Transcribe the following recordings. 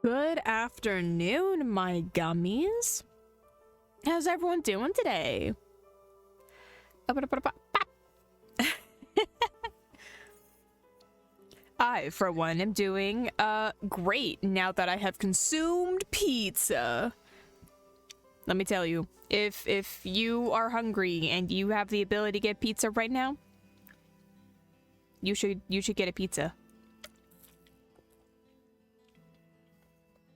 Good afternoon, my gummies. How's everyone doing today? I, for one, am doing great now that I have consumed pizza. Let me tell you, if you are hungry and you have the ability to get pizza right now, you should get a pizza.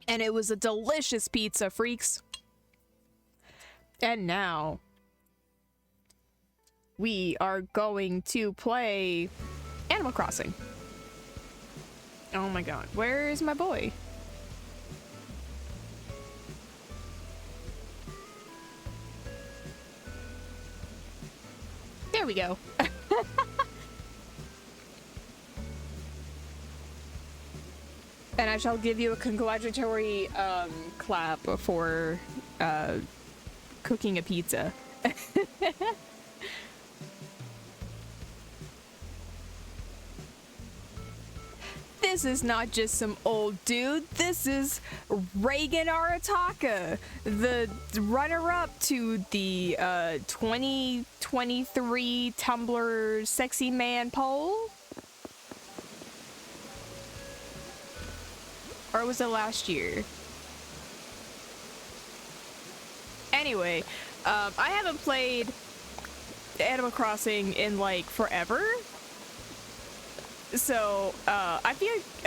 And it was a delicious pizza, freaks. And now we are going to play Animal Crossing. Oh my god, where is my boy? There we go. And I shall give you a congratulatory clap for cooking a pizza. This is not just some old dude. This is Reagan Arataka, the runner-up to the 2023 Tumblr Sexy Man poll. Or was it last year? Anyway, I haven't played Animal Crossing in like forever. So, I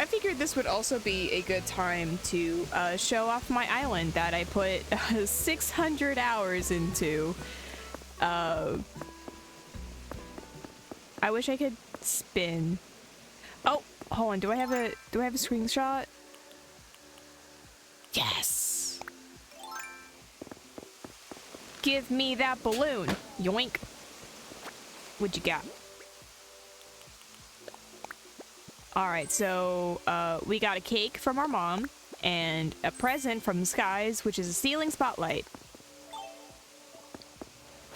figured this would also be a good time to show off my island that I put 600 hours into. I wish I could spin. Oh, hold on. Do I have a screenshot? Yes. Give me that balloon. Yoink. What you got? Alright, so we got a cake from our mom and a present from the skies, which is a ceiling spotlight.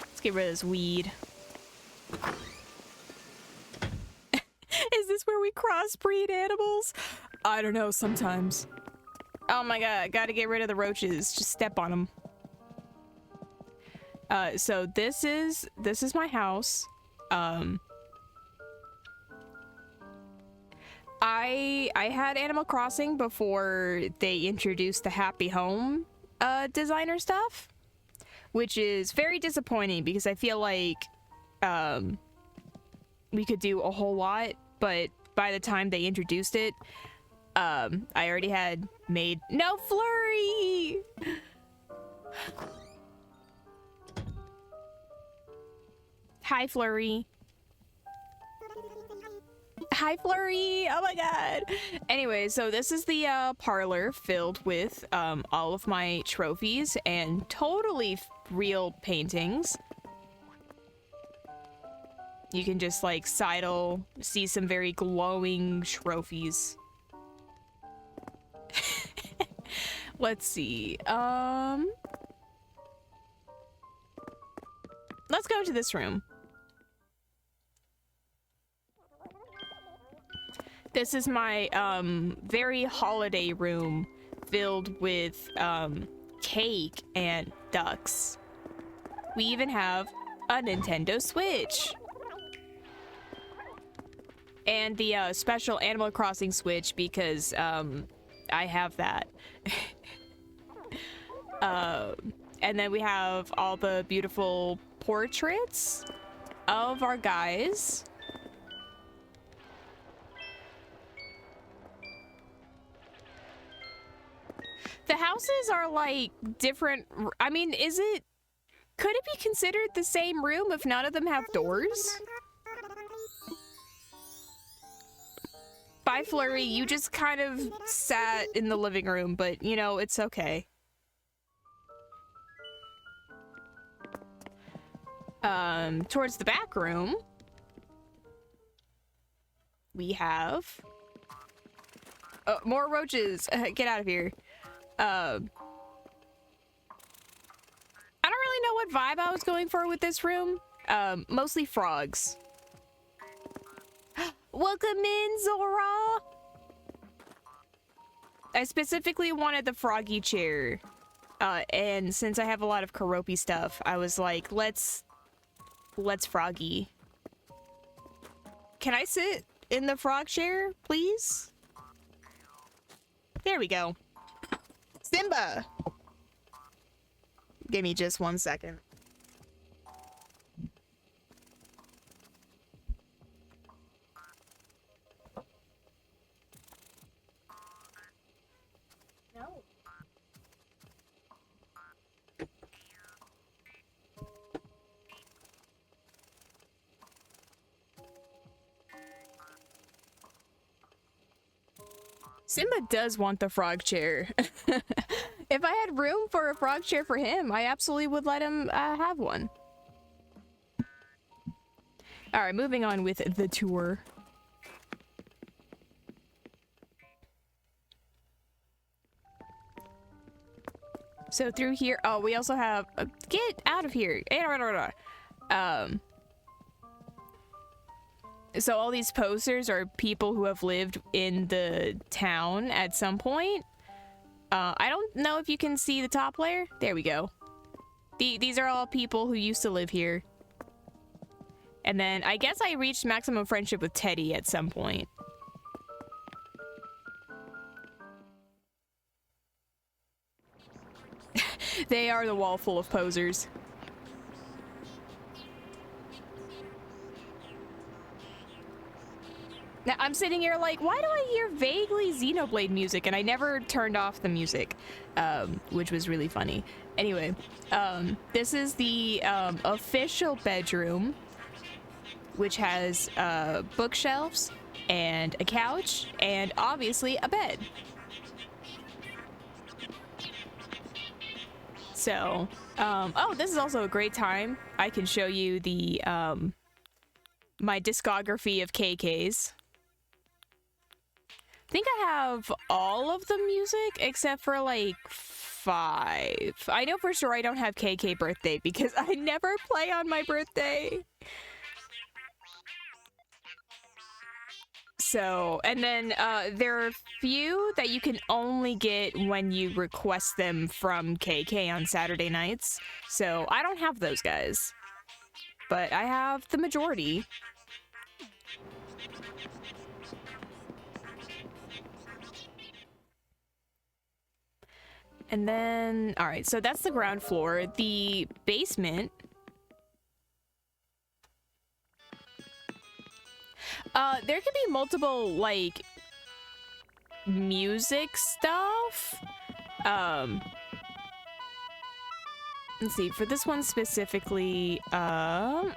Let's get rid of this weed. Is this where we crossbreed animals? I don't know, sometimes. Oh my god, gotta get rid of the roaches. Just step on them. So this is my house. I had Animal Crossing before they introduced the Happy Home designer stuff, which is very disappointing because I feel like we could do a whole lot, but by the time they introduced it, I already had made no flurry. Hi, Flurry. Hi, Flurry! Oh my god! Anyway, so this is the parlor filled with all of my trophies and totally real paintings. You can just like sidle, see some very glowing trophies. Let's see. Let's go to this room. This is my very holiday room filled with cake and ducks. We even have a Nintendo Switch. And the special Animal Crossing Switch because I have that. And then we have all the beautiful portraits of our guys. The houses are like different. I mean, could it be considered the same room if none of them have doors? Bye, Flurry. You just kind of sat in the living room, but you know, it's okay. Towards the back room, we have more roaches. Get out of here. I don't really know what vibe I was going for with this room. Mostly frogs. Welcome in, Zora! I specifically wanted the froggy chair. And since I have a lot of Karopi stuff, I was like, let's froggy. Can I sit in the frog chair, please? There we go. Simba! Give me just 1 second. No. Simba does want the frog chair. If I had room for a frog chair for him, I absolutely would let him have one. Alright, moving on with the tour. So through here, oh, we also have, get out of here. So all these posters are people who have lived in the town at some point. I don't know if you can see the top layer. There we go. These are all people who used to live here. And then I guess I reached maximum friendship with Teddy at some point. They are the wall full of posers. Now, I'm sitting here like, why do I hear vaguely Xenoblade music? And I never turned off the music, which was really funny. Anyway, this is the official bedroom, which has bookshelves and a couch and obviously a bed. So, oh, this is also a great time. I can show you the, my discography of KKs. I think I have all of the music except for like 5. I know for sure I don't have KK birthday because I never play on my birthday. So, and then there are a few that you can only get when you request them from KK on Saturday nights. So I don't have those guys, but I have the majority. And then, all right, so that's the ground floor. The basement. There could be multiple, like, music stuff. Let's see, for this one specifically, oh,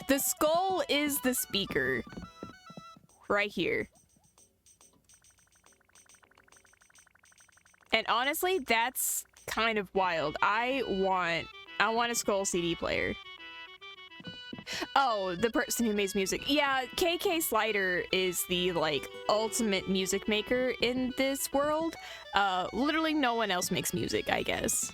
the skull is the speaker. Right here. And honestly, that's kind of wild. I want a skull CD player. Oh, the person who makes music. Yeah, KK Slider is the, like, ultimate music maker in this world. Literally no one else makes music, I guess.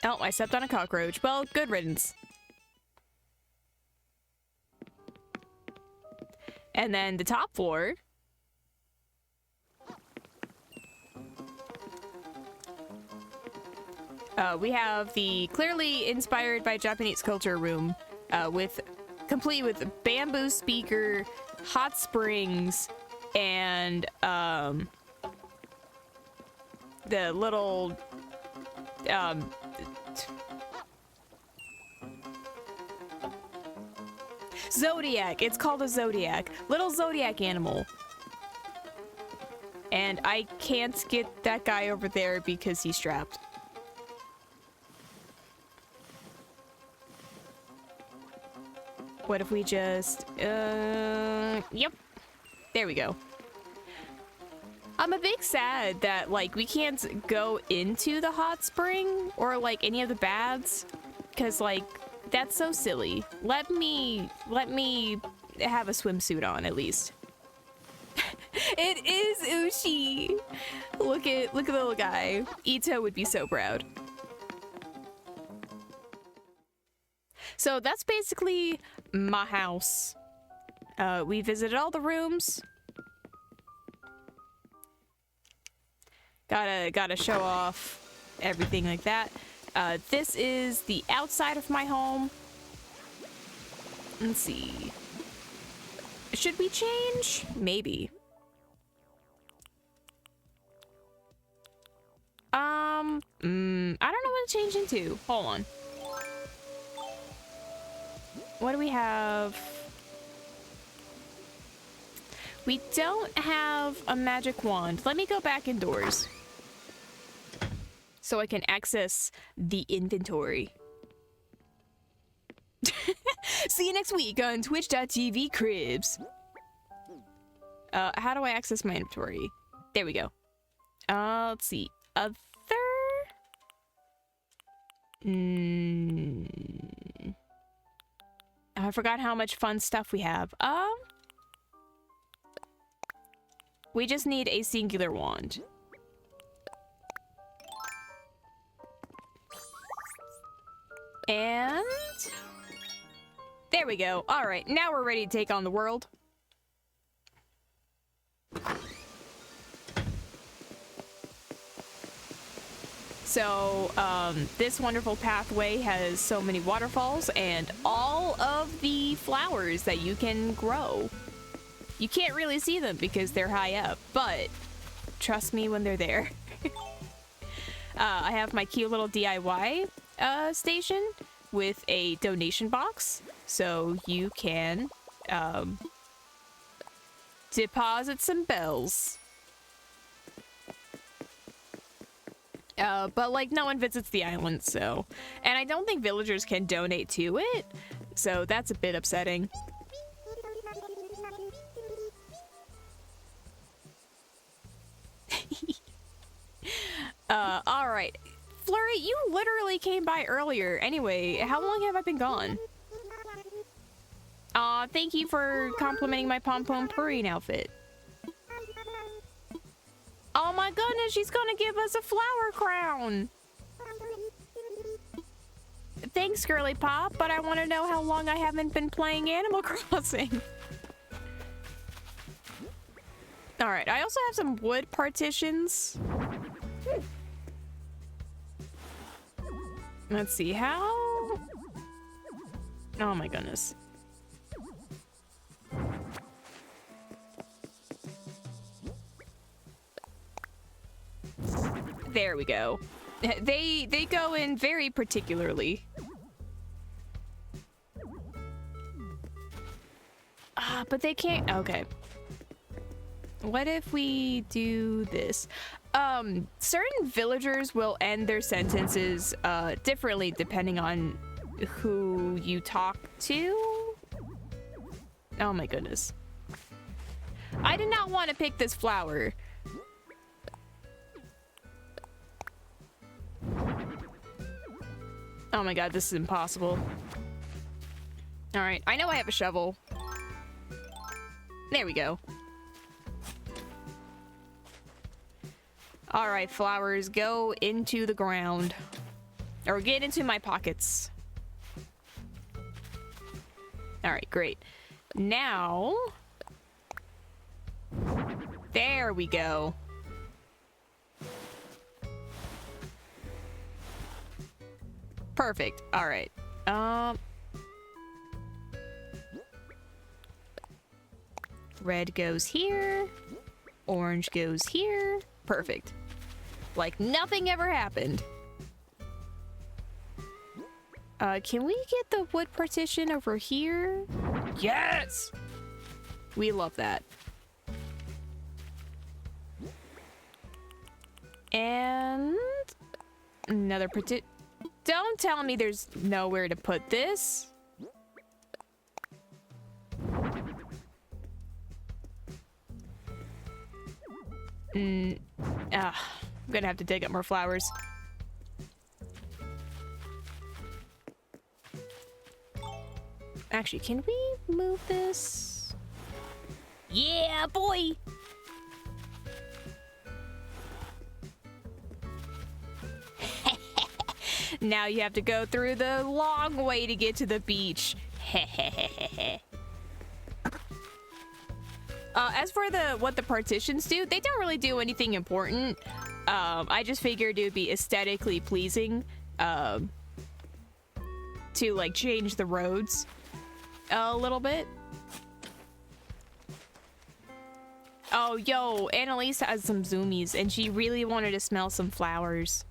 Oh, I stepped on a cockroach. Well, good riddance. And then the top floor. We have the clearly inspired by Japanese culture room, complete with bamboo speaker, hot springs, and the little Zodiac. It's called a Zodiac. Little Zodiac animal. And I can't get that guy over there because he's strapped. What if we just, yep. There we go. I'm a bit sad that, like, we can't go into the hot spring or, like, any of the baths. Because, like, that's so silly. Let me have a swimsuit on, at least. It is Ushi! Look at the little guy. Ito would be so proud. So that's basically my house. We visited all the rooms. Gotta show off everything like that. This is the outside of my home. Let's see. Should we change? Maybe. I don't know what to change into. Hold on. What do we have? We don't have a magic wand. Let me go back indoors so I can access the inventory. See you next week on twitch.tv cribs. How do I access my inventory? There we go. Let's see. Other? I forgot how much fun stuff we have. We just need a singular wand. And there we go. All right, now we're ready to take on the world. So, this wonderful pathway has so many waterfalls and all of the flowers that you can grow. You can't really see them because they're high up, but trust me when they're there. I have my cute little DIY station with a donation box, so you can deposit some bells. But like no one visits the island, so, and I don't think villagers can donate to it, so that's a bit upsetting. All right. Flurry, you literally came by earlier. Anyway, how long have I been gone? Thank you for complimenting my pom-pom purring outfit. Oh my goodness, she's gonna give us a flower crown. Thanks, Girly Pop, but I want to know how long I haven't been playing Animal Crossing. All right, I also have some wood partitions. Let's see, how? Oh my goodness. There we go. They go in very particularly. But they can't. Okay. What if we do this? Certain villagers will end their sentences differently depending on who you talk to. Oh my goodness. I did not want to pick this flower. Oh my god, this is impossible. Alright, I know I have a shovel. There we go. Alright, flowers, go into the ground. Or get into my pockets. Alright, great. Now... there we go. Perfect. Alright. Red goes here. Orange goes here. Perfect. Like nothing ever happened. Can we get the wood partition over here? Yes! We love that. And another partition. Don't tell me there's nowhere to put this. I'm gonna have to dig up more flowers. Actually, can we move this? Yeah, boy! Now you have to go through the long way to get to the beach. As for what the partitions do, they don't really do anything important. I just figured it would be aesthetically pleasing to like change the roads a little bit. Oh, yo, Annalise has some zoomies and she really wanted to smell some flowers.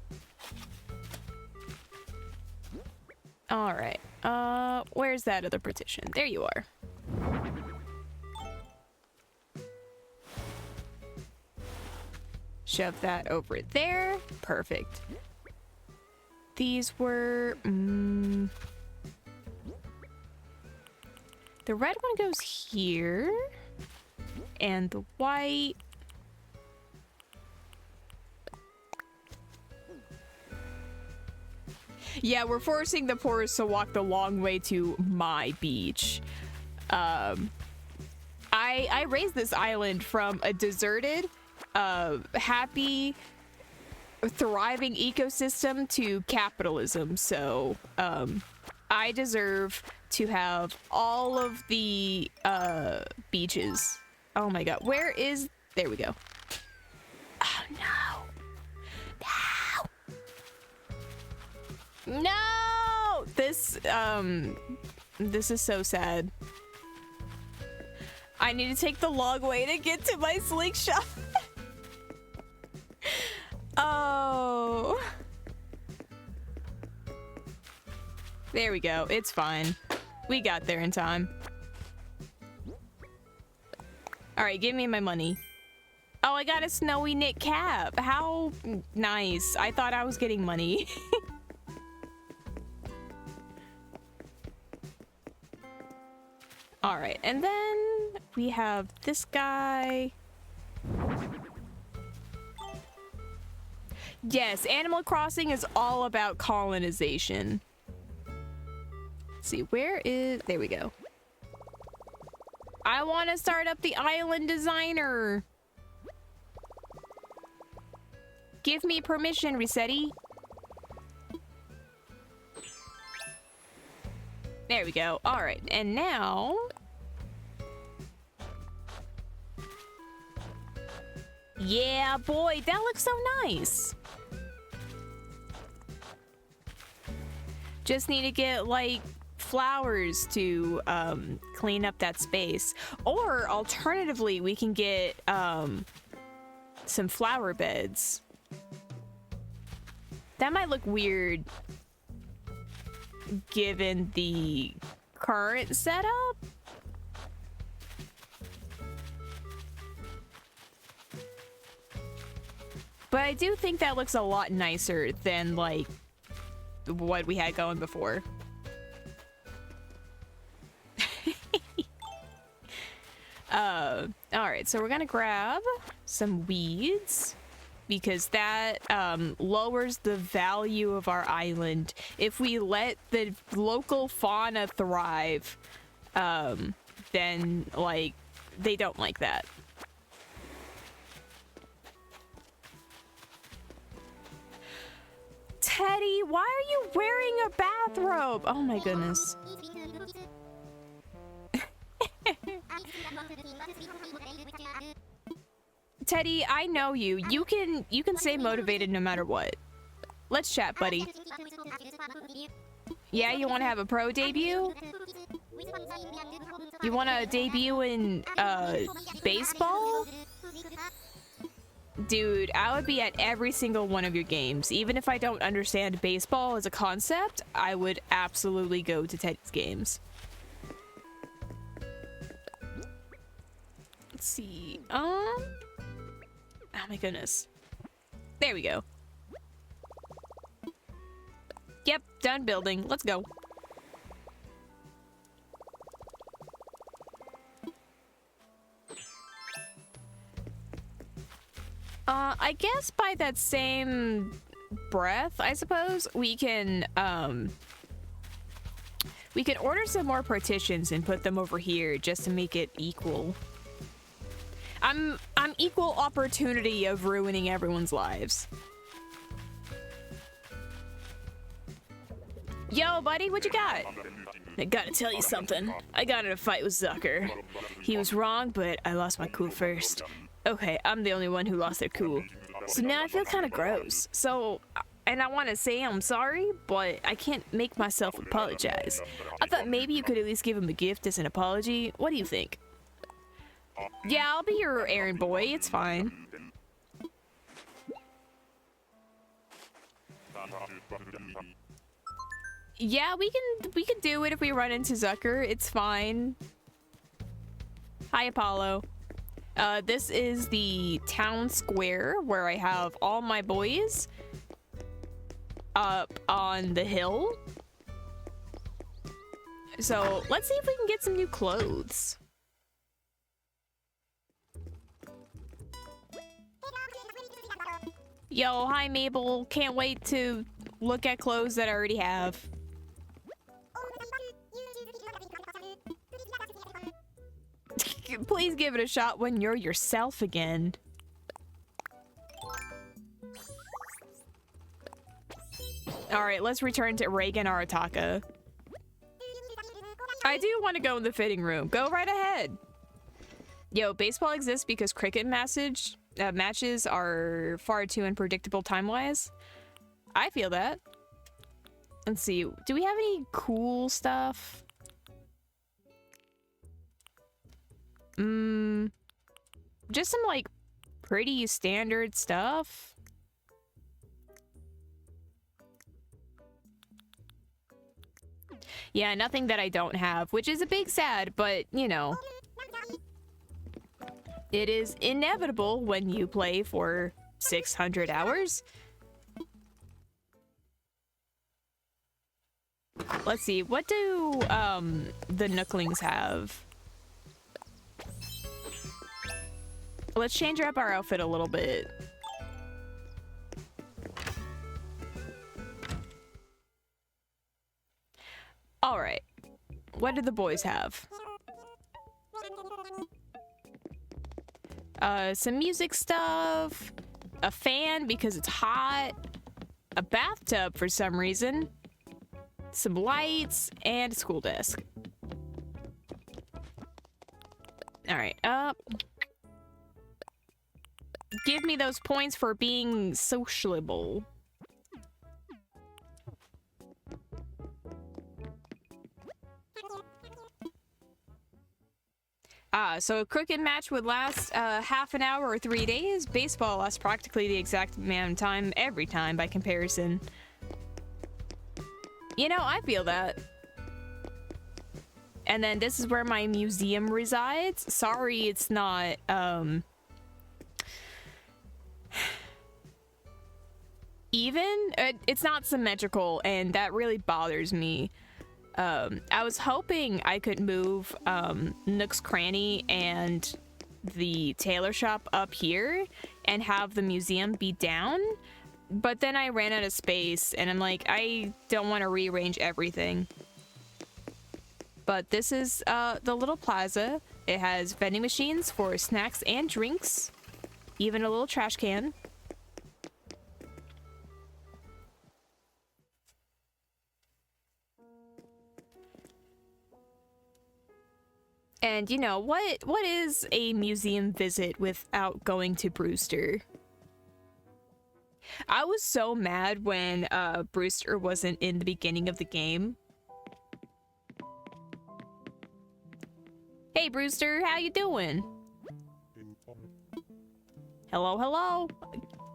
All right. Where's that other partition? There you are. Shove that over there. Perfect. These were... the red one goes here. And the white... Yeah, we're forcing the poorest to walk the long way to my beach. I raised this island from a deserted, happy, thriving ecosystem to capitalism. So, I deserve to have all of the, beaches. Oh my god, where is... There we go. Oh no. No! No! This is so sad. I need to take the long way to get to my slingshot. Oh. There we go. It's fine. We got there in time. Alright, give me my money. Oh, I got a snowy knit cap. How nice. I thought I was getting money. Alright, and then we have this guy. Yes, Animal Crossing is all about colonization. Let's see, where is... There we go. I want to start up the island designer. Give me permission, Resetti. There we go. All right, and now... Yeah, boy, that looks so nice. Just need to get, like, flowers to clean up that space. Or, alternatively, we can get some flower beds. That might look weird given the current setup. But I do think that looks a lot nicer than, like, what we had going before. Alright, so we're gonna grab some weeds because that lowers the value of our island. If we let the local fauna thrive, then, like, they don't like that. Teddy, why are you wearing a bathrobe? Oh my goodness. Teddy, I know you. You can stay motivated no matter what. Let's chat, buddy. Yeah, you want to have a pro debut? You want to debut in baseball? Dude, I would be at every single one of your games. Even if I don't understand baseball as a concept, I would absolutely go to Teddy's games. Let's see. Oh my goodness. There we go. Yep, done building. Let's go. I guess by that same breath, I suppose, we can order some more partitions and put them over here just to make it equal. I'm equal opportunity of ruining everyone's lives. Yo, buddy, what you got? I gotta tell you something. I got in a fight with Zucker. He was wrong, but I lost my cool first. Okay, I'm the only one who lost their cool. So now I feel kind of gross. And I want to say I'm sorry, but I can't make myself apologize. I thought maybe you could at least give him a gift as an apology. What do you think? Yeah, I'll be your errand boy. It's fine. Yeah, we can do it if we run into Zucker. It's fine. Hi, Apollo. This is the town square where I have all my boys up on the hill. So let's see if we can get some new clothes. Yo, hi Mabel. Can't wait to look at clothes that I already have. Please give it a shot when you're yourself again. Alright, let's return to Reagan Arataka. I do want to go in the fitting room. Go right ahead. Yo, baseball exists because cricket matches are far too unpredictable time-wise. I feel that. Let's see. Do we have any cool stuff? Just some, like, pretty standard stuff. Yeah, nothing that I don't have, which is a big sad, but, you know. It is inevitable when you play for 600 hours. Let's see, what do, the Nooklings have? Let's change up our outfit a little bit. Alright. What do the boys have? Some music stuff. A fan because it's hot. A bathtub for some reason. Some lights. And a school desk. Alright, give me those points for being sociable. So a cricket match would last half an hour or 3 days. Baseball lasts practically the exact amount of time every time by comparison. You know, I feel that. And then this is where my museum resides. Sorry, it's not, even. It's not symmetrical, and that really bothers me. I was hoping I could move Nook's Cranny and the tailor shop up here and have the museum be down, but then I ran out of space and I'm like, I don't want to rearrange everything. But this is the little plaza. It has vending machines for snacks and drinks, even a little trash can. And, you know, what is a museum visit without going to Brewster? I was so mad when Brewster wasn't in the beginning of the game. Hey, Brewster, how you doing? Hello, hello.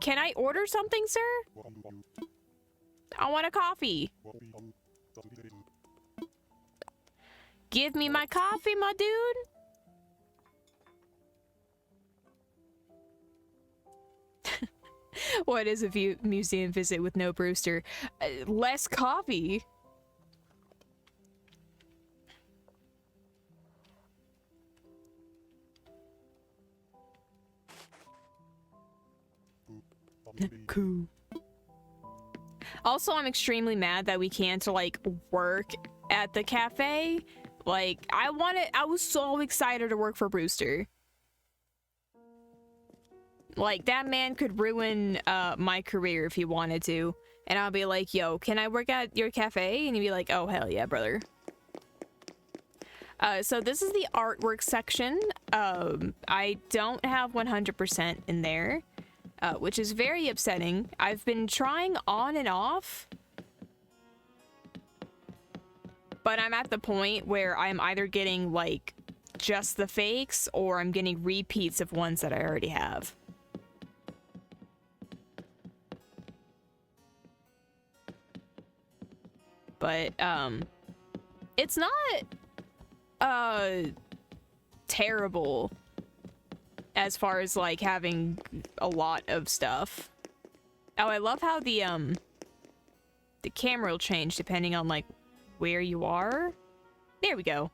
Can I order something, sir? I want a coffee. Give me my coffee, my dude. What is a museum visit with no Brewster? Less coffee. Cool. Also, I'm extremely mad that we can't, like, work at the cafe. Like, I was so excited to work for Brewster. Like, that man could ruin my career if he wanted to. And I'll be like, yo, can I work at your cafe? And you'd be like, oh, hell yeah, brother. So this is the artwork section. I don't have 100% in there, which is very upsetting. I've been trying on and off, but I'm at the point where I'm either getting, like, just the fakes, or I'm getting repeats of ones that I already have. But, it's not, terrible as far as, like, having a lot of stuff. Oh, I love how the camera will change depending on, like, where you are. There we go.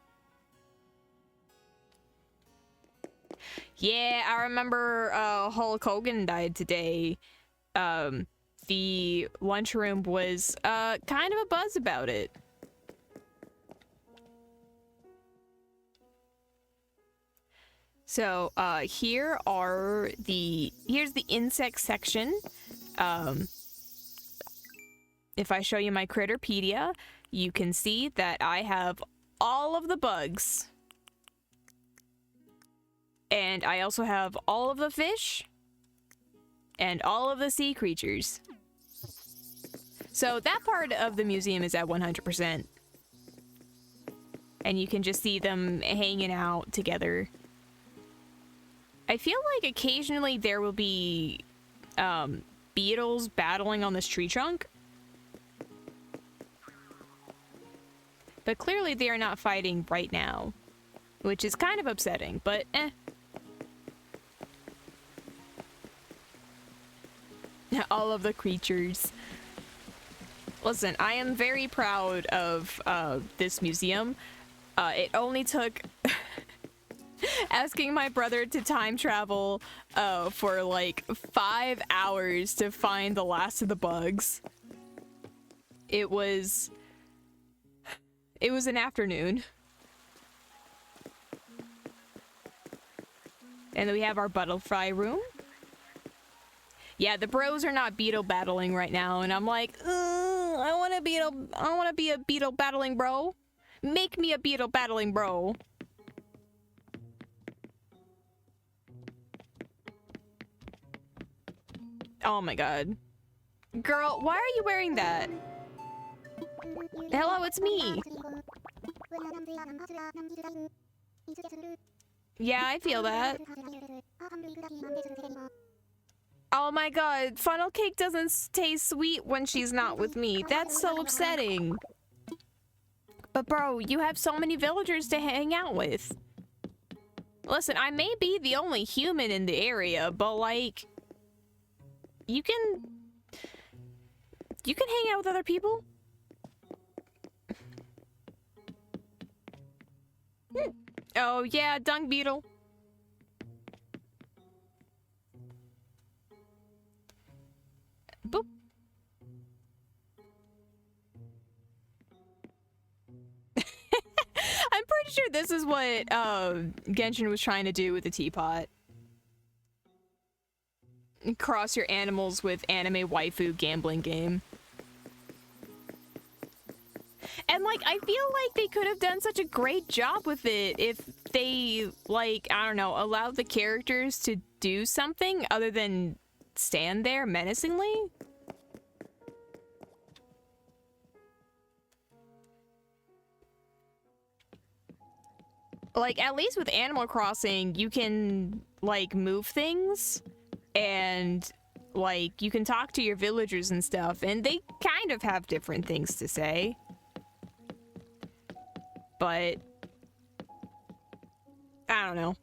Yeah, I remember, Hulk Hogan died today. The lunchroom was, kind of a buzz about it. So, here's the insect section. If I show you my Critterpedia, you can see that I have all of the bugs. And I also have all of the fish and all of the sea creatures. So that part of the museum is at 100%. And you can just see them hanging out together. I feel like occasionally there will be beetles battling on this tree trunk. But clearly they are not fighting right now, which is kind of upsetting, but eh. All of the creatures. Listen, I am very proud of this museum. It only took asking my brother to time travel for like 5 hours to find the last of the bugs. It was an afternoon. And then we have our butterfly room. Yeah, the bros are not beetle battling right now, and I'm like, I want to be a beetle battling bro. Make me a beetle battling bro. Oh my god. Girl, why are you wearing that? Hello, it's me. Yeah, I feel that. Oh my god, funnel cake doesn't taste sweet when she's not with me. That's so upsetting. But bro, you have so many villagers to hang out with. Listen, I may be the only human in the area, but like, you can hang out with other people. Oh yeah, dung beetle. Boop. I'm pretty sure this is what Genshin was trying to do with the teapot. Cross your animals with anime waifu gambling game. And like, I feel like they could have done such a great job with it if they, like, I don't know, allowed the characters to do something other than stand there menacingly. Like, at least with Animal Crossing, you can, like, move things, and, like, you can talk to your villagers and stuff, and they kind of have different things to say. But I don't know.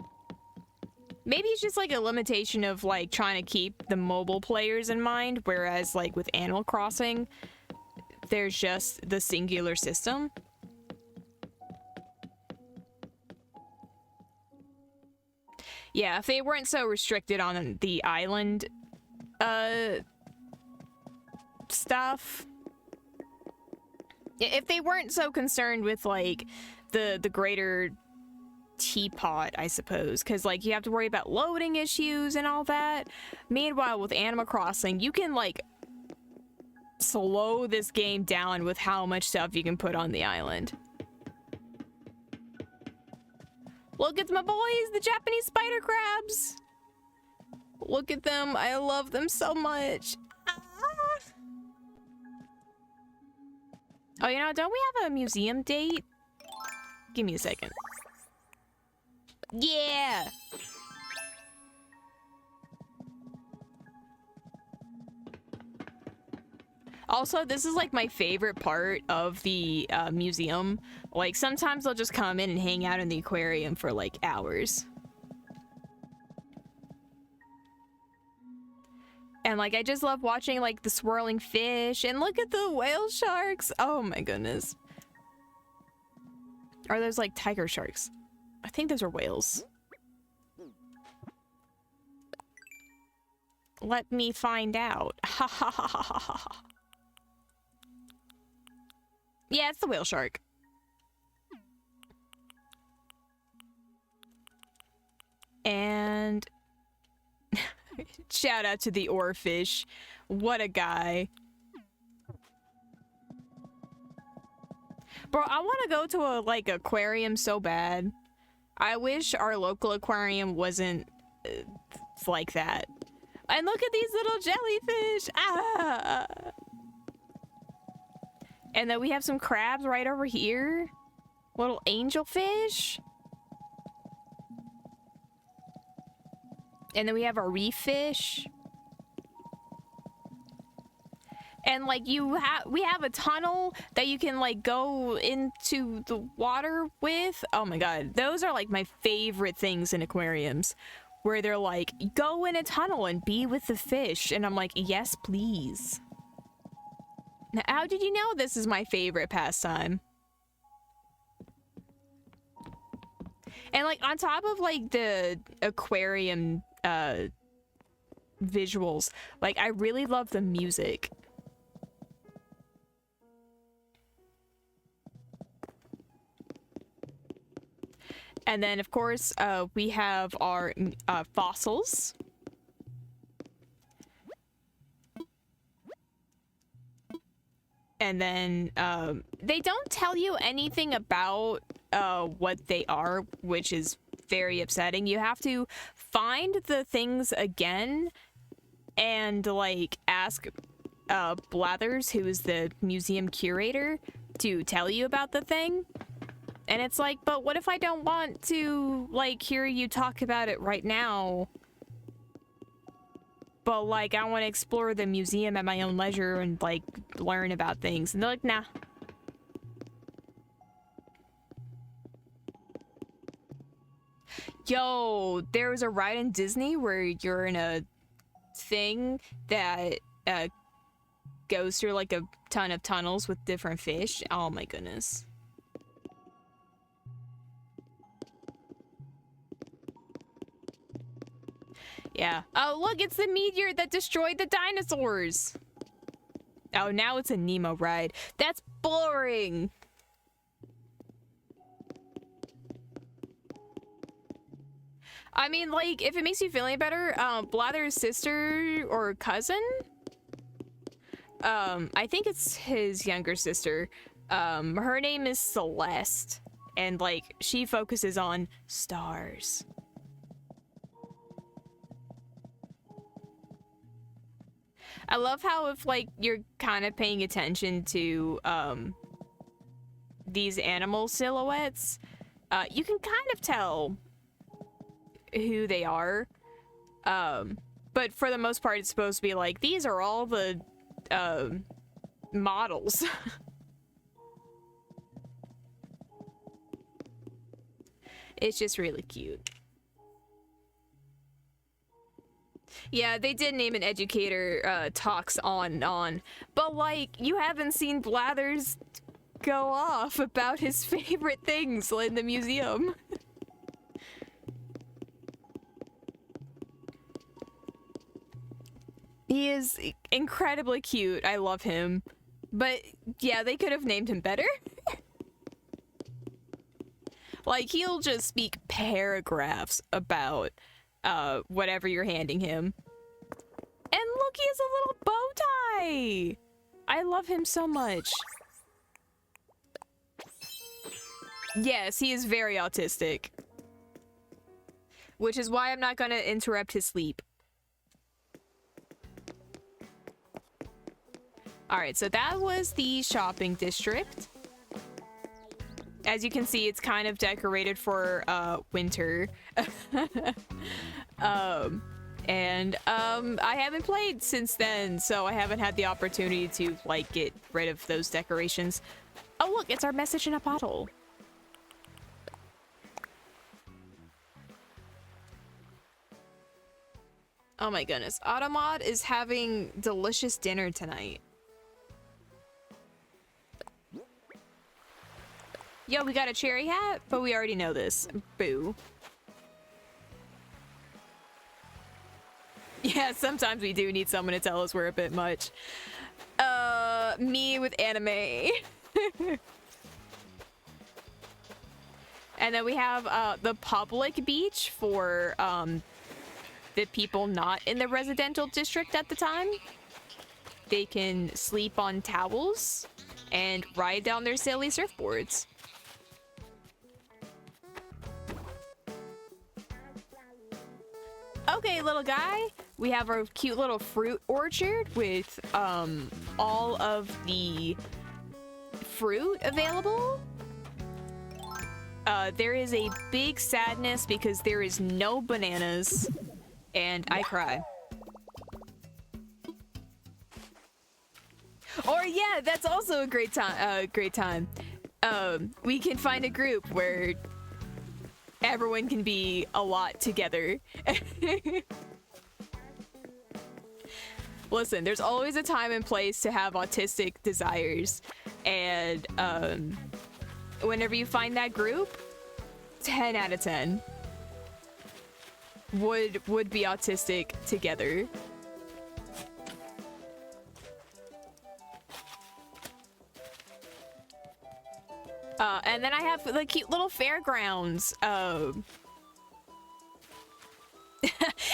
Maybe it's just, like, a limitation of, like, trying to keep the mobile players in mind, whereas, like, with Animal Crossing, there's just the singular system. Yeah, if they weren't so restricted on the island, stuff. If they weren't so concerned with, like, the greater teapot, I suppose, because, like, you have to worry about loading issues and all that. Meanwhile, with Animal Crossing, you can, like, slow this game down with how much stuff you can put on the island. Look at my boys, the Japanese spider crabs. Look at them. I love them so much. Ah. Oh, you know, don't we have a museum date? Give me a second. Yeah. Also, this is like my favorite part of the museum. Like, sometimes I'll just come in and hang out in the aquarium for like hours. And like, I just love watching like the swirling fish, and look at the whale sharks. Oh my goodness. Are those like tiger sharks? I think those are whales. Let me find out. Ha ha ha ha ha ha. Yeah, it's the whale shark. And shout out to the oarfish. What a guy. Bro, I want to go to a like aquarium so bad. I wish our local aquarium wasn't like that. And look at these little jellyfish. Ah. And then we have some crabs right over here. Little angelfish. And then we have our reef fish. And like we have a tunnel that you can like go into the water with. Oh my god, those are like my favorite things in aquariums, where they're like, go in a tunnel and be with the fish, and I'm like, yes please. Now, how did you know this is my favorite pastime? And like on top of like the aquarium visuals, like I really love the music. And then of course we have our fossils. And then they don't tell you anything about what they are, which is very upsetting. You have to find the things again and like ask Blathers, who is the museum curator, to tell you about the thing. And it's like, but what if I don't want to like hear you talk about it right now? But like I want to explore the museum at my own leisure and like learn about things. And they're like, nah. Yo, there was a ride in Disney where you're in a thing that goes through like a ton of tunnels with different fish. Oh my goodness. Yeah. Oh, look, it's the meteor that destroyed the dinosaurs. Oh, now it's a Nemo ride. That's boring. I mean, like, if it makes you feel any better, Blather's sister or cousin? I think it's his younger sister. Her name is Celeste. And, like, she focuses on stars. I love how if, like, you're kind of paying attention to, these animal silhouettes, you can kind of tell who they are. But for the most part, it's supposed to be like, these are all the, models. It's just really cute. Yeah, they did name an educator, talks on, but like, you haven't seen Blathers go off about his favorite things in the museum. He is incredibly cute. I love him. But yeah, they could have named him better. Like, he'll just speak paragraphs about whatever you're handing him. And look, he has a little bow tie! I love him so much. Yes, he is very autistic. Which is why I'm not gonna interrupt his sleep. Alright, so that was the shopping district. As you can see, it's kind of decorated for winter. I haven't played since then, so I haven't had the opportunity to like get rid of those decorations. Oh look, it's our message in a bottle. Oh my goodness, Automod is having delicious dinner tonight. Yo, we got a cherry hat, but we already know this. Boo. Yeah, sometimes we do need someone to tell us we're a bit much. Me with anime. And then we have the public beach for the people not in the residential district at the time. They can sleep on towels and ride down their silly surfboards. Okay, little guy, we have our cute little fruit orchard with all of the fruit available. There is a big sadness because there is no bananas, and I cry. Or yeah, that's also a great time. We can find a group where everyone can be a lot together. Listen, there's always a time and place to have autistic desires, and whenever you find that group, 10 out of 10 would be autistic together. And then I have the cute little fairgrounds.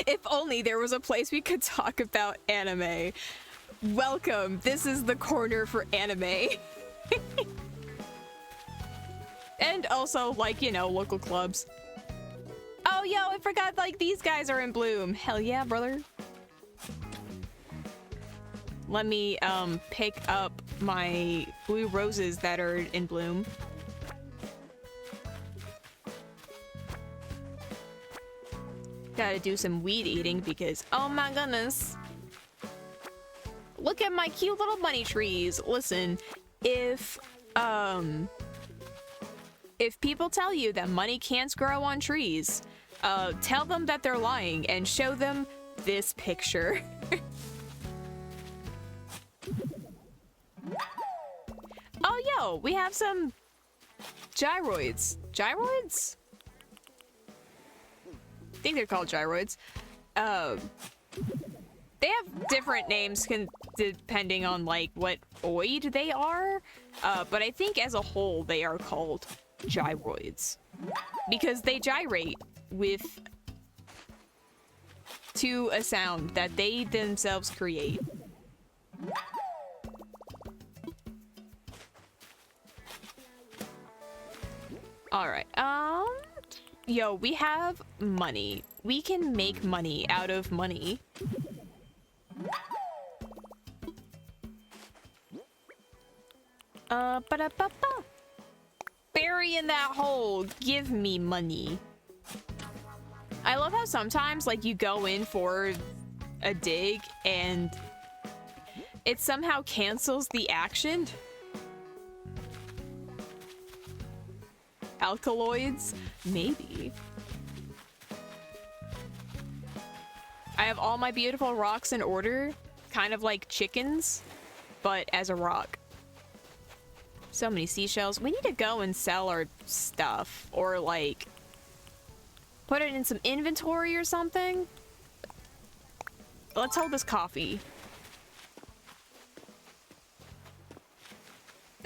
If only there was a place we could talk about anime. Welcome. This is the corner for anime. And also, like, you know, local clubs. Oh, yo, I forgot, like, these guys are in bloom. Hell yeah, brother. Let me, pick up my blue roses that are in bloom. Gotta do some weed eating because, oh my goodness. Look at my cute little bunny trees. Listen, if people tell you that money can't grow on trees, tell them that they're lying and show them this picture. Oh, yo, we have some gyroids. Gyroids? I think they're called gyroids. They have different names depending on like what oid they are, but I think as a whole they are called gyroids because they gyrate to a sound that they themselves create. All right. Yo, we have money. We can make money out of money. Ba-da-ba-ba. Bury in that hole. Give me money. I love how sometimes, like, you go in for a dig and it somehow cancels the action. Alkaloids? Maybe. I have all my beautiful rocks in order, kind of like chickens, but as a rock. So many seashells. We need to go and sell our stuff, or like put it in some inventory or something. Let's hold this coffee.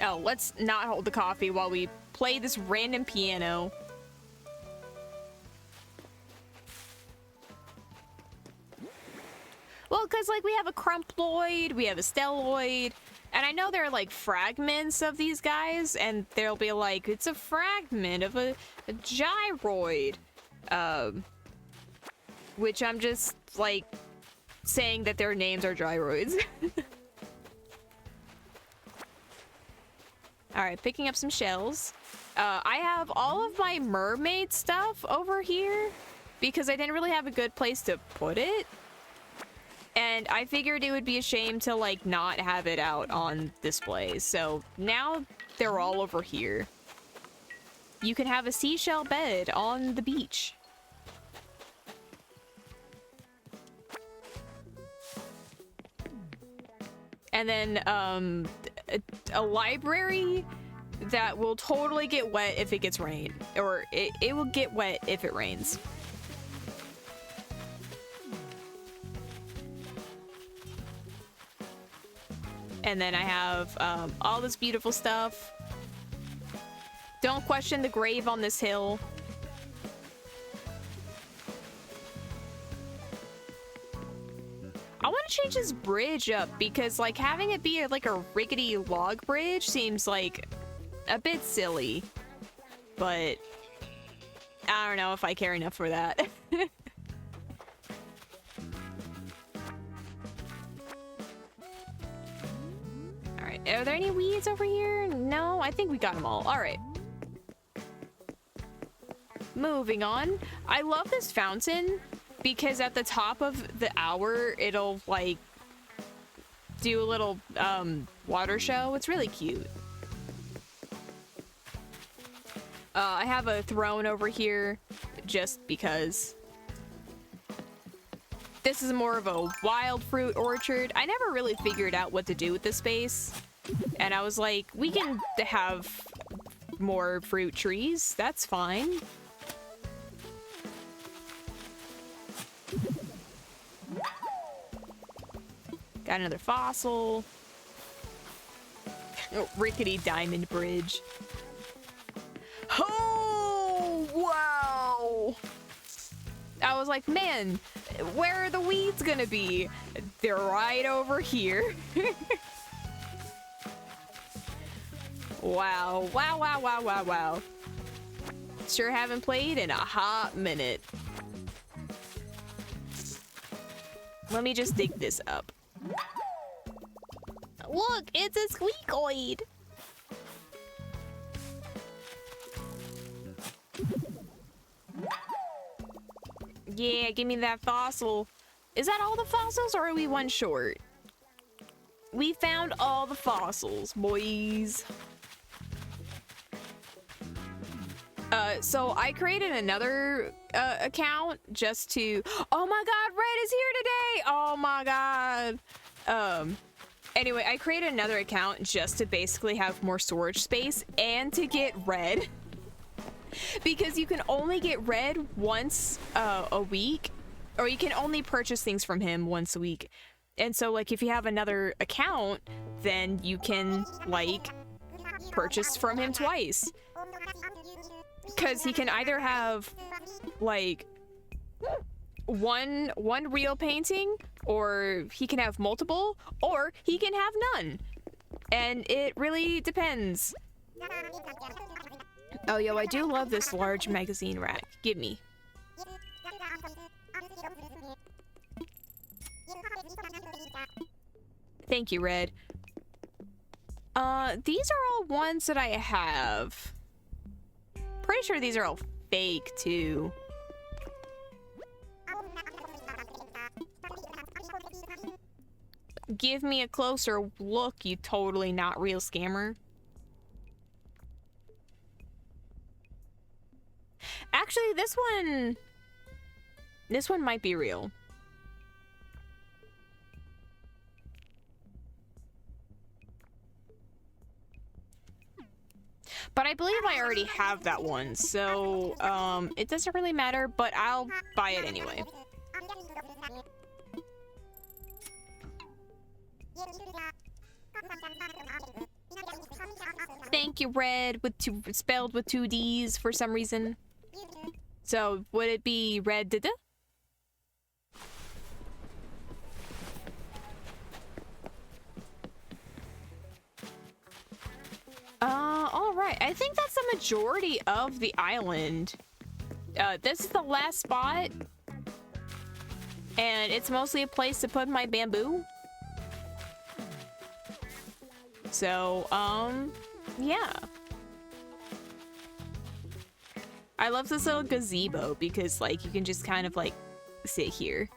Oh, let's not hold the coffee while we play this random piano. Well, because, like, we have a crumploid, we have a stelloid, And I know there are like fragments of these guys, and they'll be like, it's a fragment of a gyroid. Which I'm just like saying that their names are gyroids. Alright, picking up some shells. I have all of my mermaid stuff over here because I didn't really have a good place to put it. And I figured it would be a shame to, like, not have it out on display. So now they're all over here. You can have a seashell bed on the beach. And then, a library that will totally get wet if it gets rain. Or it will get wet if it rains. And then I have all this beautiful stuff. Don't question the grave on this hill. I want to change this bridge up because, like, having it be like a rickety log bridge seems like a bit silly. But I don't know if I care enough for that. Alright, are there any weeds over here? No, I think we got them all. Alright. Moving on. I love this fountain because at the top of the hour, it'll, like, do a little, water show. It's really cute. I have a throne over here just because. This is more of a wild fruit orchard. I never really figured out what to do with this space. And I was like, we can have more fruit trees. That's fine. Got another fossil. Oh, rickety diamond bridge. Oh, wow. I was like, man, where are the weeds gonna be? They're right over here. Wow, wow, wow, wow, wow, wow. Sure haven't played in a hot minute. Let me just dig this up. Look, it's a squeakoid. Yeah, give me that fossil. Is that all the fossils or are we one short? We found all the fossils, boys. So I created another account just to... Oh my god, Red is here today! Oh my god. Anyway, I created another account just to basically have more storage space and to get Red. Because you can only get Red once a week, or you can only purchase things from him once a week. And so, like, if you have another account, then you can, like, purchase from him twice. Because he can either have, like, one real painting, or he can have multiple, or he can have none. And it really depends. Oh, yo, I do love this large magazine rack. Give me. Thank you, Red. These are all ones that I have. Pretty sure these are all fake, too. Give me a closer look, you totally not real scammer. Actually, this one might be real. But I believe I already have that one, so it doesn't really matter, but I'll buy it anyway. Thank you, Red, with spelled with 2 D's for some reason. So, would it be Red Dida? All right. I think that's the majority of the island. This is the last spot. And it's mostly a place to put my bamboo. So, yeah. I love this little gazebo because, like, you can just kind of, like, sit here.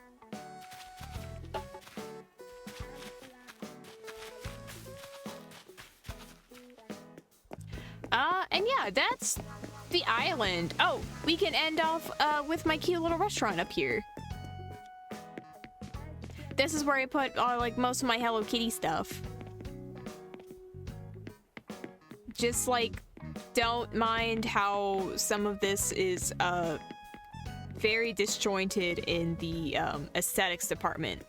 And yeah, that's the island. Oh, we can end off, with my cute little restaurant up here. This is where I put, like, most of my Hello Kitty stuff. Just, like, don't mind how some of this is, very disjointed in the, aesthetics department.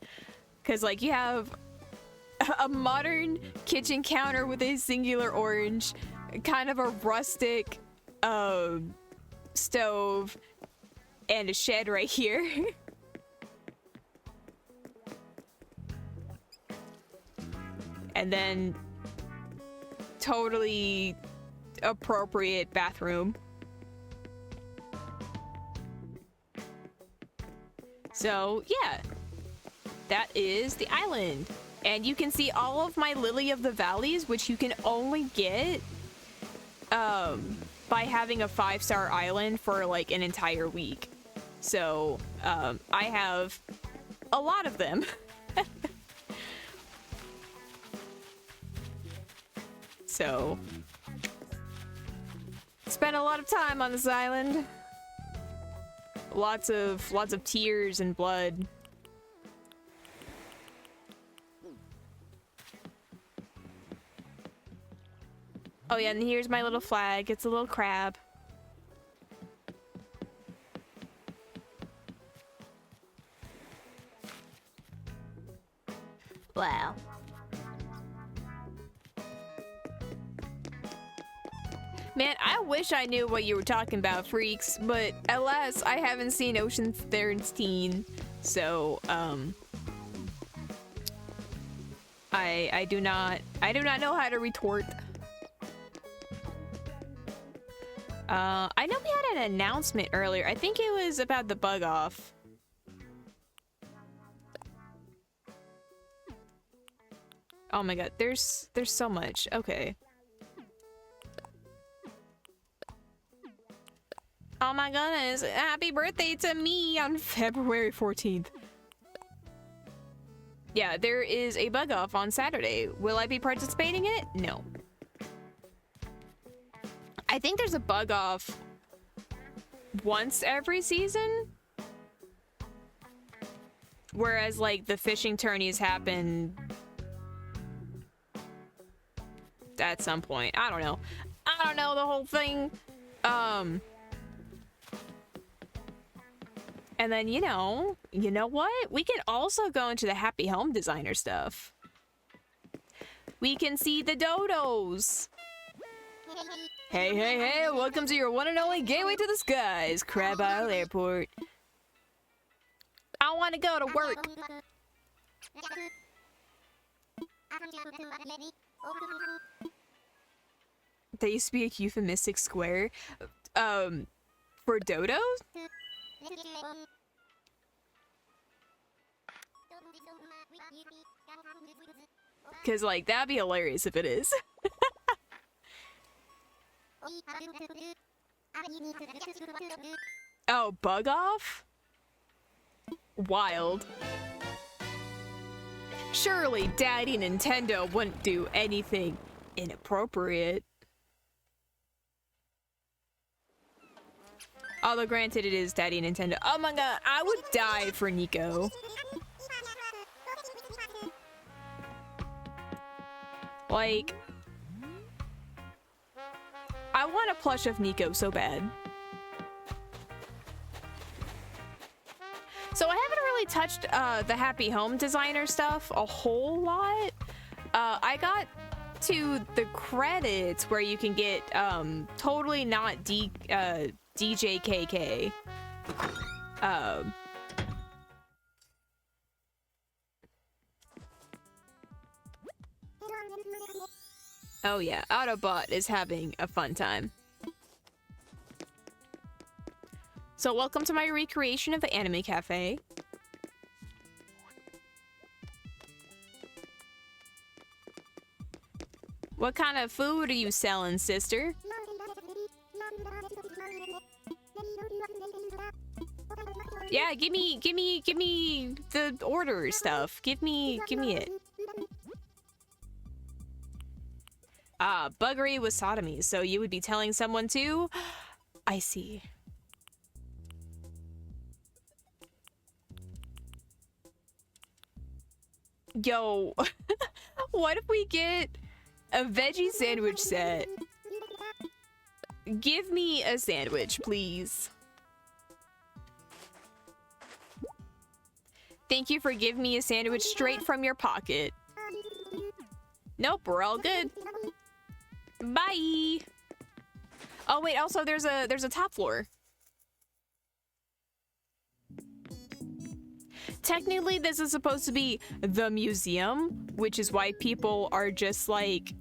Because, like, you have a modern kitchen counter with a singular orange, kind of a rustic, stove, and a shed right here. And then totally appropriate bathroom. So yeah, that is the island. And you can see all of my Lily of the Valleys, which you can only get by having a 5-star island for like an entire week. So I have a lot of them. So spent a lot of time on this island. Lots of tears and blood. Oh yeah, and here's my little flag. It's a little crab. Wow. Man, I wish I knew what you were talking about, freaks, but alas, I haven't seen Ocean's 13, so, I do not know how to retort. I know we had an announcement earlier. I think it was about the bug off. Oh my god, there's so much. Okay. Oh my goodness, happy birthday to me on February 14th. Yeah, there is a bug off on Saturday. Will I be participating in it? No. I think there's a bug off once every season. Whereas, like, the fishing tourneys happen at some point. I don't know. I don't know the whole thing. And then, you know what? We can also go into the Happy Home Designer stuff. We can see the dodos. Hey, hey, hey, welcome to your one and only gateway to the skies, Crab Isle Airport. I want to go to work. There used to be a euphemistic square, for dodos? Cause like, that'd be hilarious if it is. Oh, bug off? Wild. Surely Daddy Nintendo wouldn't do anything inappropriate. Although granted, it is Daddy Nintendo. Oh my god, I would die for Nico. Like, I want a plush of Nico so bad. So I haven't really touched the Happy Home Designer stuff a whole lot. I got to the credits where you can get totally not DJKK. Oh yeah, Autobot is having a fun time. So welcome to my recreation of the anime cafe. What kind of food are you selling, sister? Yeah, give me the order stuff. Give me it. Ah, buggery was sodomy, so you would be telling someone to? I see. Yo, what if we get a veggie sandwich set? Give me a sandwich, please. Thank you for giving me a sandwich straight from your pocket. Nope, we're all good. Bye. Oh wait, also there's a top floor. Technically, this is supposed to be the museum, which is why people are just like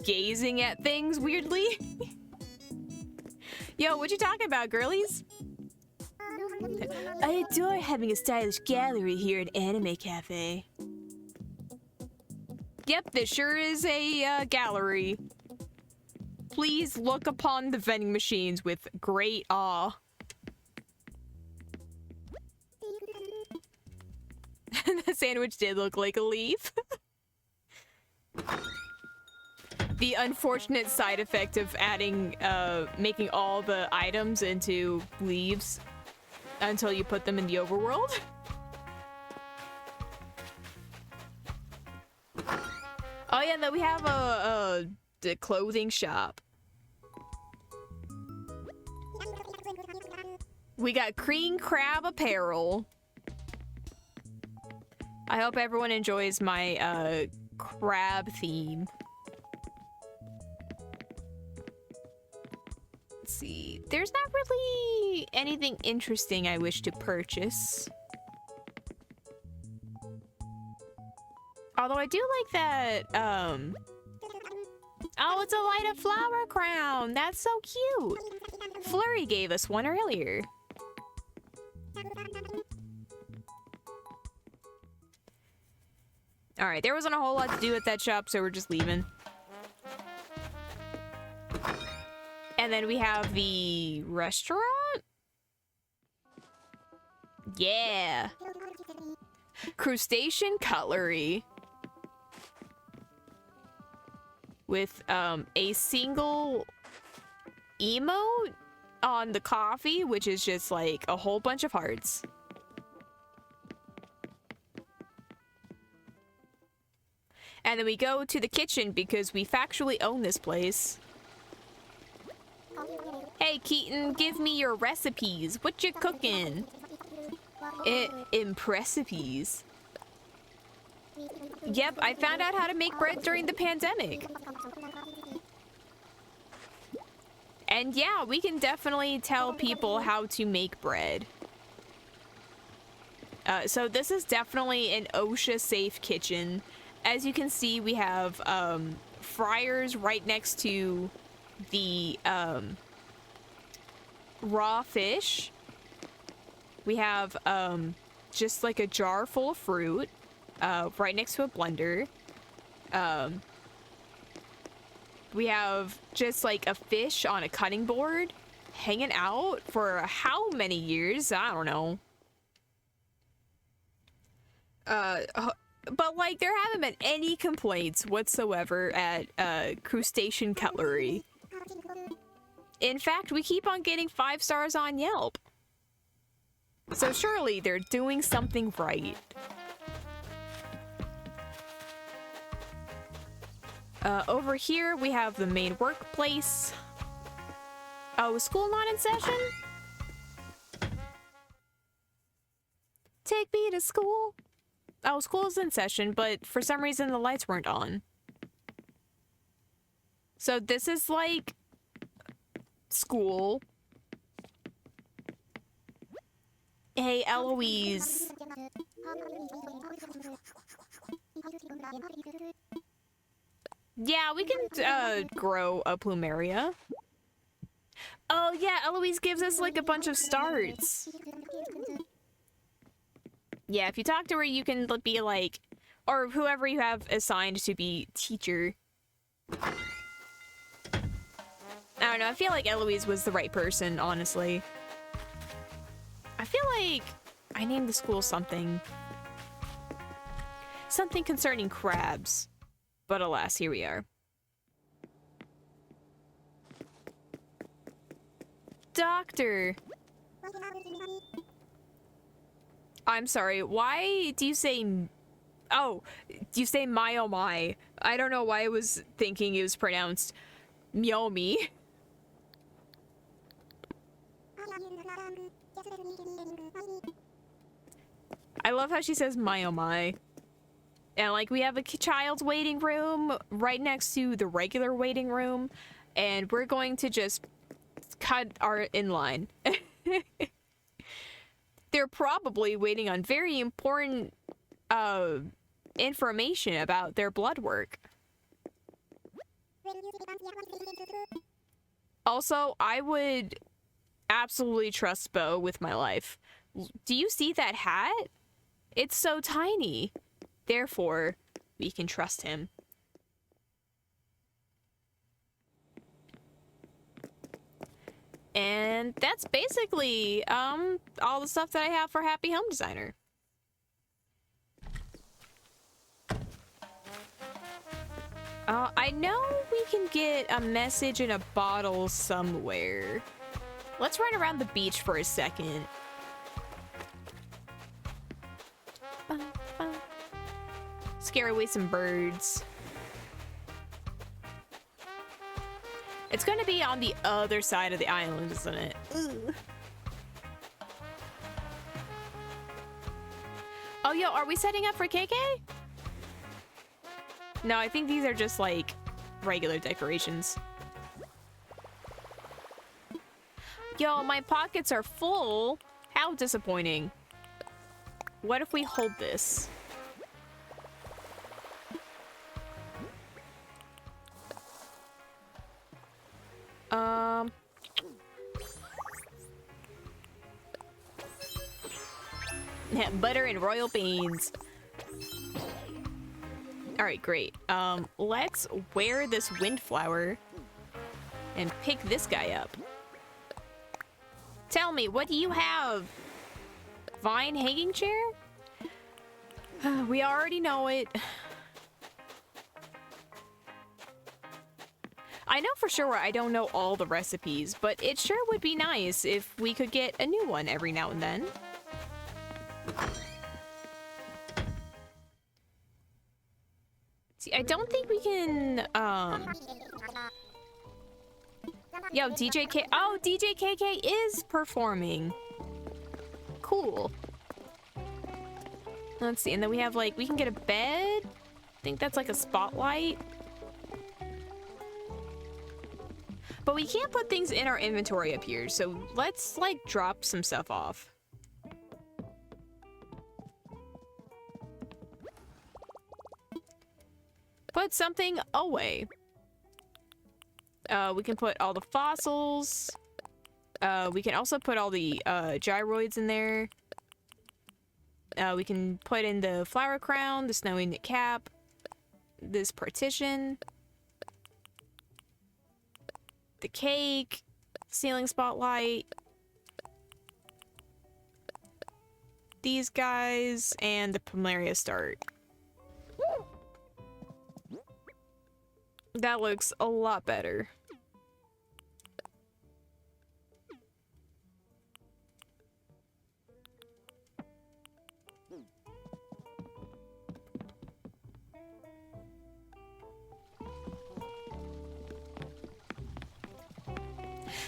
gazing at things weirdly. Yo, what you talking about, girlies? I adore having a stylish gallery here at Anime Cafe. Yep, this sure is a gallery. Please look upon the vending machines with great awe. The sandwich did look like a leaf. The unfortunate side effect of adding, making all the items into leaves until you put them in the overworld. Oh yeah, then we have the clothing shop. We got cream crab apparel. I hope everyone enjoys my crab theme. Let's see. There's not really anything interesting I wish to purchase. Although I do like that, oh, it's a light-up flower crown! That's so cute! Flurry gave us one earlier. Alright, there wasn't a whole lot to do at that shop, so we're just leaving. And then we have the restaurant? Yeah! Crustacean cutlery. With, a single emote on the coffee, which is just like a whole bunch of hearts. And then we go to the kitchen because we factually own this place. Hey, Keaton, give me your recipes. What you cooking? Impressipes. Yep, I found out how to make bread during the pandemic. And yeah, we can definitely tell people how to make bread. So this is definitely an OSHA-safe kitchen. As you can see, we have fryers right next to the raw fish. We have just like a jar full of fruit right next to a blender. We have just like a fish on a cutting board hanging out for how many years? I don't know. But like there haven't been any complaints whatsoever at Crustacean Cutlery. In fact, we keep on getting 5 stars on Yelp. So surely they're doing something right. Over here we have the main workplace. Oh, is school not in session? Take me to school. Oh, school's in session, but for some reason the lights weren't on. So this is like school. Hey, Eloise. Yeah, we can grow a plumeria. Oh yeah, Eloise gives us like a bunch of starts. Yeah, if you talk to her, you can be like, or whoever you have assigned to be teacher. I don't know, I feel like Eloise was the right person, honestly. I feel like I named the school something. Something concerning crabs. But alas, here we are. Doctor! I'm sorry, why do you say... Oh, do you say my oh my? I don't know why I was thinking it was pronounced Myomi. I love how she says my oh my. And like we have a child's waiting room right next to the regular waiting room, and we're going to just cut our inline. They're probably waiting on very important information about their blood work. Also, I would absolutely trust Bo with my life. Do you see that hat? It's so tiny. Therefore, we can trust him. And that's basically all the stuff that I have for Happy Home Designer. I know we can get a message in a bottle somewhere. Let's run around the beach for a second. Scare away some birds. It's gonna be on the other side of the island, isn't it? Ugh. Oh, yo, are we setting up for KK? No, I think these are just like regular decorations. Yo, my pockets are full. How disappointing. What if we hold this? Butter and royal beans. All right, great. Let's wear this windflower and pick this guy up. Tell me, what do you have? Vine hanging chair? We already know it. I know for sure I don't know all the recipes, but it sure would be nice if we could get a new one every now and then. See, I don't think we can, Yo, DJ K- Oh, DJ KK is performing. Cool. Let's see, and then we have, like, we can get a bed. I think that's like a spotlight. But we can't put things in our inventory up here, so let's, like, drop some stuff off. Put something away. We can put all the fossils. We can also put all the gyroids in there. We can put in the flower crown, the snowy knit cap, this partition, the cake, ceiling spotlight, these guys, and the plumeria start. That looks a lot better.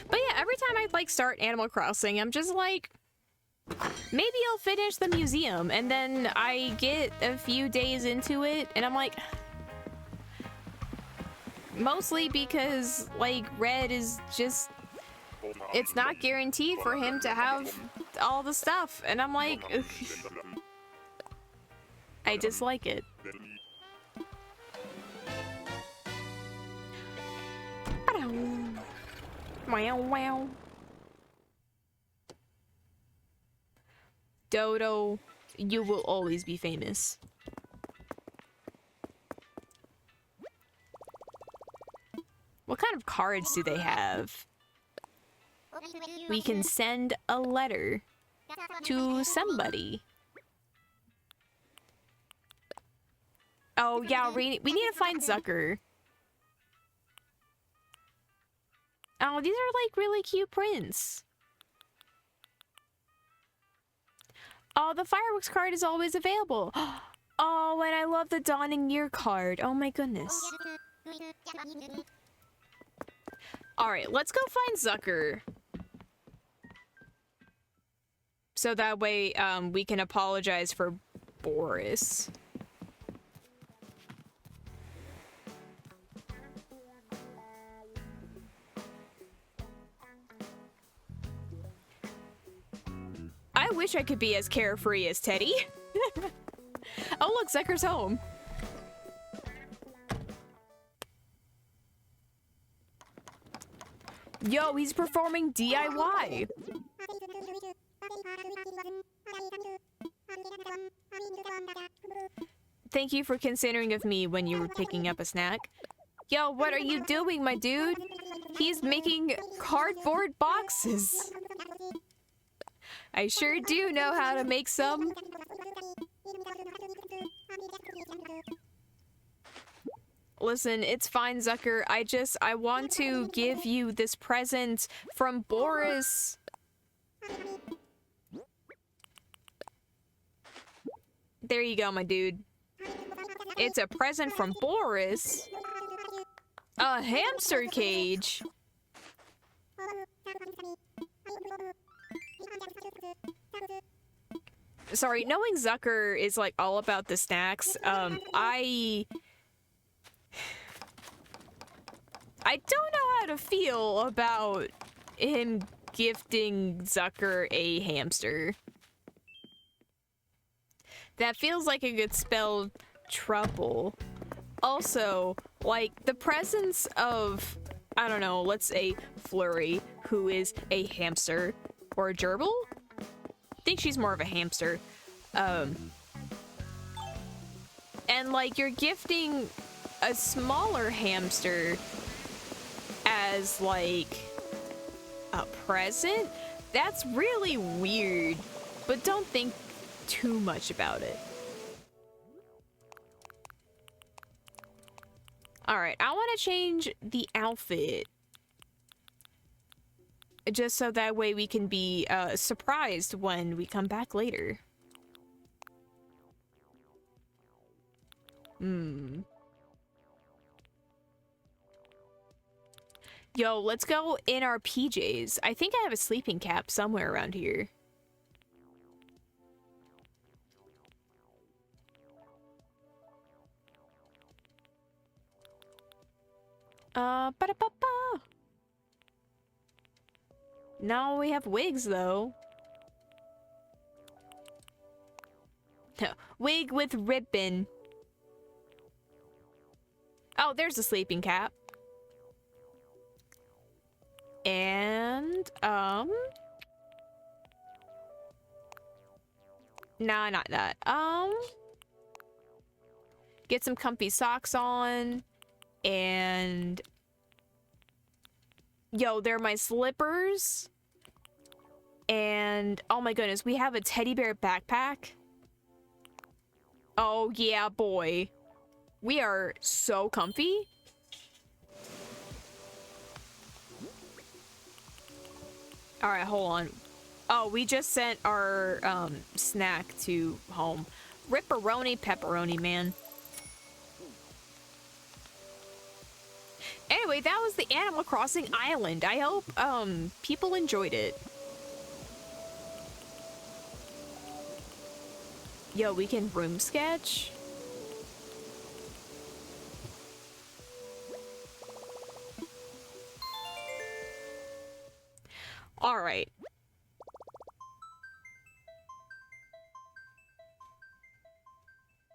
But yeah, every time I like start Animal Crossing, I'm just like, maybe I'll finish the museum, and then I get a few days into it, and I'm like, mostly because like Red is just, it's not guaranteed for him to have all the stuff, and I'm like, ugh. I dislike it. Wow, wow. Dodo, you will always be famous. What kind of cards do they have? We can send a letter to somebody. Oh, yeah, we need to find Zucker. Oh, these are like really cute prints. Oh, the fireworks card is always available. Oh, and I love the dawning year card. Oh my goodness. Alright, let's go find Zucker. So that way, we can apologize for Boris. I wish I could be as carefree as Teddy. Oh, look, Zucker's home. Yo, he's performing DIY. Thank you for considering of me when you were picking up a snack. Yo, what are you doing, my dude? He's making cardboard boxes. I sure do know how to make some. Listen, it's fine, Zucker. I want to give you this present from Boris. There you go, my dude. It's a present from Boris. A hamster cage. Sorry, knowing Zucker is like all about the snacks, I don't know how to feel about him gifting Zucker a hamster. That feels like it could spell trouble. Also, like, the presence of, I don't know, let's say Flurry, who is a hamster, or a gerbil? I think she's more of a hamster. And, like, you're gifting a smaller hamster as, like, a present? That's really weird, but don't think too much about it. Alright, I want to change the outfit. Just so that way we can be surprised when we come back later. Yo, let's go in our PJs. I think I have a sleeping cap somewhere around here. Ba-da-ba-ba. Now we have wigs, though. Wig with ribbon. Oh, there's a sleeping cap. And, nah, not that. Get some comfy socks on. And yo, they're my slippers. And oh my goodness, we have a teddy bear backpack. Oh yeah, boy. We are so comfy. All right, hold on. Oh, we just sent our snack to home. Ripperoni pepperoni, man. Anyway, that was the Animal Crossing Island. I hope people enjoyed it. Yo, we can room sketch. All right.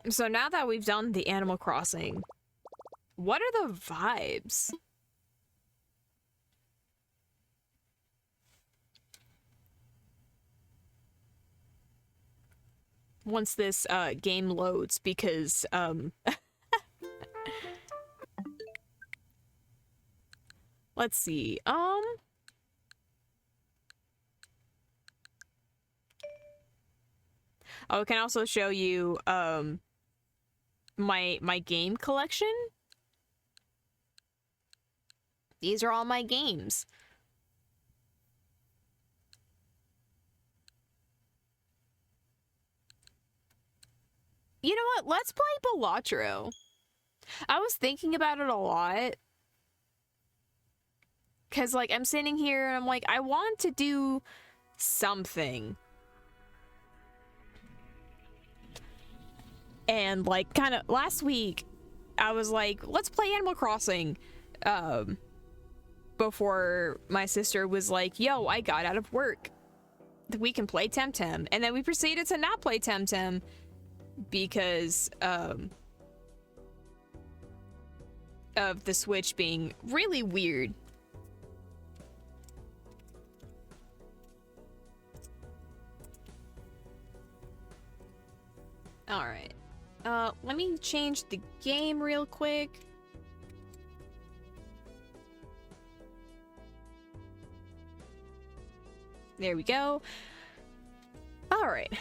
So now that we've done the Animal Crossing, what are the vibes? once this game loads, because let's see. Oh, I can also show you my game collection. These are all my games. You know what? Let's play Balatro. I was thinking about it a lot. Cause like I'm sitting here and I'm like, I want to do something. And like kind of last week, I was like, let's play Animal Crossing. Before my sister was like, yo, I got out of work. We can play Temtem. And then we proceeded to not play Temtem because of the Switch being really weird. All right. Let me change the game real quick. There we go. All right.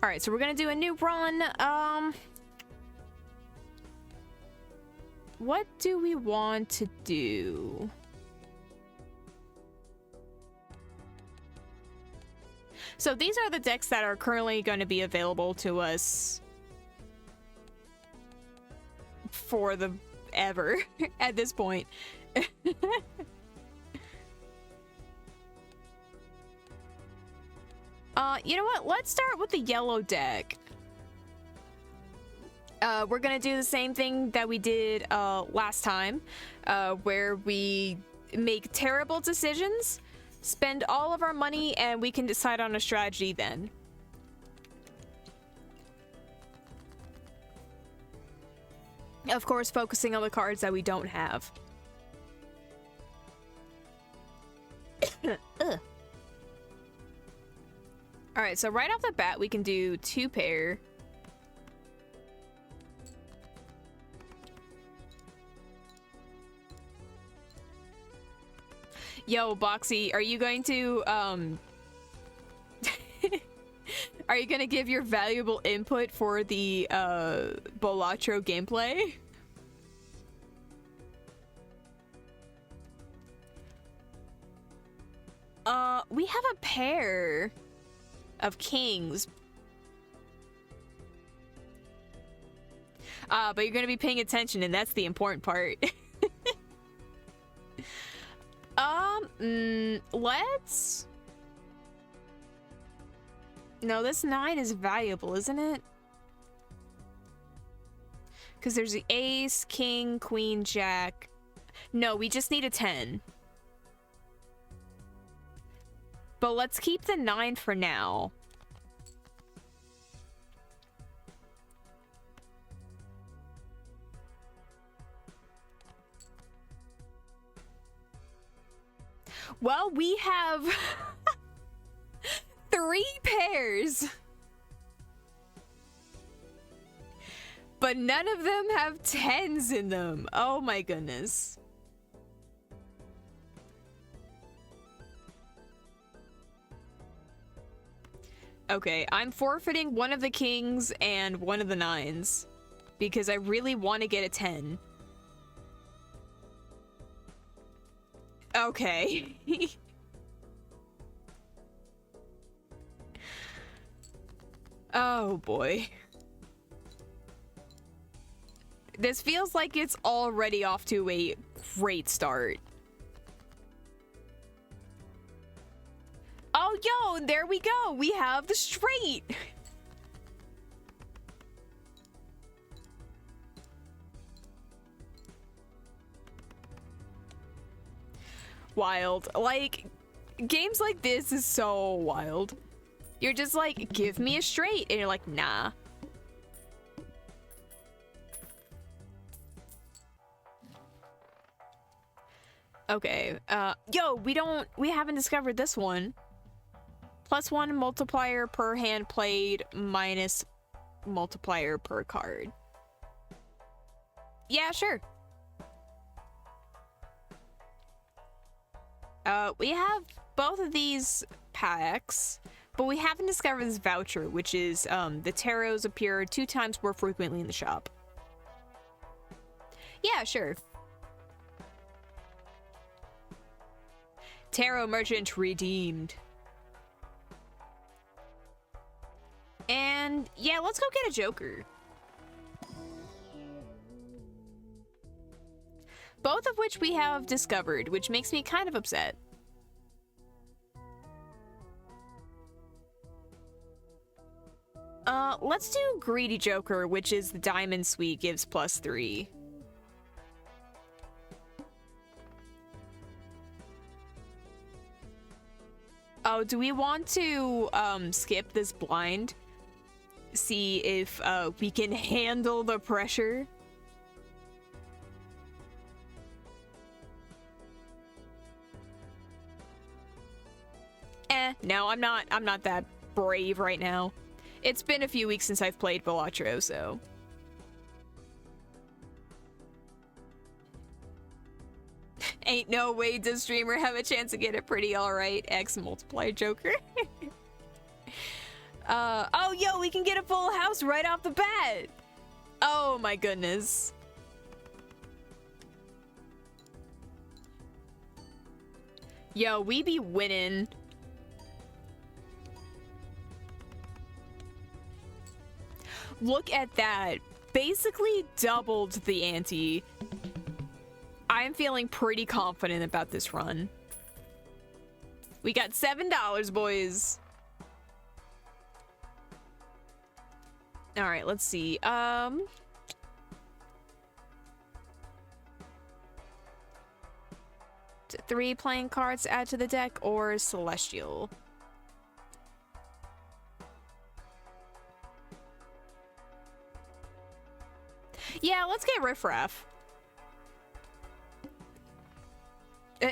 All right, so we're gonna do a new run. What do we want to do? So these are the decks that are currently going to be available to us for the ever at this point. You know what? Let's start with the yellow deck. We're gonna do the same thing that we did last time, where we make terrible decisions, spend all of our money, and we can decide on a strategy then. Of course, focusing on the cards that we don't have. Alright, so right off the bat, we can do 2 pair. Yo, Boxy, are you going to, are you gonna give your valuable input for the, Balatro gameplay? We have a pair of kings. But you're gonna be paying attention, and that's the important part. Let's... No, this 9 is valuable, isn't it? Because there's the ace, king, queen, jack. No, we just need a 10. But let's keep the 9 for now. Well, we have 3 pairs. But none of them have 10s in them. Oh my goodness. Okay, I'm forfeiting one of the kings and one of the 9s because I really want to get a 10. Okay. Oh boy. This feels like it's already off to a great start. Oh, yo, there we go. We have the straight. Wild. Like, games like this is so wild. You're just like, give me a straight. And you're like, nah. Okay, yo, we haven't discovered this one. +1 multiplier per hand played, minus multiplier per card. Yeah, sure. We have both of these packs, but we haven't discovered this voucher, which is, the tarots appear 2 times more frequently in the shop. Yeah, sure. Tarot merchant redeemed. And yeah, let's go get a joker. Both of which we have discovered, which makes me kind of upset. Let's do Greedy Joker, which is the Diamond Suite, gives +3. Oh, do we want to, skip this blind? See if, we can handle the pressure? No, I'm not that brave right now. It's been a few weeks since I've played Balatro, so... Ain't no way does streamer have a chance to get it pretty alright. X multiply Joker. Oh, yo, we can get a full house right off the bat! Oh my goodness. Yo, we be winning. Look at that. Basically doubled the ante. I'm feeling pretty confident about this run. We got $7, boys. All right, let's see. 3 playing cards to add to the deck or Celestial. Yeah, let's get Riffraff.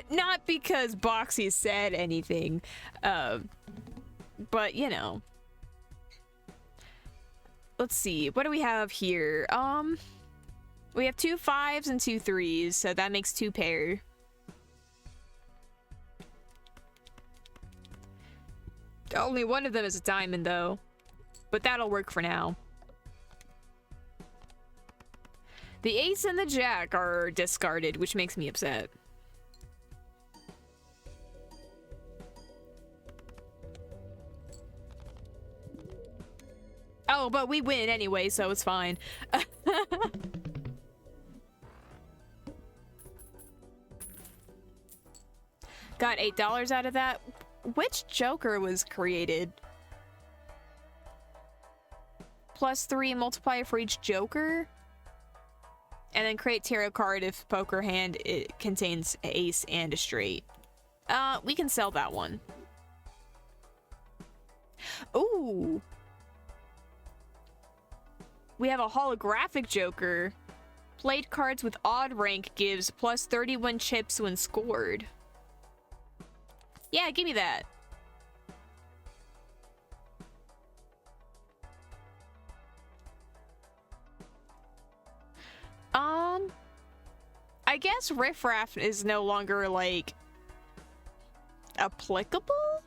Not because Boxy said anything, but you know. Let's see, what do we have here? We have 2 5s and 2 3s, so that makes 2 pair. Only one of them is a diamond, though, but that'll work for now. The ace and the jack are discarded, which makes me upset. Oh, but we win anyway, so it's fine. Got $8 out of that. Which Joker was created? +3 multiplier for each Joker? And then create tarot card if poker hand it contains an ace and a straight. We can sell that one. Ooh. We have a holographic Joker. Played cards with odd rank gives +31 chips when scored. Yeah, give me that. I guess Riffraff is no longer, like, applicable?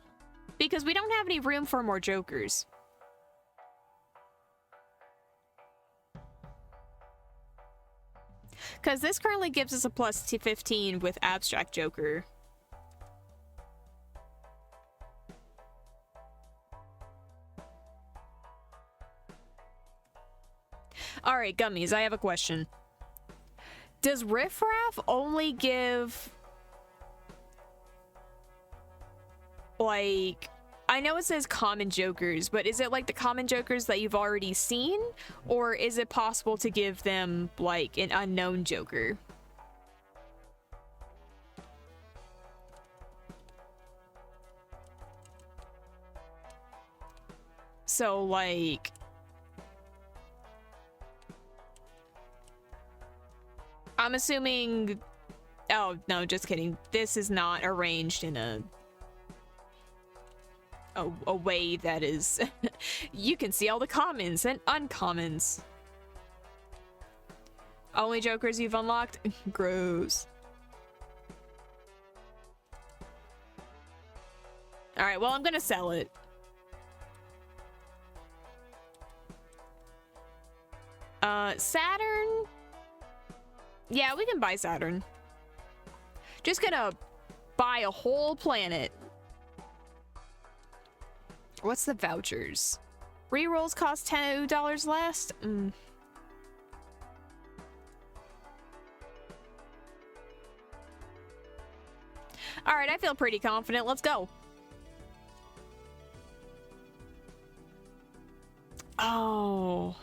Because we don't have any room for more Jokers. Because this currently gives us a +15 with Abstract Joker. Alright, Gummies, I have a question. Does Riffraff only give... like... I know it says common Jokers, but is it like the common Jokers that you've already seen? Or is it possible to give them, like, an unknown Joker? So, like... I'm assuming Oh, no, just kidding. This is not arranged in a way that is... You can see all the commons and uncommons. Only jokers you've unlocked? Gross. Alright, well, I'm gonna sell it. Saturn? Yeah, we can buy Saturn. Just gonna buy a whole planet. What's the vouchers? Rerolls cost $2 less? Alright, I feel pretty confident. Let's go. Oh.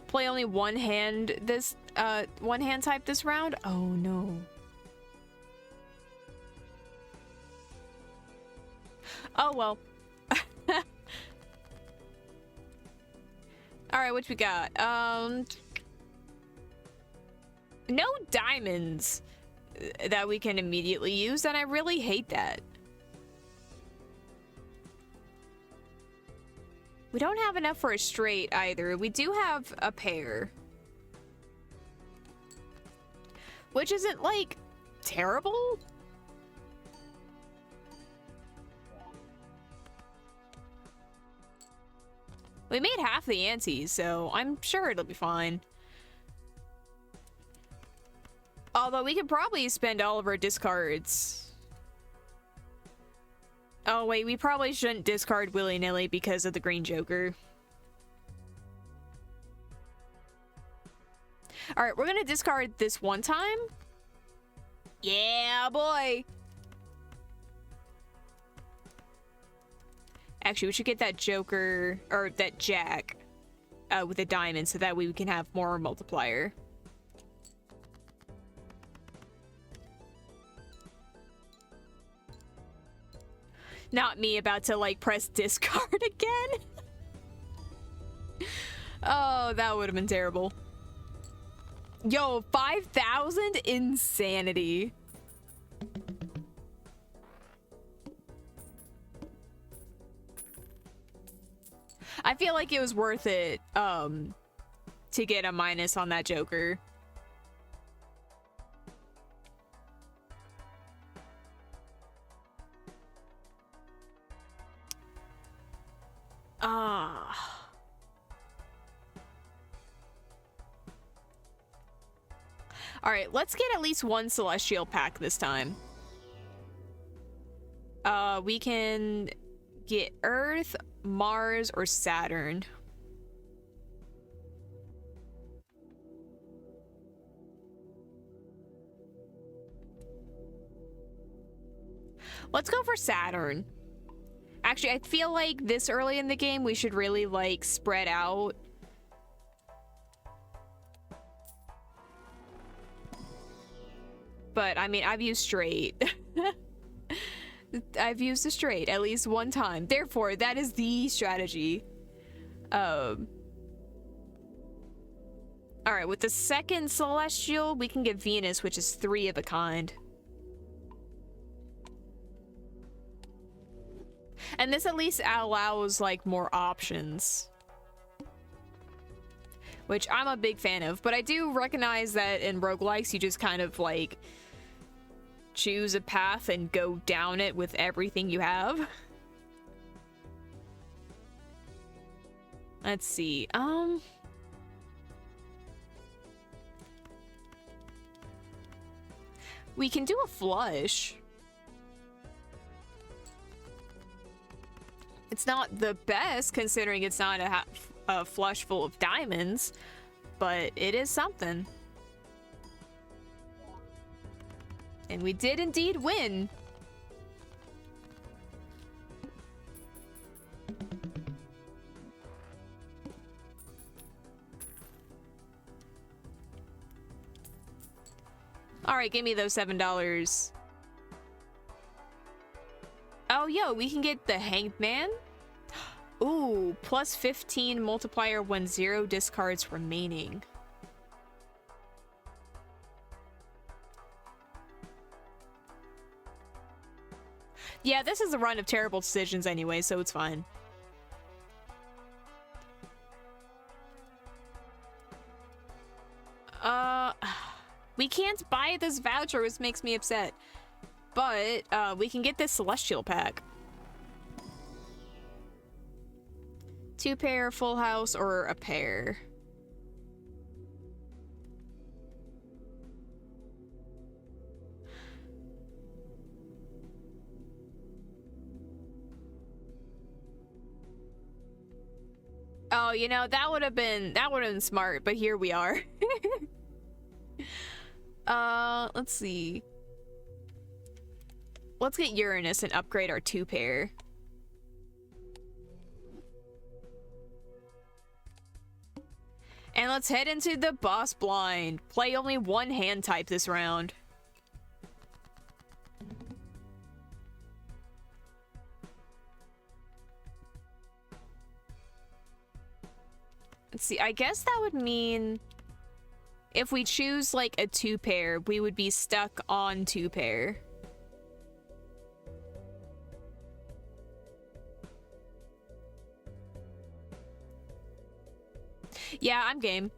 Play only one hand type this round? Oh no. Oh well. Alright, what we got? No diamonds that we can immediately use, and I really hate that. We don't have enough for a straight either. We do have a pair. Which isn't, like, terrible. We made half the ante, so I'm sure it'll be fine. Although we could probably spend all of our discards. Oh wait, we probably shouldn't discard willy-nilly because of the green joker. Alright, we're gonna discard this one time. Yeah, boy! Actually, we should get that joker, or that jack, with a diamond, so that way we can have more multiplier. Not me about to, like, press discard again. Oh, that would have been terrible. Yo, 5,000? Insanity. I feel like it was worth it, to get a minus on that joker. Alright, let's get at least one celestial pack this time. We can get Earth, Mars, or Saturn. Let's go for Saturn. Actually, I feel like this early in the game, we should really, like, spread out. But, I mean, I've used straight. I've used a straight at least one time. Therefore, that is the strategy. Alright, with the second celestial, we can get Venus, which is 3 of a kind. And this at least allows, like, more options. Which I'm a big fan of. But I do recognize that in roguelikes, you just kind of, like, choose a path and go down it with everything you have. Let's see. We can do a flush. It's not the best, considering it's not a flush full of diamonds, but it is something. And we did indeed win. Alright, give me those $7. Oh, yo, we can get the Hanged Man. Ooh, plus 15 multiplier when 0 discards remaining. Yeah, this is a run of terrible decisions anyway, so it's fine. We can't buy this voucher, which makes me upset. But, we can get this Celestial pack. 2 pair, full house, or a pair? Oh, you know, that would have been smart, but here we are. Let's see. Let's get Uranus and upgrade our 2 pair. And let's head into the boss blind. Play only 1 hand type this round. Let's see, I guess that would mean if we choose like a 2 pair, we would be stuck on 2 pair. Yeah, I'm game.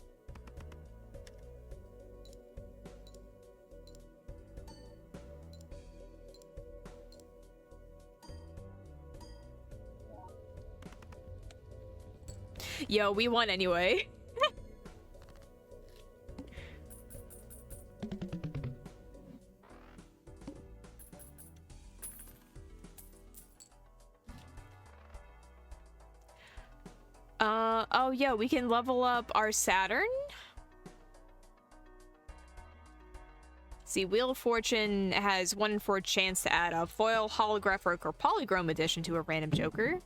Yo, we won anyway. Oh yeah, we can level up our Saturn. See, Wheel of Fortune has 1 in 4 chance to add a foil, holographic, or polychrome addition to a random Joker.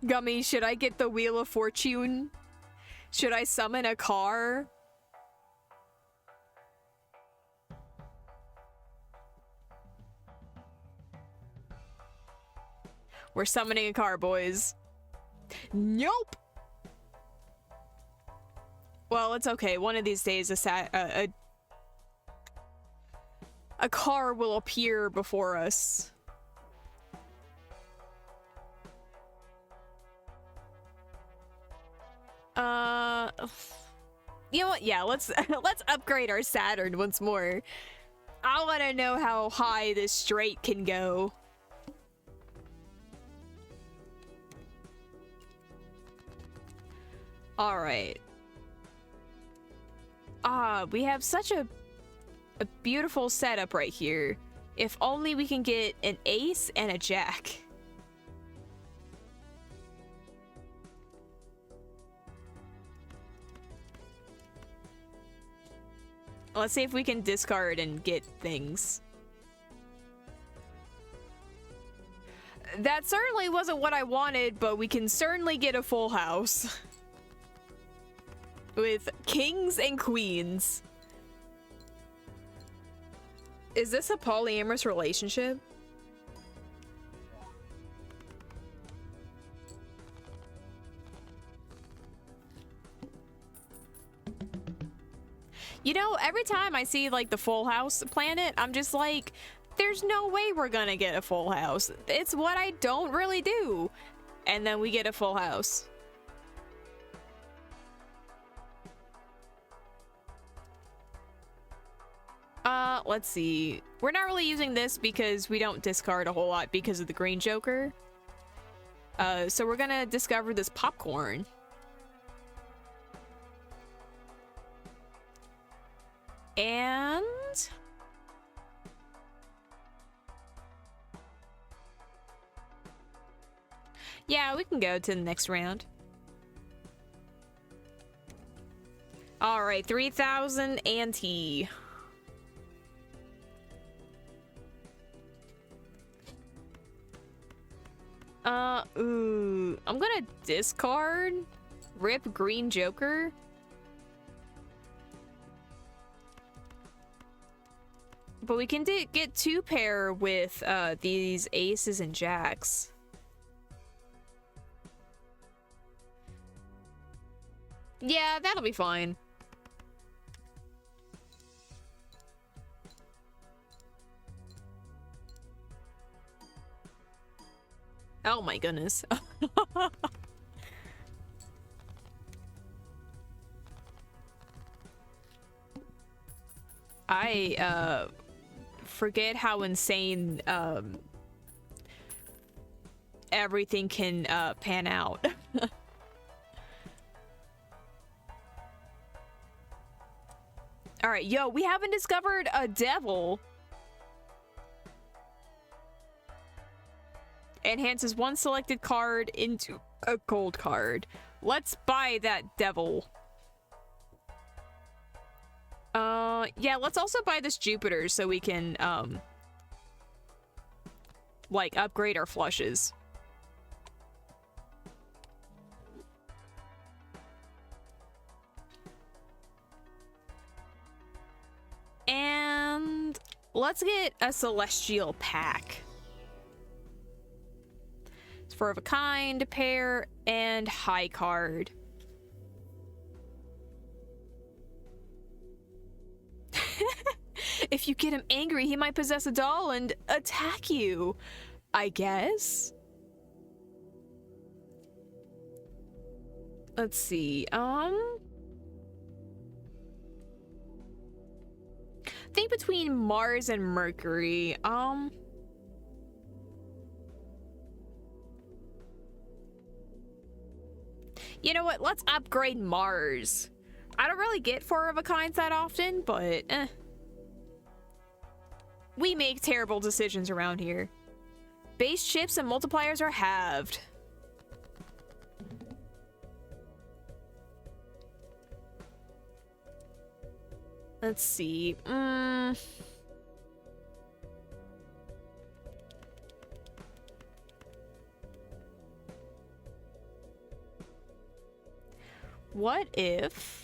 Gummy, should I get the Wheel of Fortune? Should I summon a car? We're summoning a car, boys. Nope! Well, it's okay. One of these days, a car will appear before us. You know what? Yeah, let's upgrade our Saturn once more. I want to know how high this straight can go. All right. We have such a beautiful setup right here. If only we can get an ace and a jack. Let's see if we can discard and get things. That certainly wasn't what I wanted, but we can certainly get a full house. With kings and queens. Is this a polyamorous relationship? You know, every time I see like the full house planet, I'm just like, there's no way we're gonna get a full house. It's what I don't really do. And then we get a full house. Let's see. We're not really using this because we don't discard a whole lot because of the green Joker. So we're gonna discover this popcorn. And... yeah, we can go to the next round. Alright, 3,000 ante. Ooh. I'm gonna discard. Rip green Joker. But we can get 2 pair with these aces and jacks. Yeah, that'll be fine. Oh my goodness. I forget how insane everything can pan out. All right, yo, we haven't discovered a devil. Enhances one selected card into a gold card. Let's buy that devil. Yeah, let's also buy this Jupiter so we can, like, upgrade our flushes. And let's get a Celestial pack. It's four of a kind, pair, and high card. If you get him angry, he might possess a doll and attack you, I guess. Let's see, think between Mars and Mercury, you know what, let's upgrade Mars. I don't really get four of a kinds that often, but we make terrible decisions around here. Base chips and multipliers are halved. Let's see. What if...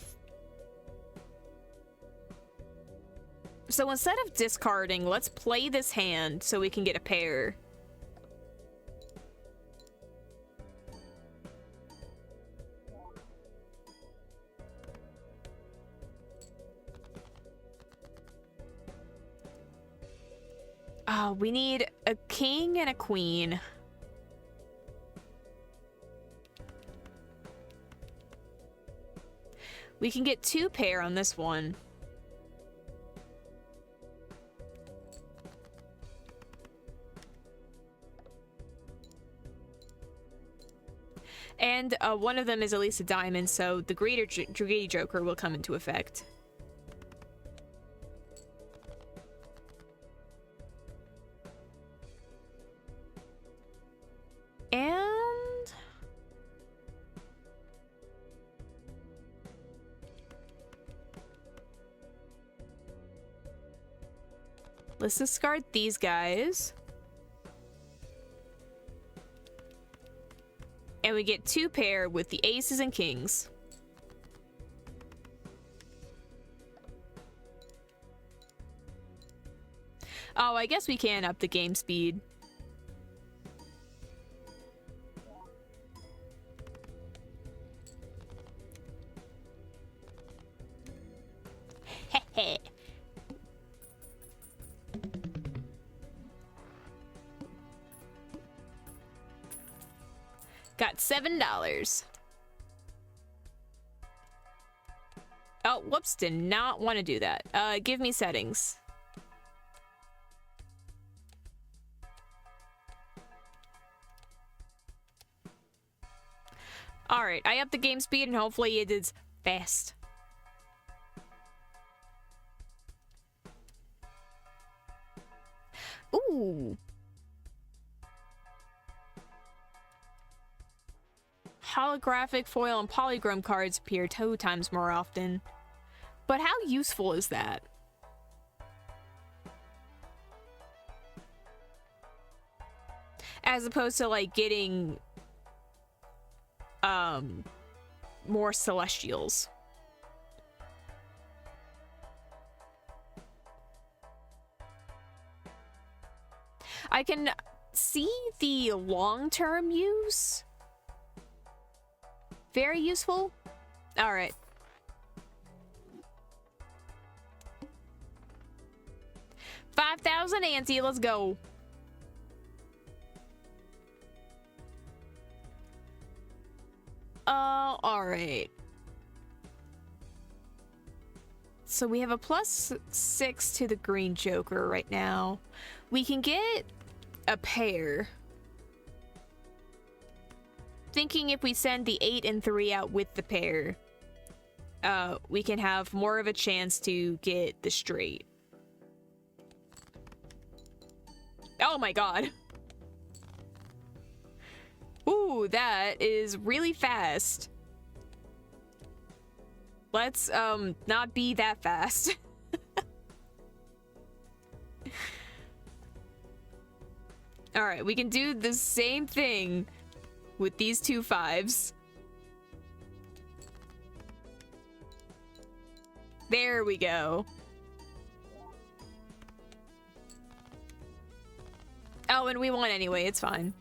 So instead of discarding, let's play this hand so we can get a pair. Oh, we need a king and a queen. We can get two pair on this one. And one of them is at least a diamond, so the greedy Joker will come into effect. And... let's discard these guys. And we get two pair with the aces and kings. Oh, I guess we can up the game speed. Heh. Got $7. Oh, whoops, did not want to do that. Give me settings. Alright, I upped the game speed and hopefully it is fast. Ooh. Holographic foil and polychrome cards appear 2 times more often. But how useful is that? As opposed to like getting more celestials. I can see the long-term use. Very useful. All right. $5,000 ante, let's go. All right. So we have a +6 to the green joker right now. We can get a pair. Thinking if we send the 8 and 3 out with the pair, we can have more of a chance to get the straight. Oh my god. Ooh, that is really fast. Let's, not be that fast. Alright, we can do the same thing with these 2 5s. There we go. Oh, and we won anyway, it's fine.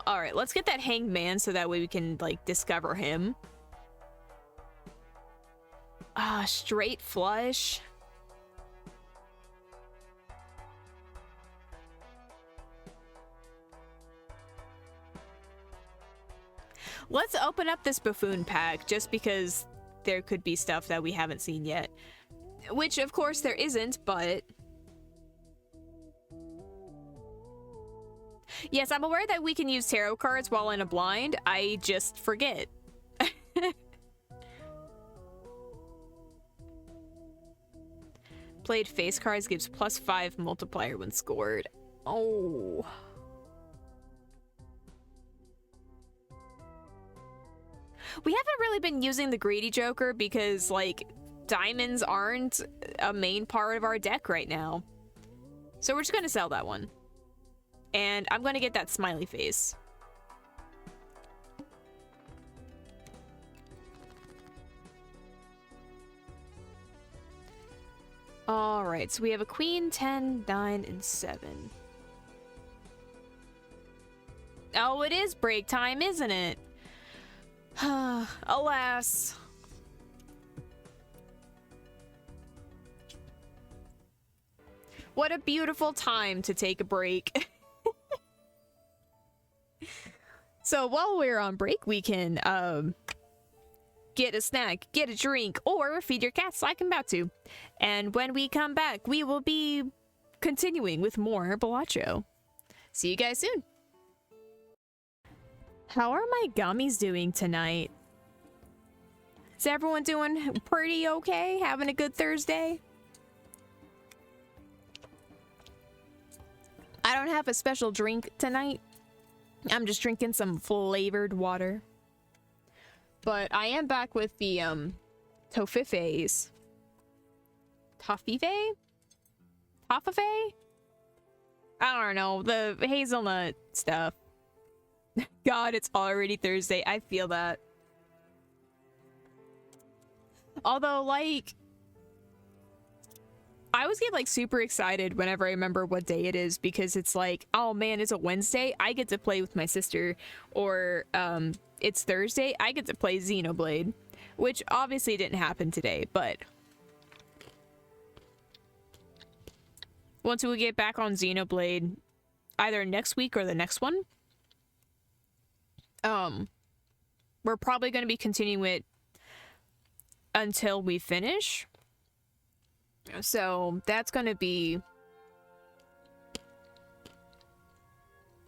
Alright, let's get that hanged man so that way we can, like, discover him. Straight flush. Let's open up this buffoon pack just because there could be stuff that we haven't seen yet. Which, of course, there isn't, but... Yes, I'm aware that we can use tarot cards while in a blind. I just forget. Played face cards gives +5 multiplier when scored. Oh. We haven't really been using the greedy joker because, like, diamonds aren't a main part of our deck right now. So we're just gonna sell that one. And I'm gonna get that smiley face. Alright, so we have a queen, 10, 9, and 7. Oh, it is break time, isn't it? Alas. What a beautiful time to take a break. So while we're on break, we can get a snack, get a drink, or feed your cats like I'm about to. And when we come back, we will be continuing with more Balatro. See you guys soon. How are my gummies doing tonight? Is everyone doing pretty okay? Having a good Thursday? I don't have a special drink tonight. I'm just drinking some flavored water. But I am back with the Toffifees. Toffifee? Toffifee? I don't know, the hazelnut stuff. God, it's already Thursday. I feel that. Although, like, I always get, like, super excited whenever I remember what day it is because it's like, oh man, it's a Wednesday. I get to play with my sister. Or, it's Thursday. I get to play Xenoblade. Which obviously didn't happen today, but... once we get back on Xenoblade, either next week or the next one, we're probably going to be continuing it until we finish. So that's going to be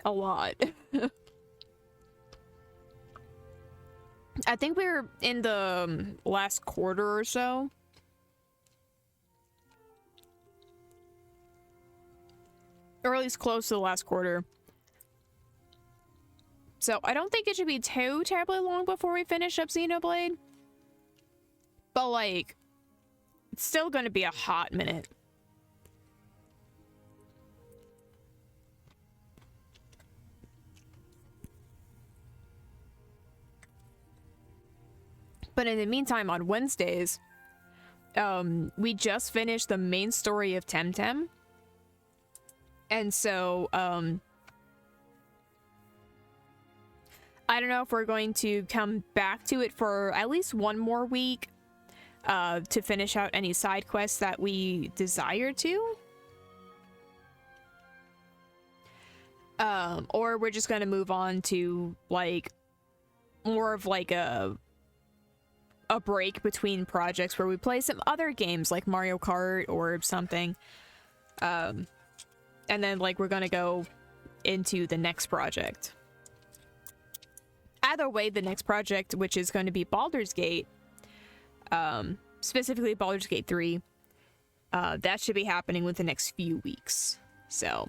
a lot. I think we're in the last quarter or so. Or at least close to the last quarter. So I don't think it should be too terribly long before we finish up Xenoblade. But, like, it's still going to be a hot minute. But in the meantime, on Wednesdays, we just finished the main story of Temtem. And so, I don't know if we're going to come back to it for at least one more week, to finish out any side quests that we desire to. Or we're just gonna move on to, like, more of, like, a break between projects where we play some other games, like Mario Kart or something. And then, like, we're gonna go into the next project. Either way, the next project, which is going to be Baldur's Gate, specifically Baldur's Gate 3, that should be happening within the next few weeks. So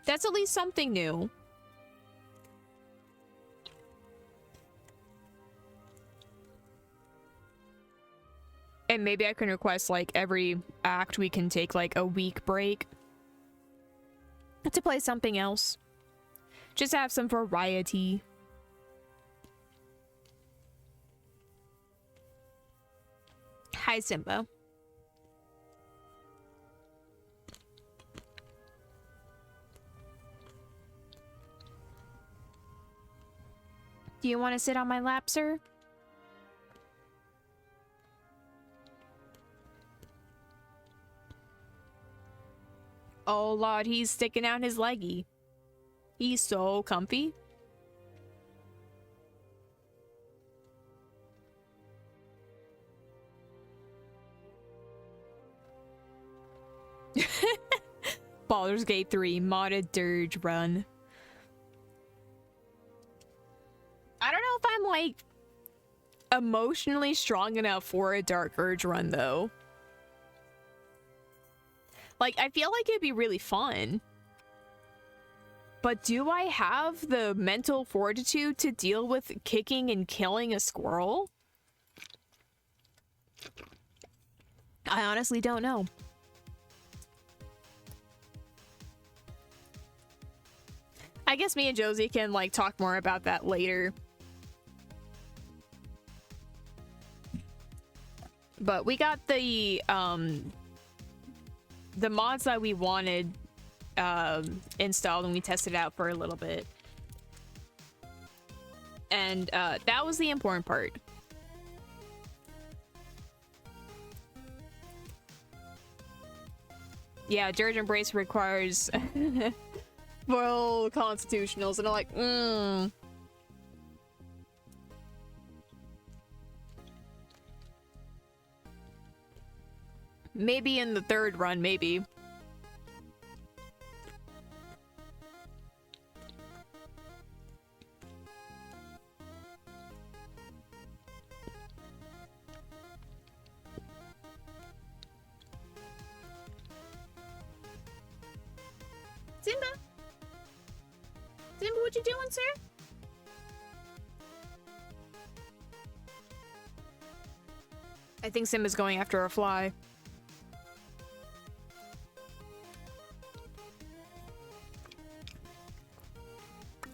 that's at least something new. And maybe I can request, like, every act we can take, like, a week break to play something else. Just have some variety. Hi, Simba. Do you want to sit on my lap, sir? Oh, Lord, he's sticking out his leggy. He's so comfy. Baldur's Gate 3 modded dirge run. I don't know if I'm, like, emotionally strong enough for a Dark Urge run, though. Like, I feel like it'd be really fun. But do I have the mental fortitude to deal with kicking and killing a squirrel? I honestly don't know. I guess me and Josie can, like, talk more about that later. But we got the mods that we wanted installed, and we tested it out for a little bit. And that was the important part. Yeah, Dirge Embrace requires full constitutionals, and I'm like, maybe in the third run, maybe. Simba? Simba, what you doing, sir? I think Simba's going after a fly.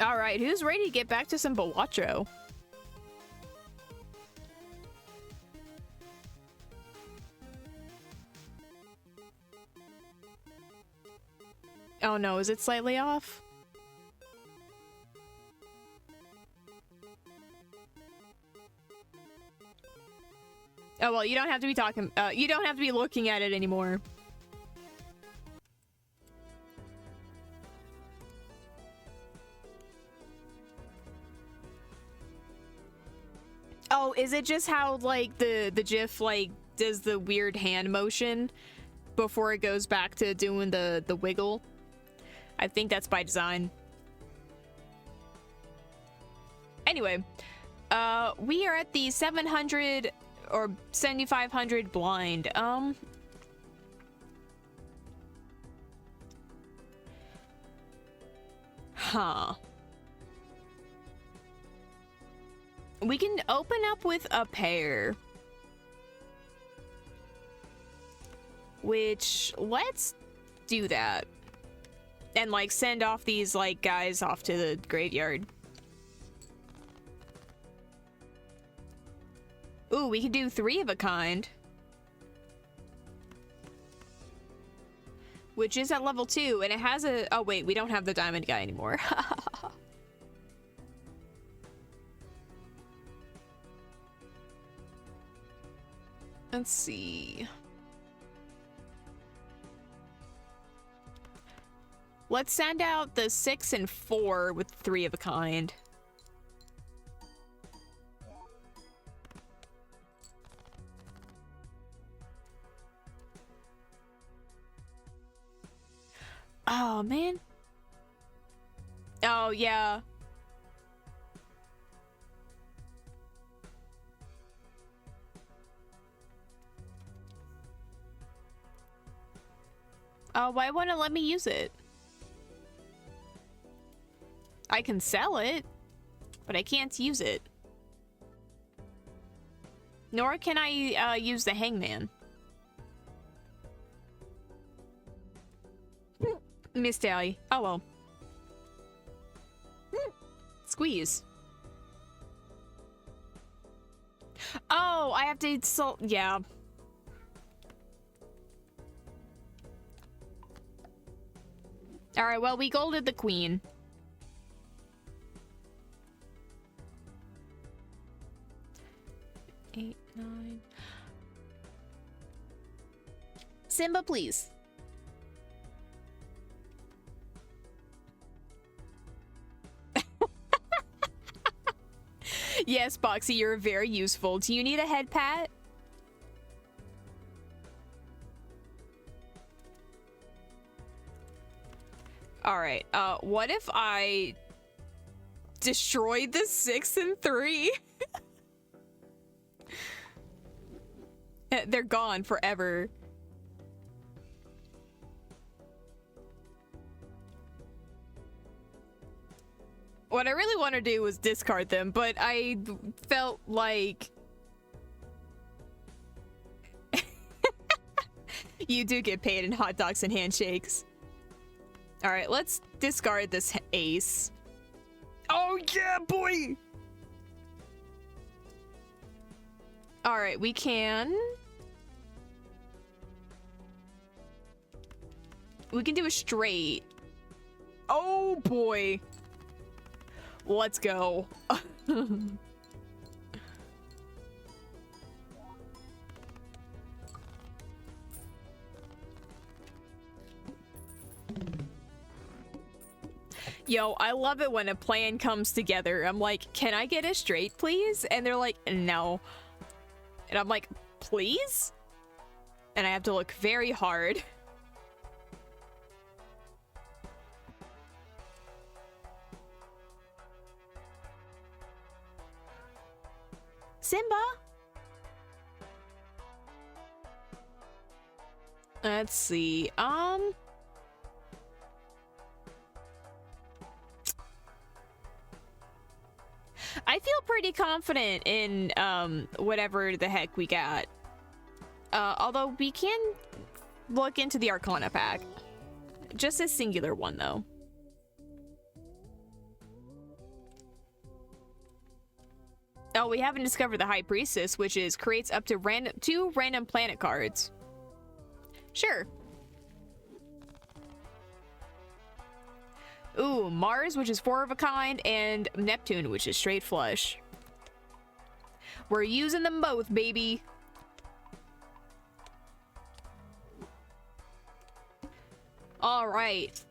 Alright, who's ready to get back to some Balatro? Oh no, is it slightly off? Oh well, you don't have to be talking, you don't have to be looking at it anymore. Oh, is it just how, like, the GIF, like, does the weird hand motion before it goes back to doing the wiggle? I think that's by design. Anyway, we are at the 700 or 7,500 blind. Huh. We can open up with a pair. Which, let's do that. And, like, send off these, like, guys off to the graveyard. Ooh, we can do 3 of a kind. Which is at level 2, and it has a... Oh, wait, we don't have the diamond guy anymore. Let's see. Let's send out the 6 and 4 with 3 of a kind. Oh, man. Oh, yeah. Why won't it let me use it? I can sell it, but I can't use it. Nor can I use the hangman. Missed alley. Oh well. Squeeze. Oh, I have to yeah. Alright, well, we golded the queen. Eight, 9. Simba, please. Yes, Boxy, you're very useful. Do you need a head pat? Alright, what if I destroyed the 6 and 3? They're gone forever. What I really want to do was discard them, but I felt like... You do get paid in hot dogs and handshakes. Alright, let's discard this ace. Oh yeah, boy! Alright, we can... We can do a straight. Oh boy! Let's go. Yo, I love it when a plan comes together. I'm like, can I get a straight, please? And they're like, no. And I'm like, please? And I have to look very hard. Simba? Let's see. I feel pretty confident in whatever the heck we got. Although we can look into the Arcana pack. Just a singular one though. Oh, we haven't discovered the High Priestess, which is creates up to 2 random planet cards. Sure. Ooh, Mars, which is 4 of a kind, and Neptune, which is straight flush. We're using them both, baby. All right.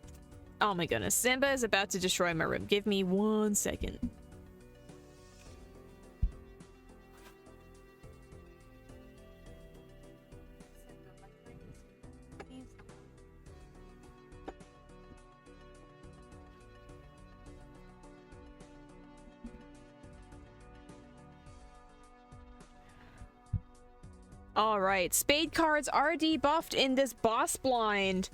Oh my goodness, Simba is about to destroy my room. Give me 1 second. Alright, spade cards are debuffed in this boss blind.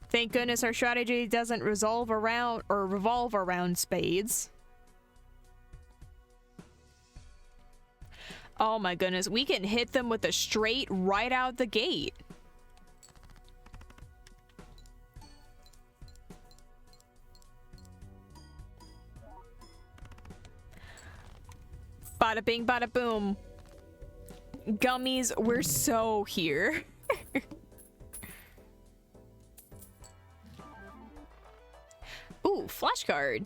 Thank goodness our strategy doesn't revolve around spades. Oh my goodness, we can hit them with a straight right out the gate. Bada bing, bada boom. Gummies, we're so here. Ooh, flashcard.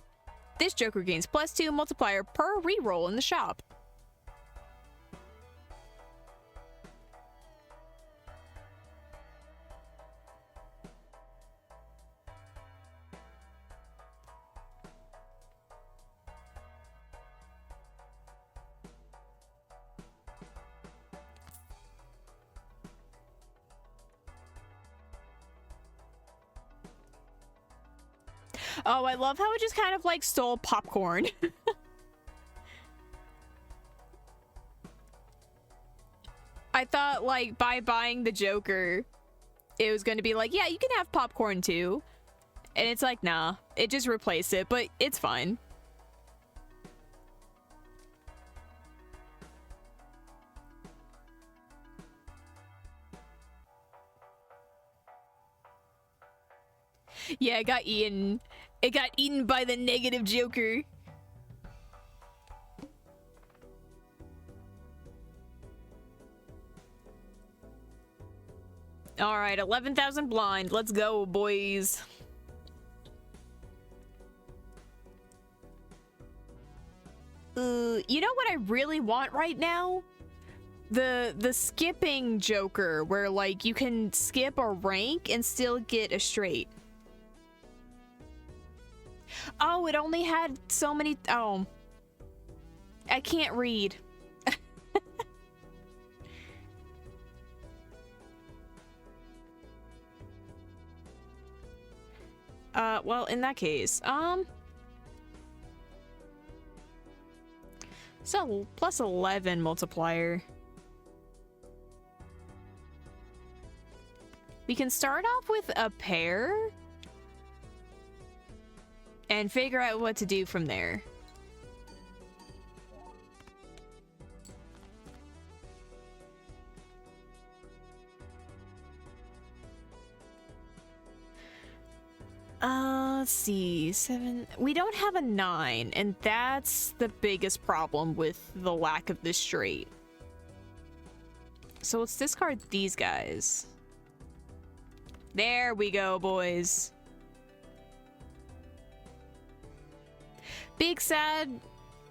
This Joker gains +2 multiplier per reroll in the shop. Oh, I love how it just kind of like stole popcorn. I thought like by buying the Joker, it was going to be like, yeah, you can have popcorn too. And it's like, nah, it just replaced it, but it's fine. Yeah, it got eaten. It got eaten by the negative Joker. All right, 11,000 blind. Let's go, boys. You know what I really want right now? The skipping Joker, where like you can skip a rank and still get a straight. Oh, it only had so many. Oh, I can't read. Well, in that case, so +11 multiplier. We can start off with a pair and figure out what to do from there. Let's see, 7. We don't have a 9, and that's the biggest problem with the lack of this straight. So let's discard these guys. There we go, boys. Big sad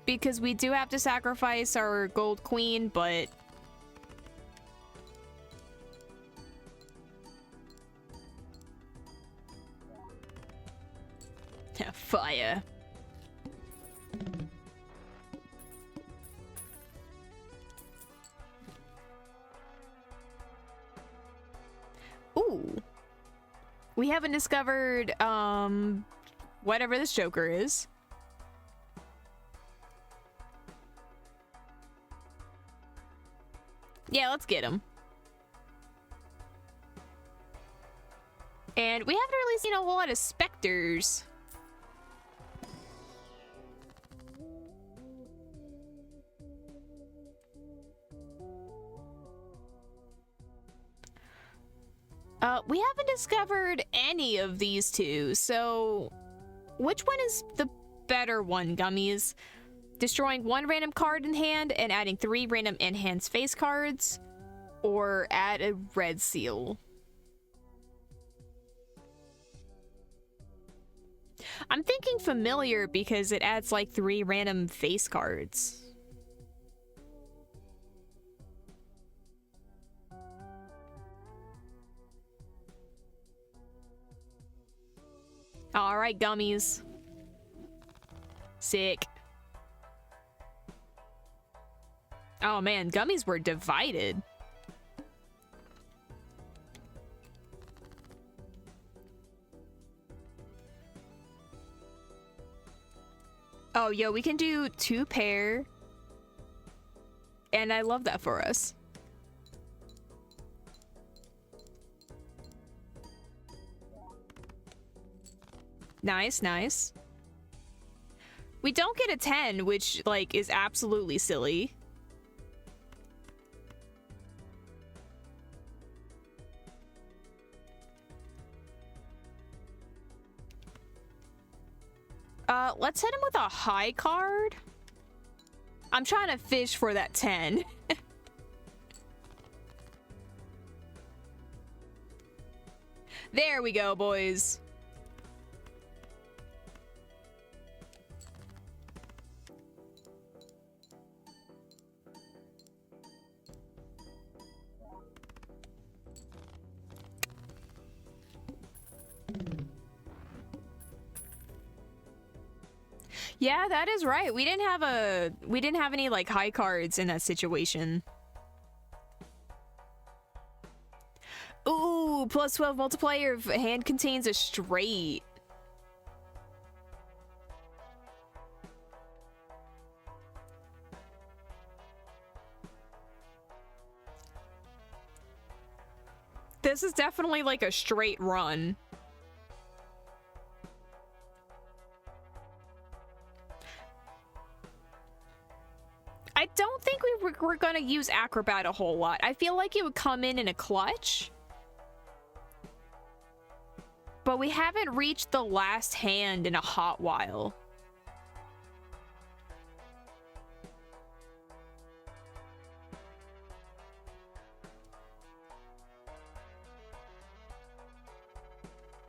because we do have to sacrifice our gold queen, but fire. Ooh. We haven't discovered whatever this Joker is. Yeah, let's get him. And we haven't really seen a whole lot of specters. We haven't discovered any of these two, so which one is the better one, Gummies? Destroying 1 random card in hand and adding 3 random enhanced face cards, or add a red seal? I'm thinking familiar because it adds like 3 random face cards. All right, Gummies. Sick. Oh man, Gummies were divided. Oh, yo, we can do 2 pair. And I love that for us. Nice, nice. We don't get a 10, which, like, is absolutely silly. Let's hit him with a high card. I'm trying to fish for that 10. There we go, boys. Yeah, that is right. We didn't have any like high cards in that situation. Ooh, plus 12 multiplier if a hand contains a straight. This is definitely like a straight run. I don't think we're gonna use Acrobat a whole lot. I feel like it would come in a clutch. But we haven't reached the last hand in a hot while.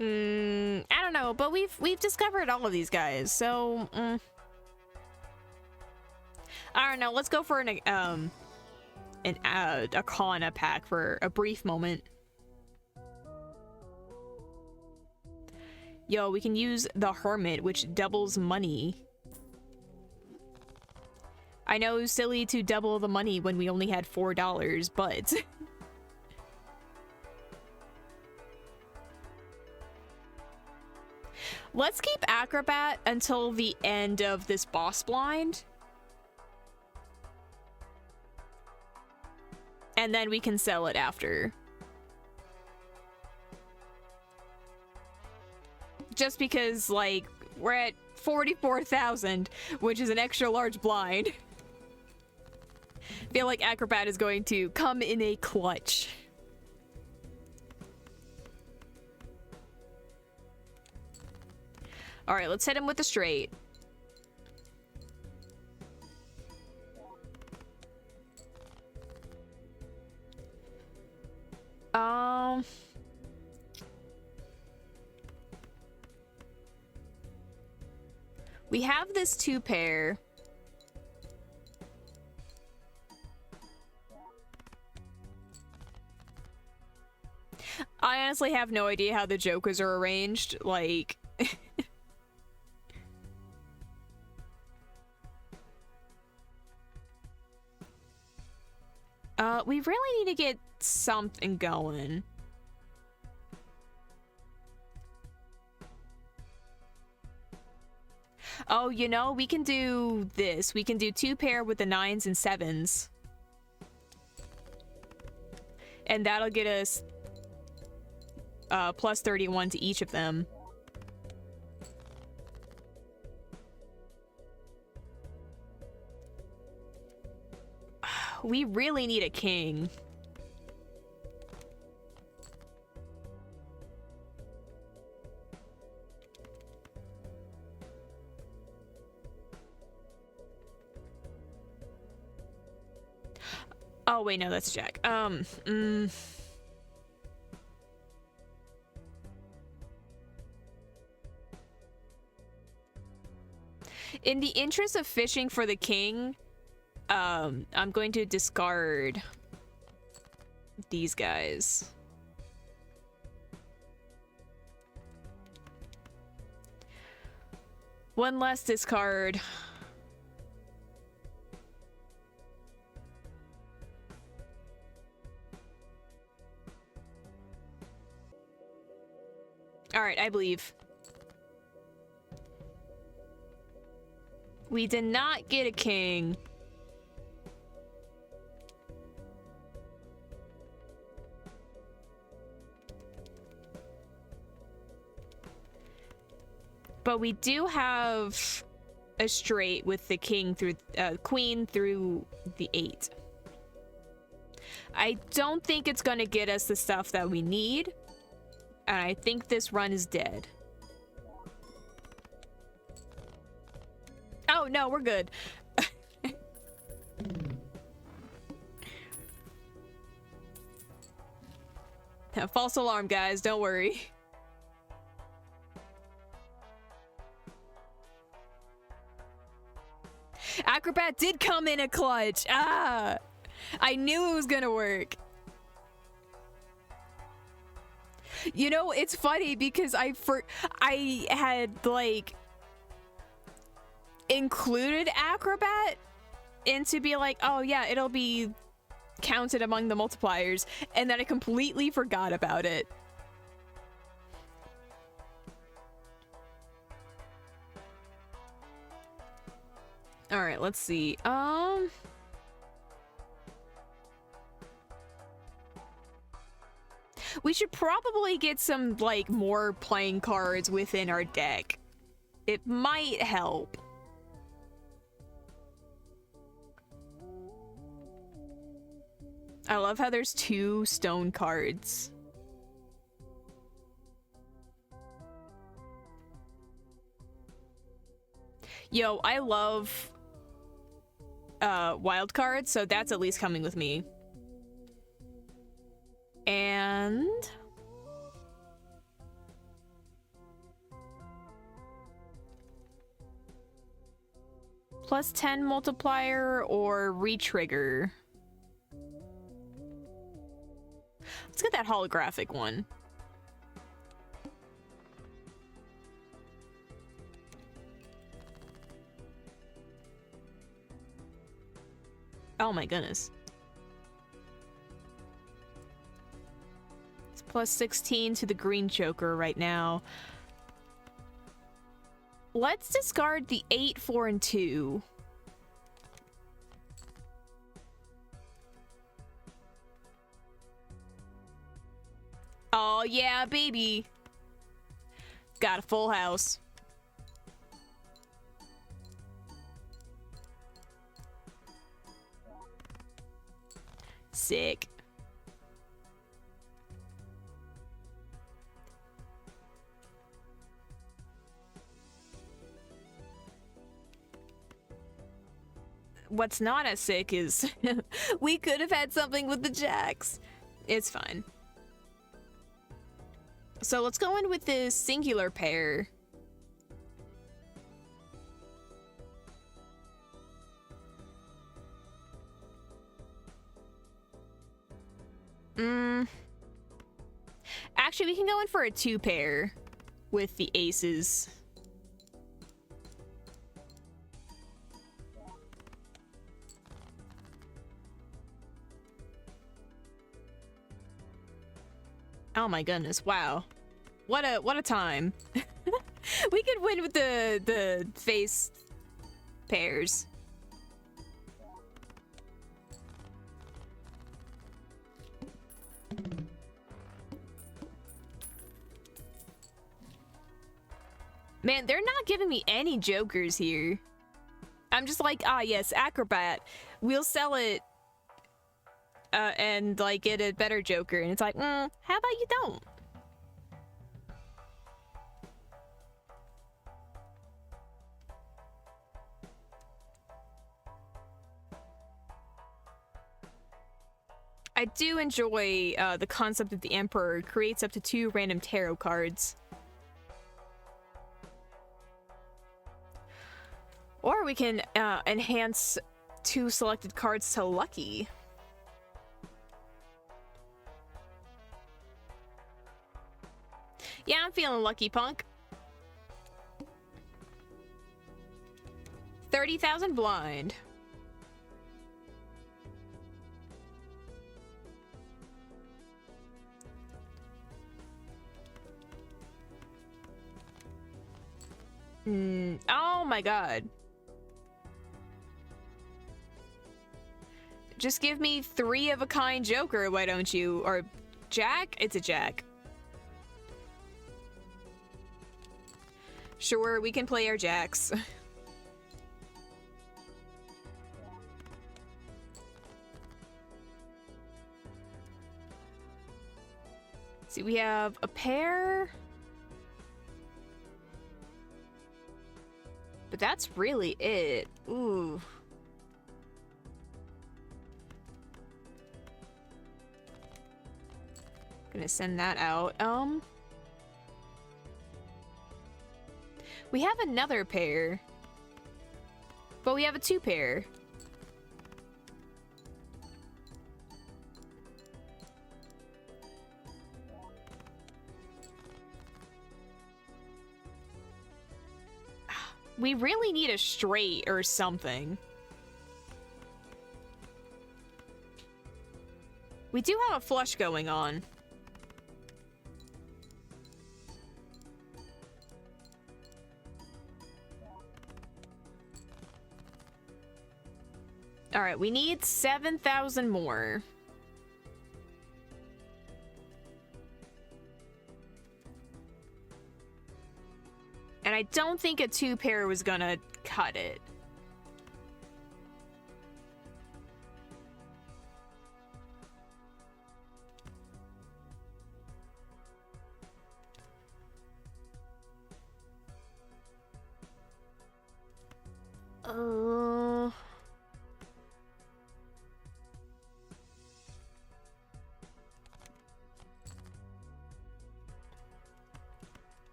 I don't know, but we've discovered all of these guys, so I don't know. Let's go for an Arcana pack for a brief moment. Yo, we can use the Hermit, which doubles money. I know it's silly to double the money when we only had $4, but let's keep Acrobat until the end of this boss blind. And then we can sell it after. Just because, like, we're at 44,000, which is an extra large blind. Feel like Acrobat is going to come in a clutch. Alright, let's hit him with the straight. We have this 2-pair. I honestly have no idea how the jokers are arranged, like... we really need to get something going. Oh, you know, we can do this. We can do 2-pair with the 9s and 7s. And that'll get us plus 31 to each of them. We really need a king. Oh, wait, no, that's Jack. In the interest of fishing for the king, I'm going to discard these guys. One less discard. All right, I believe. We did not get a king. But we do have a straight with the king through queen through the 8. I don't think it's gonna get us the stuff that we need, and I think this run is dead. Oh no, we're good. False alarm, guys. Don't worry. Acrobat did come in a clutch. Ah! I knew it was gonna work. You know, it's funny because I had, like, included Acrobat and to be like, oh yeah, it'll be counted among the multipliers, and then I completely forgot about it. All right, let's see. We should probably get some, like, more playing cards within our deck. It might help. I love how there's 2 stone cards. Yo, I love wild cards, so that's at least coming with me. And +10 multiplier or retrigger. Let's get that holographic one. Oh my goodness. It's +16 to the green choker right now. Let's discard the 8, 4, and 2. Oh yeah, baby. Got a full house. Sick. What's not as sick is we could have had something with the jacks. It's fine. So let's go in with this singular pair. Actually, we can go in for a 2 pair with the aces. Oh my goodness, wow. What a time. We could win with the face pairs. Man, they're not giving me any jokers here. I'm just like, ah yes, Acrobat. We'll sell it and like get a better joker, and it's like, how about you don't? I do enjoy the concept of the Emperor creates up to 2 random tarot cards. Or we can enhance 2 selected cards to lucky. Yeah, I'm feeling lucky, punk. 30,000 blind. Oh my god. Just give me 3 of a kind joker, why don't you? Or jack? It's a jack. Sure, we can play our jacks. See, we have a pair. But that's really it. Ooh. Gonna gonna send that out. We have another pair. But we have a 2 pair. We really need a straight or something. We do have a flush going on. All right, we need 7,000 more. And I don't think a 2 pair was gonna cut it.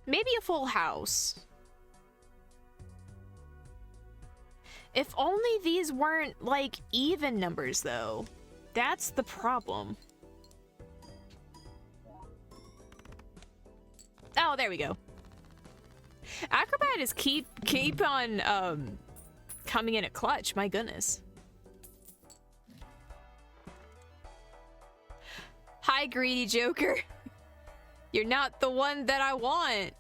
Maybe a full house. If only these weren't, like, even numbers, though. That's the problem. Oh, there we go. Acrobat is keep on, coming in at clutch. My goodness. Hi, greedy Joker. You're not the one that I want.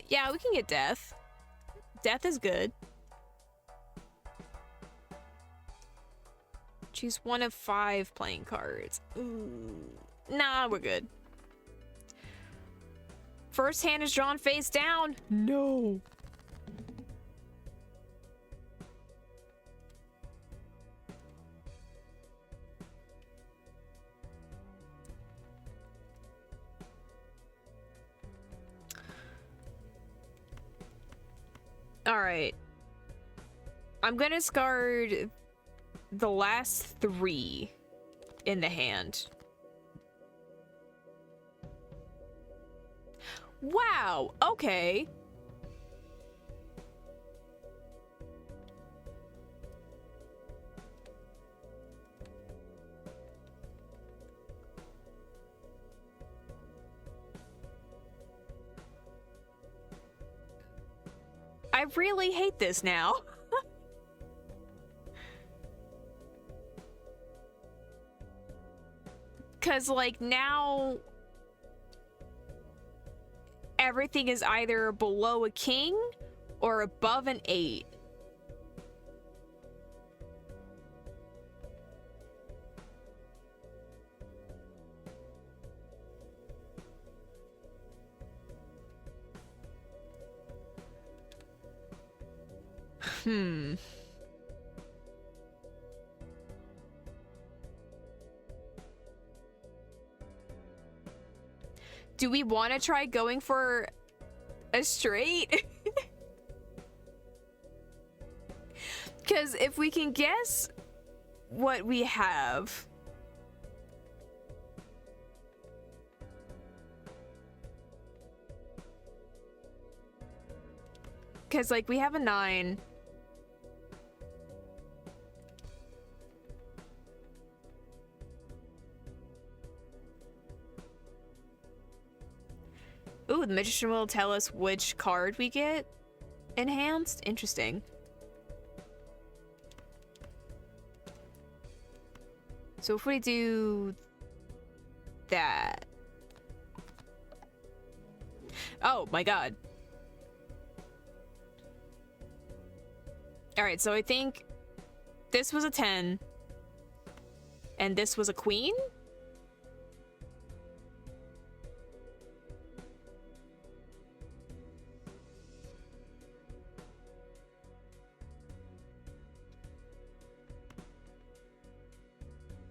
Yeah, we can get death. Death is good. Choose one of 5 playing cards. Ooh. Nah, we're good. First hand is drawn face down. No. All right. I'm gonna discard the last 3 in the hand. Wow, okay. I really hate this now. Cause like now everything is either below a king or above an 8. Do we want to try going for a straight? Because if we can guess what we have. Because, like, we have a 9. Ooh, the magician will tell us which card we get enhanced. Interesting. So if we do that. Oh my god. All right, so I think this was a 10 and this was a queen.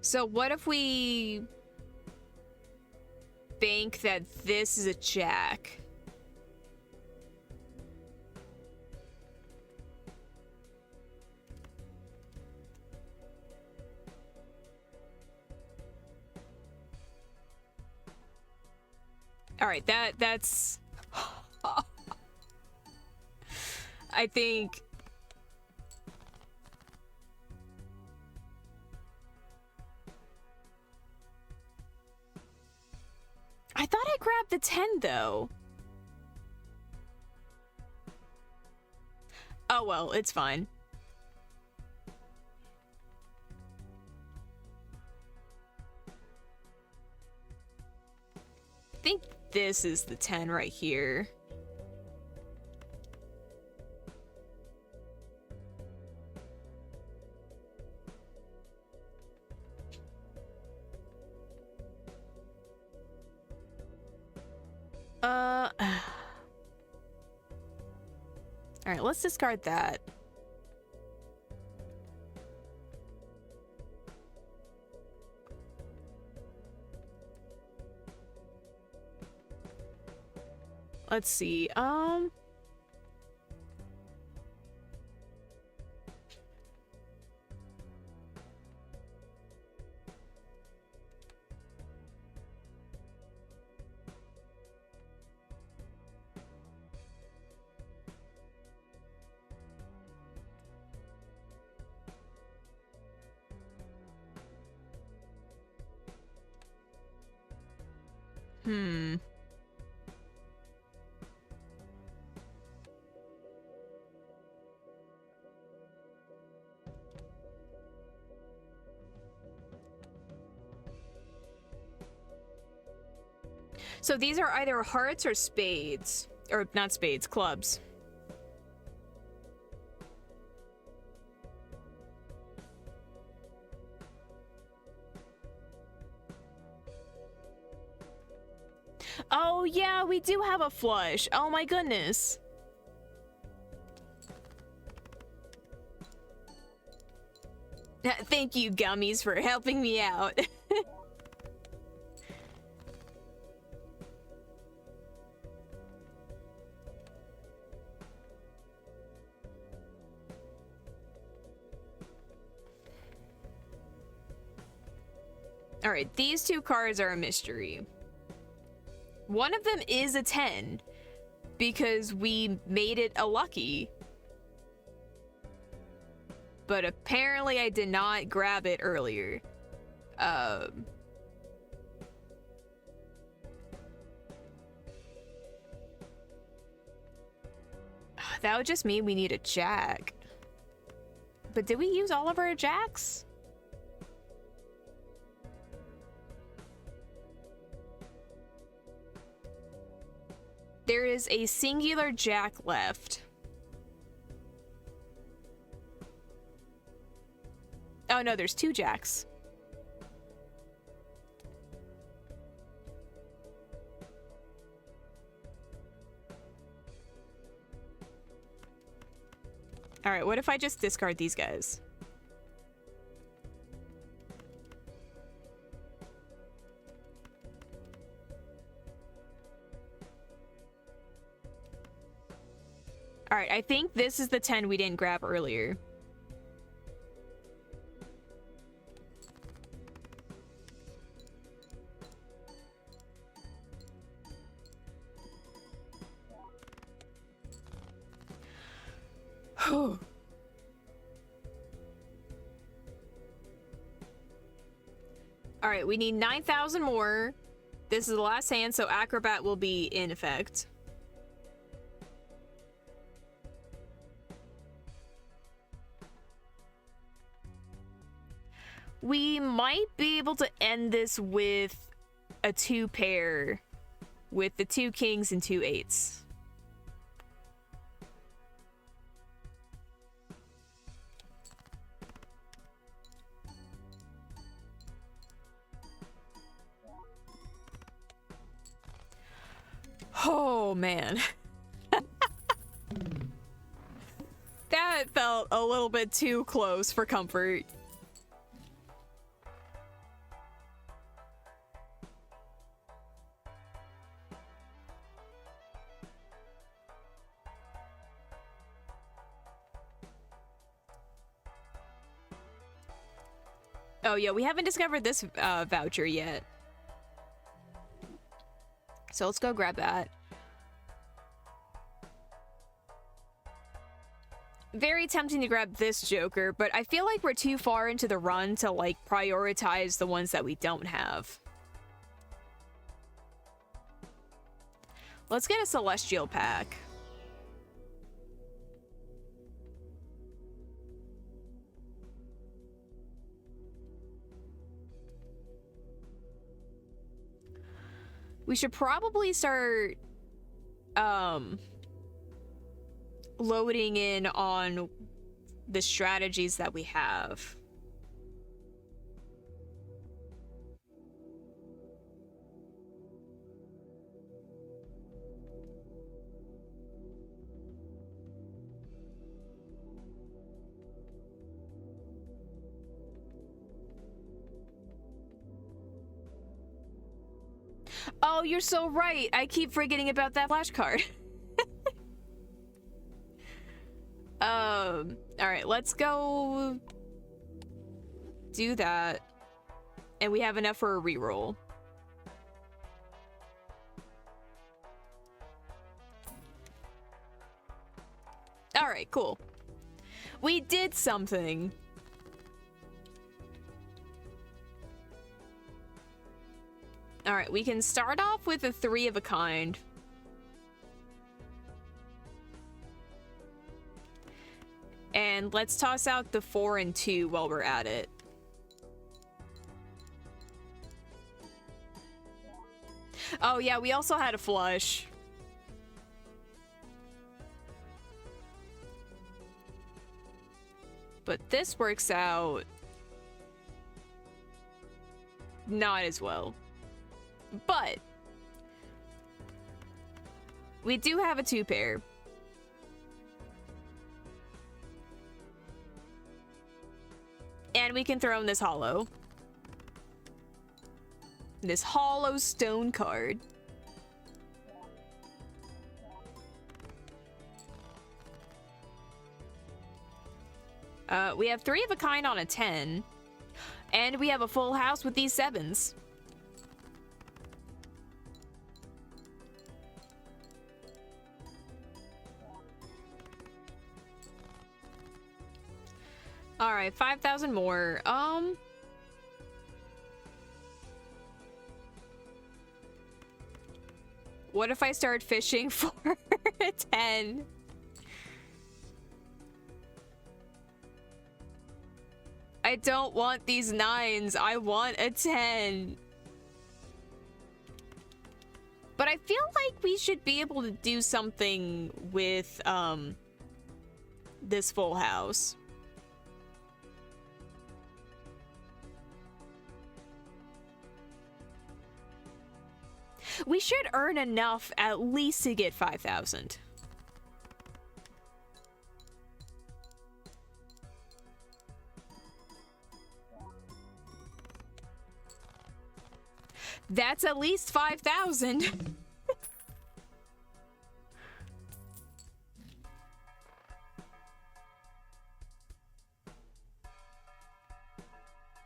So what if we think that this is a jack? Alright, that's... I think... I thought I grabbed the 10, though. Oh, well, it's fine. I think this is the 10 right here. Alright, let's discard that. Let's see, So these are either hearts or spades. Or not spades, clubs. Oh yeah, we do have a flush. Oh my goodness. Thank you, gummies, for helping me out. Alright, these two cards are a mystery. One of them is a 10, because we made it a lucky. But apparently I did not grab it earlier. That would just mean we need a jack. But did we use all of our jacks? There is a singular jack left. Oh no, there's two jacks. Alright, what if I just discard these guys? Alright, I think this is the 10 we didn't grab earlier. Alright, we need 9,000 more. This is the last hand, so Acrobat will be in effect. We might be able to end this with a 2 pair with the 2 kings and 2 eights. Oh man. That felt a little bit too close for comfort. Oh yeah, we haven't discovered this voucher yet. So let's go grab that. Very tempting to grab this Joker, but I feel like we're too far into the run to, like, prioritize the ones that we don't have. Let's get a Celestial pack. We should probably start, loading in on the strategies that we have. Oh, you're so right. I keep forgetting about that flashcard. All right, let's go do that. And we have enough for a reroll. All right, cool. We did something. All right, we can start off with a 3 of a kind. And let's toss out the 4 and 2 while we're at it. Oh yeah, we also had a flush. But this works out not as well. But we do have a 2 pair. And we can throw in this hollow. This hollow stone card. We have 3 of a kind on a 10. And we have a full house with these 7s. All right, 5,000 more. What if I start fishing for a 10? I don't want these 9s. I want a 10. But I feel like we should be able to do something with this full house. We should earn enough at least to get 5,000. That's at least 5,000.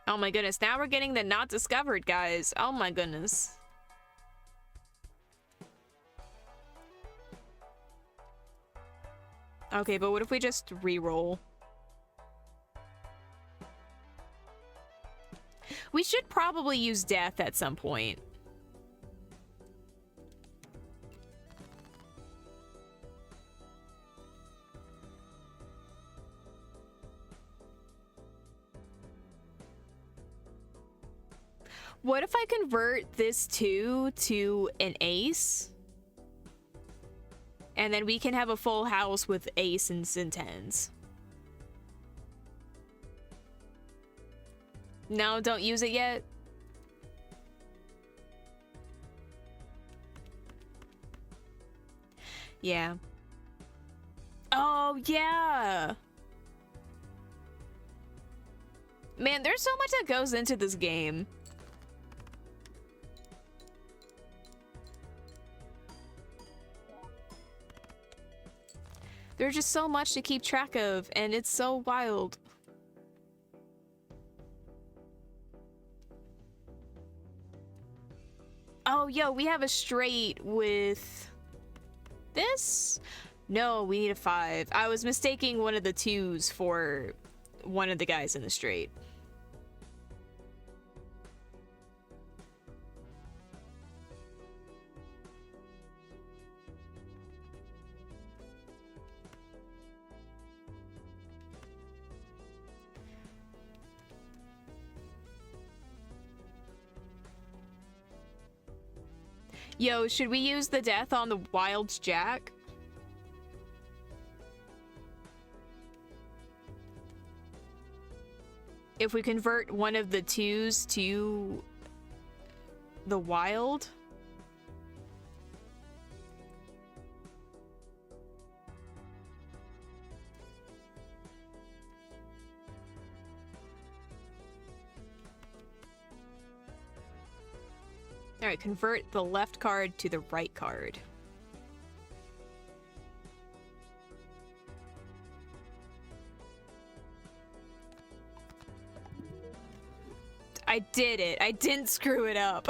Oh my goodness, now we're getting the not discovered, guys. Oh my goodness. Okay, but what if we just re-roll? We should probably use death at some point. What if I convert this 2 to an ace? And then we can have a full house with ace and 10s. No, don't use it yet. Yeah. Oh, yeah. Man, there's so much that goes into this game. There's just so much to keep track of, and it's so wild. Oh, yo, we have a straight with this? No, we need a 5. I was mistaking one of the 2s for one of the guys in the straight. Yo, should we use the death on the wild jack? If we convert one of the 2s to the wild? Alright, convert the left card to the right card. I did it. I didn't screw it up.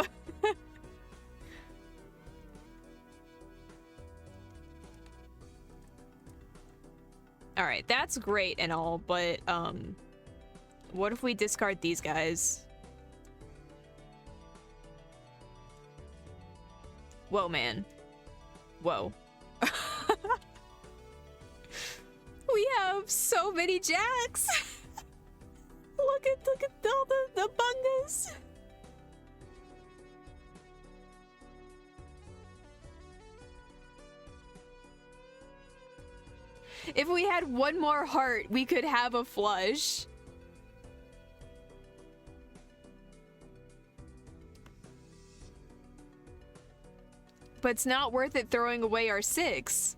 Alright, that's great and all, but, what if we discard these guys? Whoa, man. Whoa. We have so many jacks! Look at all the bungas! If we had one more heart, we could have a flush. But it's not worth it throwing away our 6.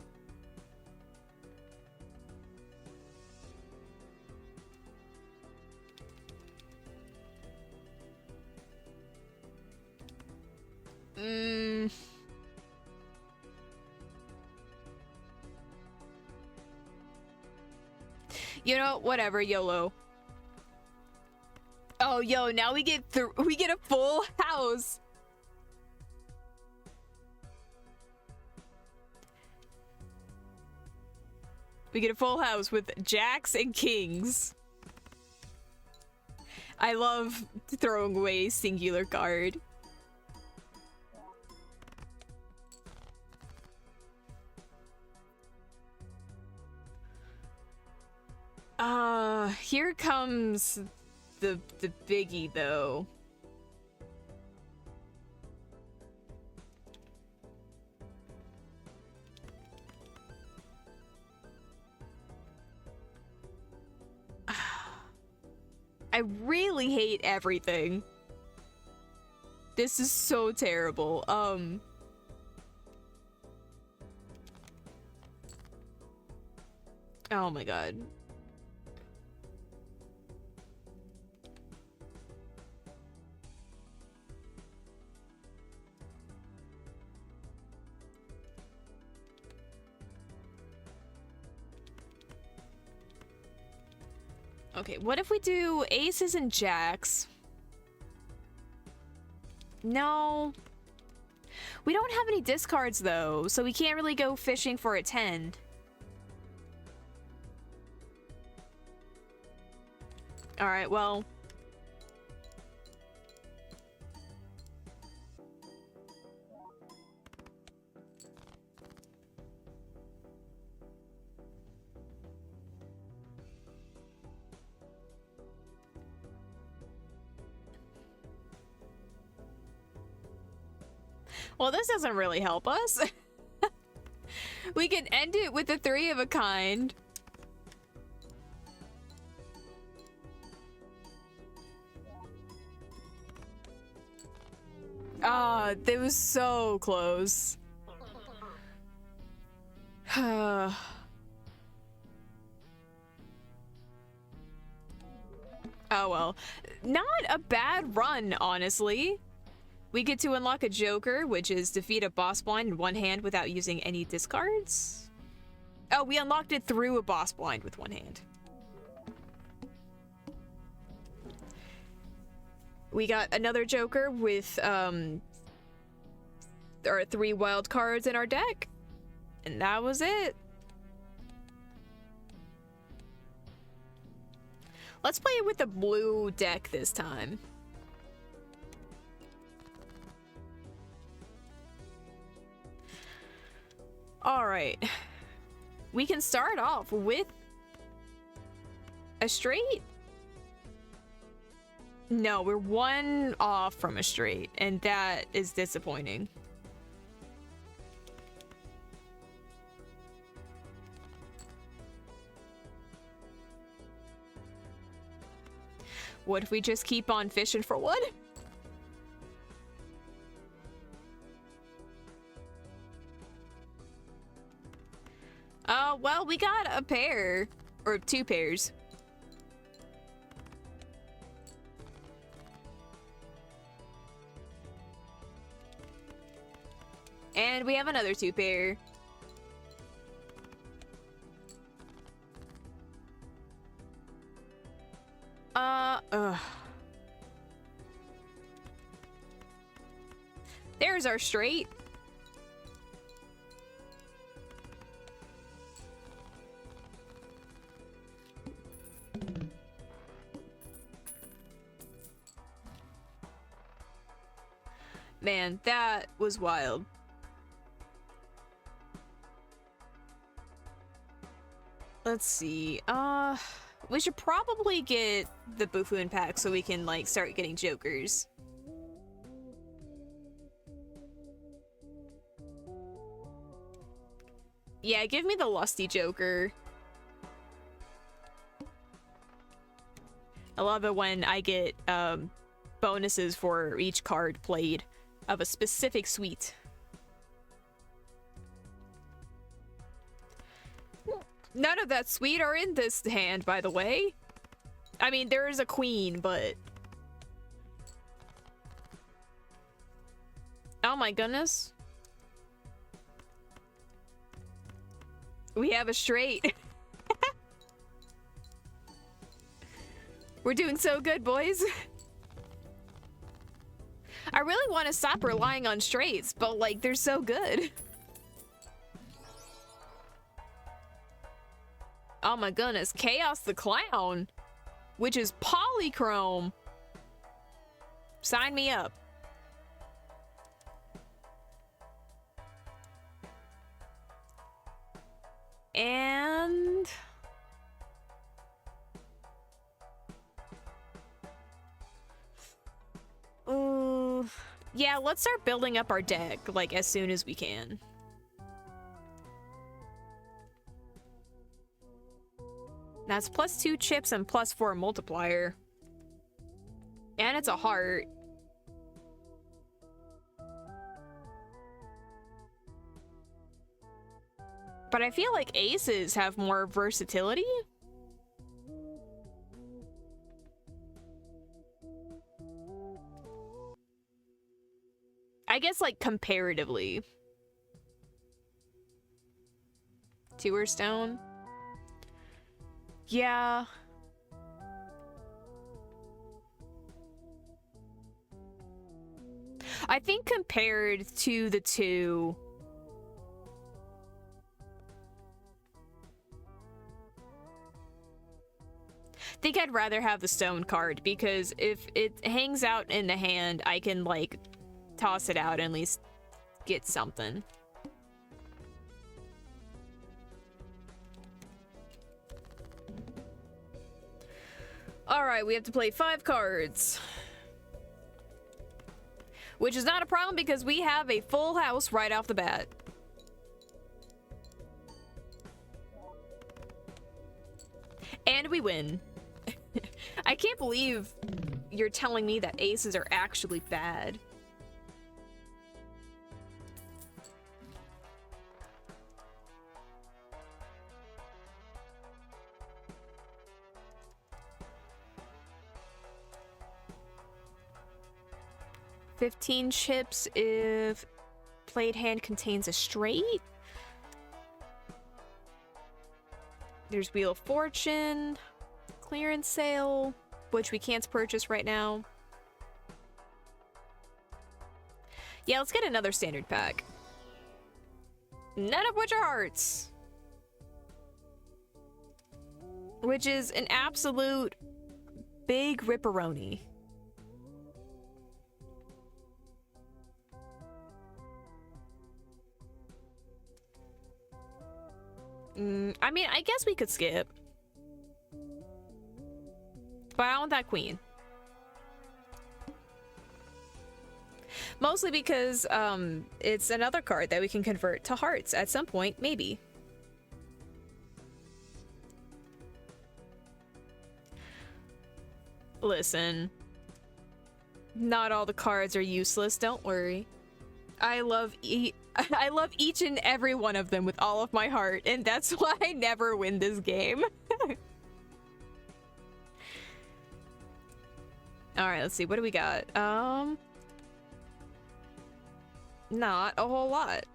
You know, whatever, YOLO. Oh, yo, now we get a full house. We get a full house with jacks and kings. I love throwing away singular card. Here comes the biggie though. I really hate everything. This is so terrible. Oh my god. Okay, what if we do aces and jacks? No. We don't have any discards though, so we can't really go fishing for a 10. Alright, well. Well, this doesn't really help us. We can end it with the 3 of a kind. Ah, that was so close. Oh well. Not a bad run, honestly. We get to unlock a Joker, which is defeat a boss blind in one hand without using any discards. Oh, we unlocked it through a boss blind with one hand. We got another Joker with our 3 wild cards in our deck. And that was it. Let's play it with the blue deck this time. Alright. We can start off with a straight. No, we're 1 off from a straight, and that is disappointing. What if we just keep on fishing for wood? Well, we got a pair. Or 2 pairs. And we have another 2 pair. There's our straight. Man, that was wild. Let's see. We should probably get the Buffoon pack so we can, like, start getting jokers. Yeah, give me the Lusty Joker. I love it when I get, bonuses for each card played of a specific suite. None of that suite are in this hand, by the way. I mean, there is a queen, but... Oh my goodness. We have a straight. We're doing so good, boys. I really want to stop relying on straights, but, like, they're so good. Oh my goodness, Chaos the Clown, which is polychrome. Sign me up. And... yeah, let's start building up our deck, like, as soon as we can. That's +2 chips and +4 multiplier. And it's a heart. But I feel like aces have more versatility. I guess, like, comparatively. Tour stone. Yeah. I think compared to the 2... I think I'd rather have the stone card, because if it hangs out in the hand, I can, like, toss it out and at least get something. Alright, we have to play 5 cards. Which is not a problem because we have a full house right off the bat. And we win. I can't believe you're telling me that aces are actually bad. $15 chips if played hand contains a straight. There's Wheel of Fortune, clearance sale, which we can't purchase right now. Yeah, let's get another standard pack. None of which are hearts. Which is an absolute big ripperoni. I mean, I guess we could skip. But I want that queen. Mostly because it's another card that we can convert to hearts at some point, maybe. Listen. Not all the cards are useless, don't worry. I love each and every one of them with all of my heart, and that's why I never win this game. Alright, let's see. What do we got? Not a whole lot.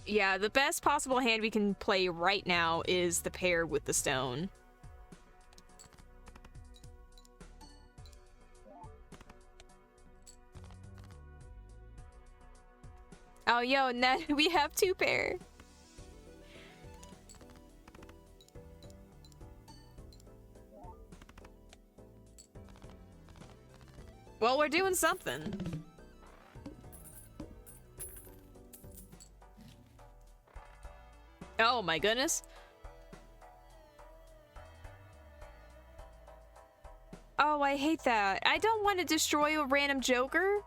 Yeah, the best possible hand we can play right now is the pair with the stone. Oh, yo, Ned, we have 2 pair. Well, we're doing something. Oh my goodness. Oh, I hate that. I don't want to destroy a random Joker.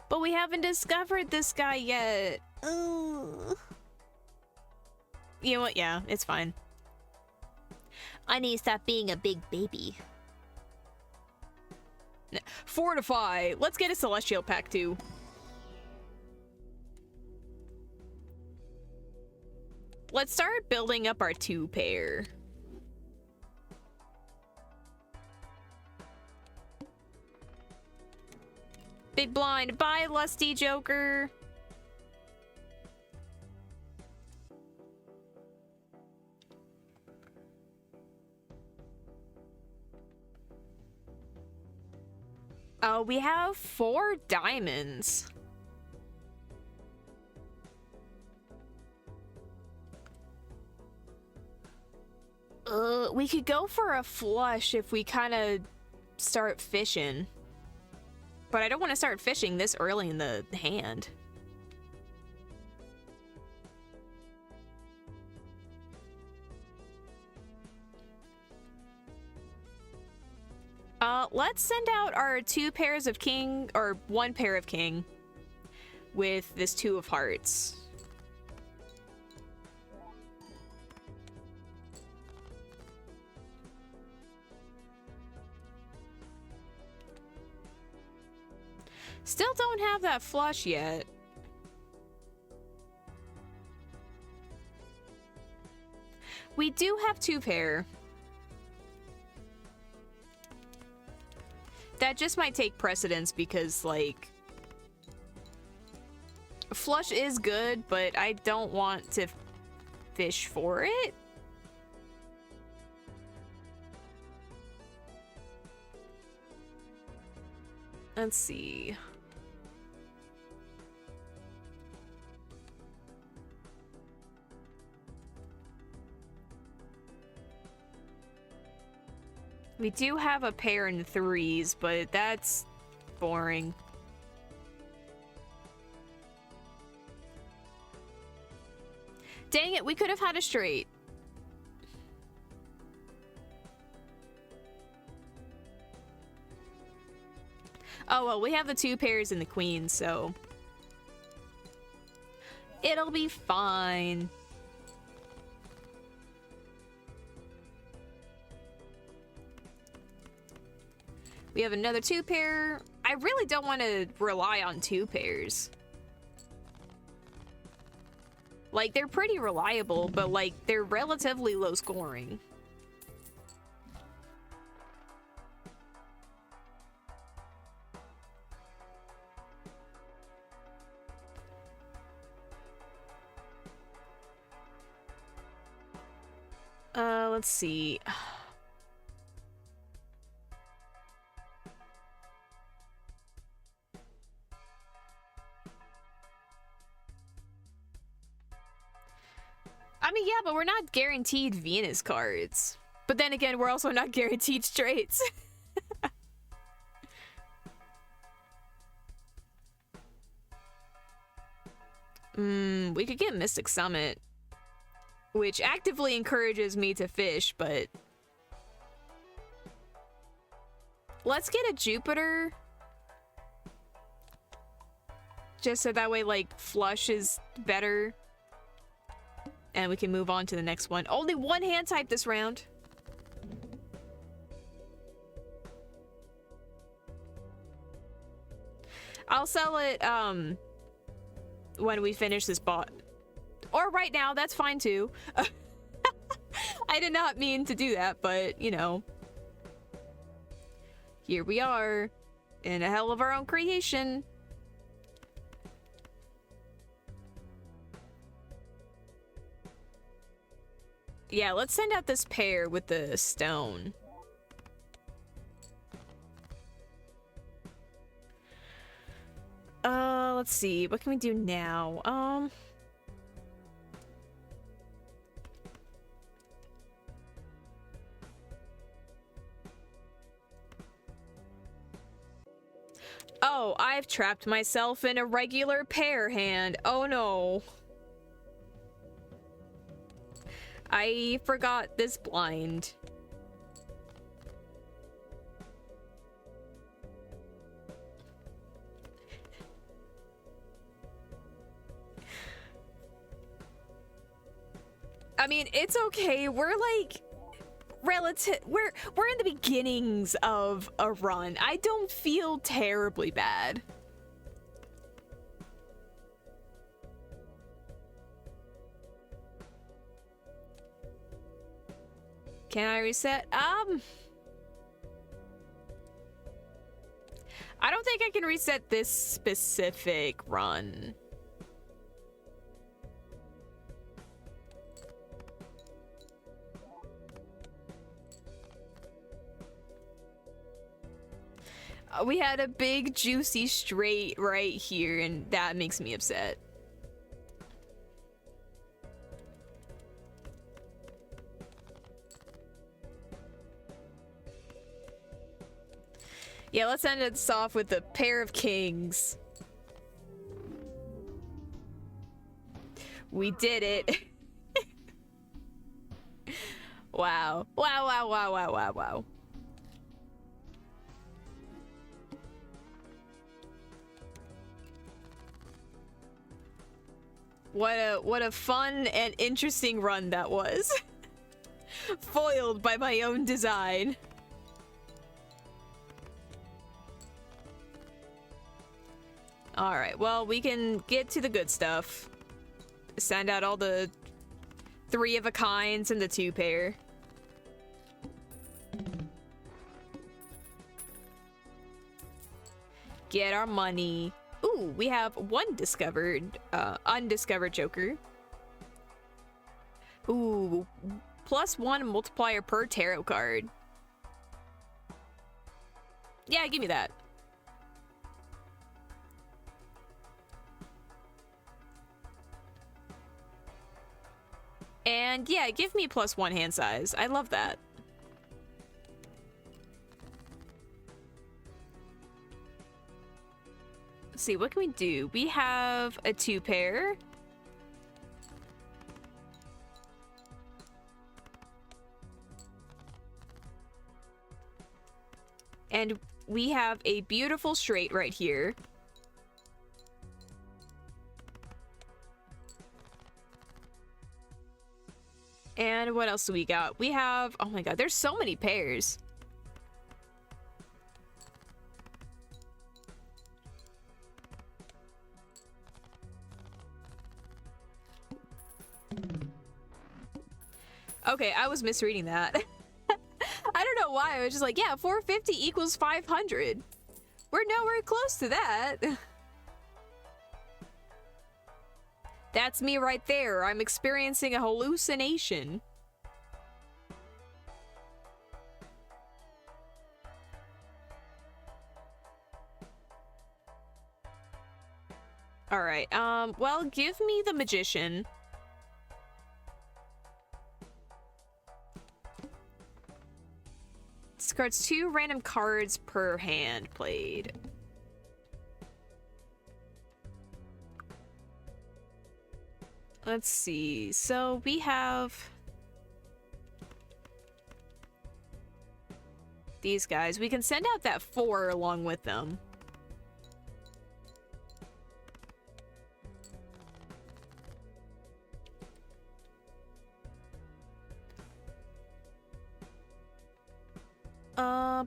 But we haven't discovered this guy yet. Ugh. You know what? Yeah, it's fine. I need to stop being a big baby. Fortify. Let's get a Celestial pack too. Let's start building up our 2 pair. Big blind. Bye, lusty Joker. We have 4 diamonds. We could go for a flush if we kind of start fishing. But I don't want to start fishing this early in the hand. Let's send out our 2 pairs of king, or 1 pair of king, with this 2 of hearts. Still don't have that flush yet. We do have 2 pair. That just might take precedence because, like, flush is good, but I don't want to fish for it. Let's see. We do have a pair in 3s, but that's boring. Dang it, we could have had a straight. Oh, well, we have the 2 pairs and the queen, so it'll be fine. We have another 2 pair. I really don't want to rely on 2 pairs. Like, they're pretty reliable, but, like, they're relatively low scoring. Let's see. I mean, yeah, but we're not guaranteed Venus cards. But then again, we're also not guaranteed straights. We could get Mystic Summit, which actively encourages me to fish, but let's get a Jupiter. Just so that way, like, flush is better. And we can move on to the next one. Only one hand type this round. I'll sell it, when we finish this bot. Or right now, that's fine too. I did not mean to do that, but, you know. Here we are, in a hell of our own creation. Yeah, let's send out this pair with the stone. Let's see. What can we do now? Oh, I've trapped myself in a regular pair hand. Oh no. I forgot this blind. I mean, it's okay. We're like we're in the beginnings of a run. I don't feel terribly bad. Can I reset? I don't think I can reset this specific run. We had a big juicy straight right here, and that makes me upset. Yeah, let's end this off with a pair of kings. We did it. Wow. Wow, wow, wow, wow, wow, wow. What a fun and interesting run that was. Foiled by my own design. Alright, well, we can get to the good stuff. Send out all the 3 of a kinds and the 2 pair. Get our money. Ooh, we have 1 discovered, undiscovered Joker. Ooh, +1 multiplier per tarot card. Yeah, give me that. And yeah, give me +1 hand size. I love that. Let's see, what can we do? We have a 2 pair. And we have a beautiful straight right here. And what else do we got? We have, oh my god, there's so many pairs. Okay, I was misreading that. I don't know why. I was just like, yeah, 450 equals 500. We're nowhere close to that. That's me right there. I'm experiencing a hallucination. Alright, well, give me the magician. Discards 2 random cards per hand played. Let's see. So we have these guys. We can send out that 4 along with them.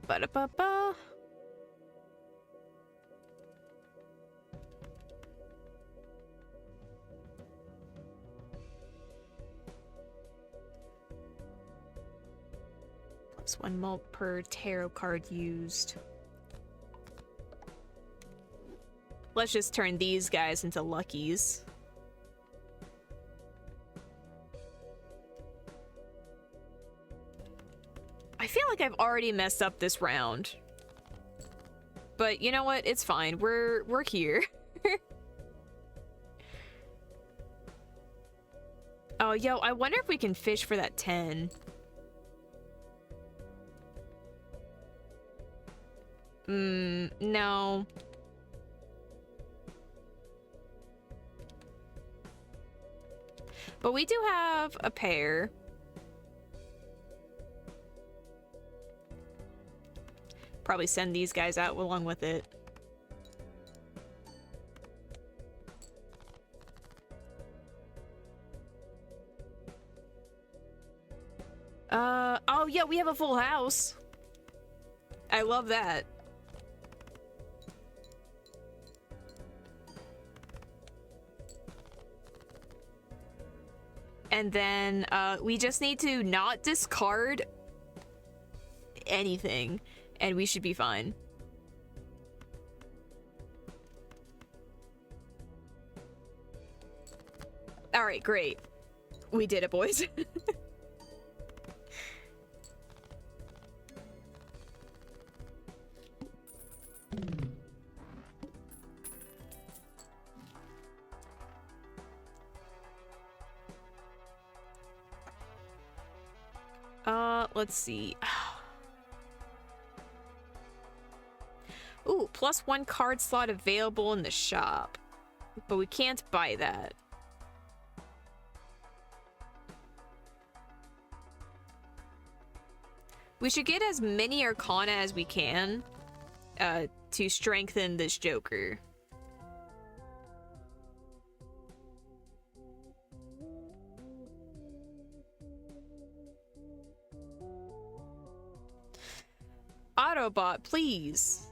Ba-da-ba-ba. Plus 1 mult per tarot card used. Let's just turn these guys into luckies. I feel like I've already messed up this round. But you know what? It's fine. We're here. Oh, yo, I wonder if we can fish for that 10. No. But we do have a pair. Probably send these guys out along with it. Oh yeah, we have a full house. I love that. And then, we just need to not discard anything, and we should be fine. Alright, great. We did it, boys. Let's see. Ooh, plus 1 card slot available in the shop. But we can't buy that. We should get as many Arcana as we can to strengthen this Joker. Autobot, please.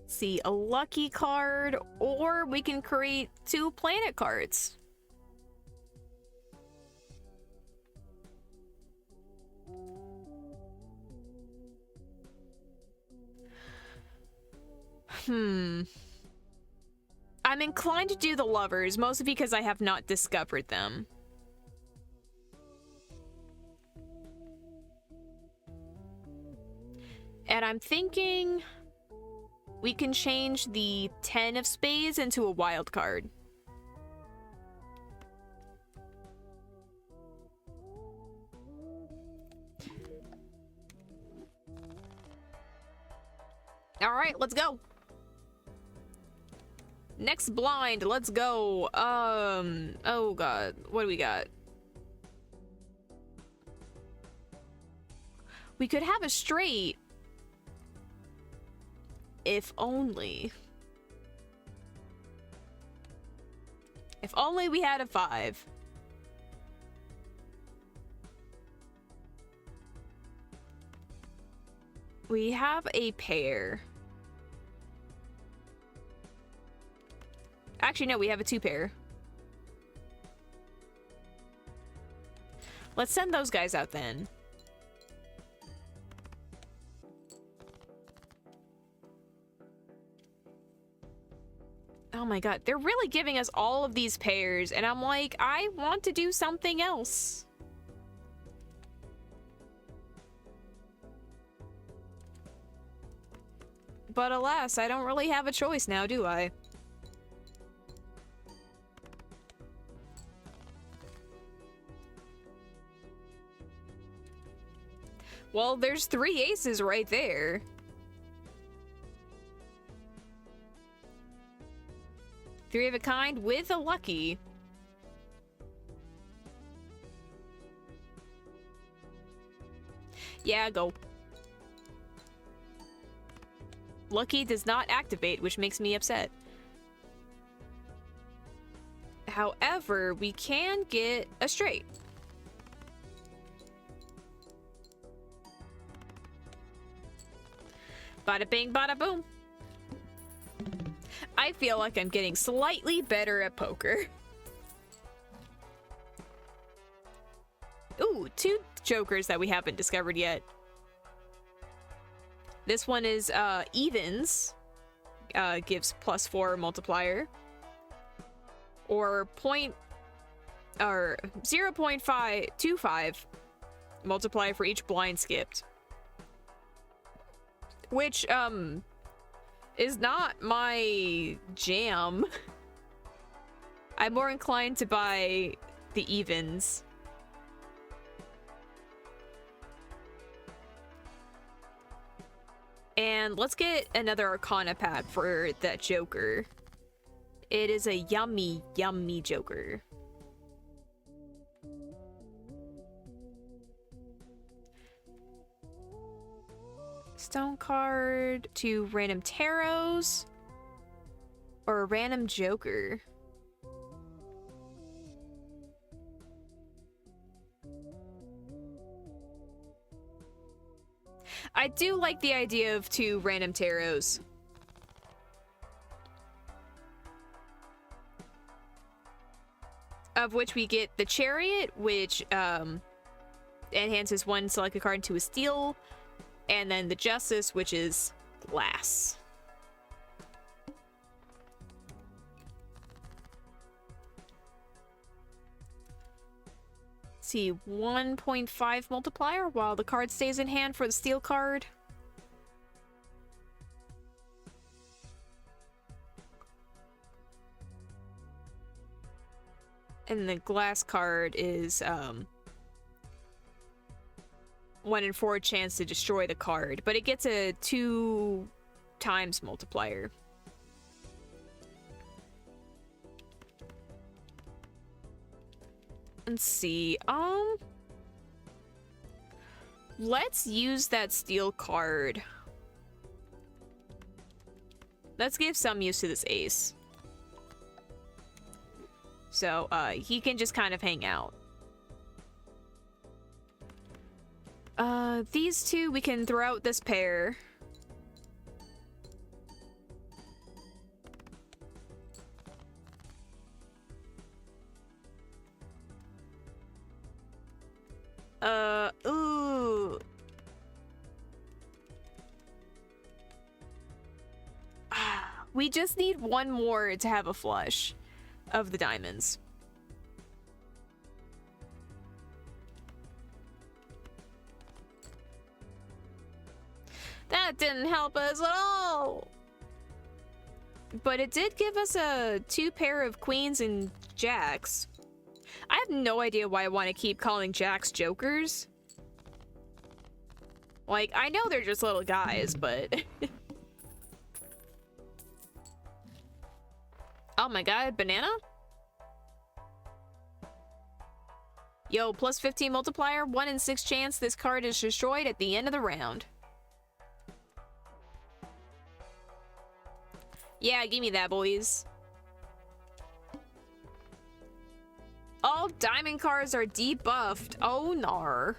See, a lucky card, or we can create 2 planet cards. I'm inclined to do the lovers, mostly because I have not discovered them. And I'm thinking we can change the 10 of spades into a wild card. All right, let's go. Next blind, let's go. Oh god, what do we got? We could have a straight. If only. If only we had a 5. We have a pair. Actually, no, we have a 2 pair. Let's send those guys out then. Oh my god, they're really giving us all of these pairs, and I'm like, I want to do something else. But alas, I don't really have a choice now, do I? Well, there's 3 aces right there. Three of a kind with a lucky. Yeah, go. Lucky does not activate, which makes me upset. However, we can get a straight. Bada bing, bada boom. I feel like I'm getting slightly better at poker. Ooh, 2 jokers that we haven't discovered yet. This one is evens. Gives +4 multiplier. Or 0.525 multiplier for each blind skipped. Which, is not my jam. I'm more inclined to buy the evens. And let's get another Arcana pack for that Joker. It is a yummy, yummy Joker. Stone card, 2 random tarots, or a random Joker. I do like the idea of 2 random tarots. Of which we get the Chariot, which enhances 1 selected card into a steel. And then the Justice, which is glass. Let's see, 1.5 multiplier while the card stays in hand for the steel card. And the glass card is 1 in 4 chance to destroy the card, but it gets a 2 times multiplier. Let's see, let's use that steel card. Let's give some use to this ace. So, he can just kind of hang out. These 2, we can throw out this pair. Ooh. We just need 1 more to have a flush of the diamonds. That didn't help us at all. But it did give us a 2 pair of queens and jacks. I have no idea why I want to keep calling jacks jokers. Like, I know they're just little guys, but... Oh my god, banana? Yo, plus 15 multiplier, 1 in 6 chance this card is destroyed at the end of the round. Yeah, give me that, boys. All diamond cards are debuffed. Oh, nar.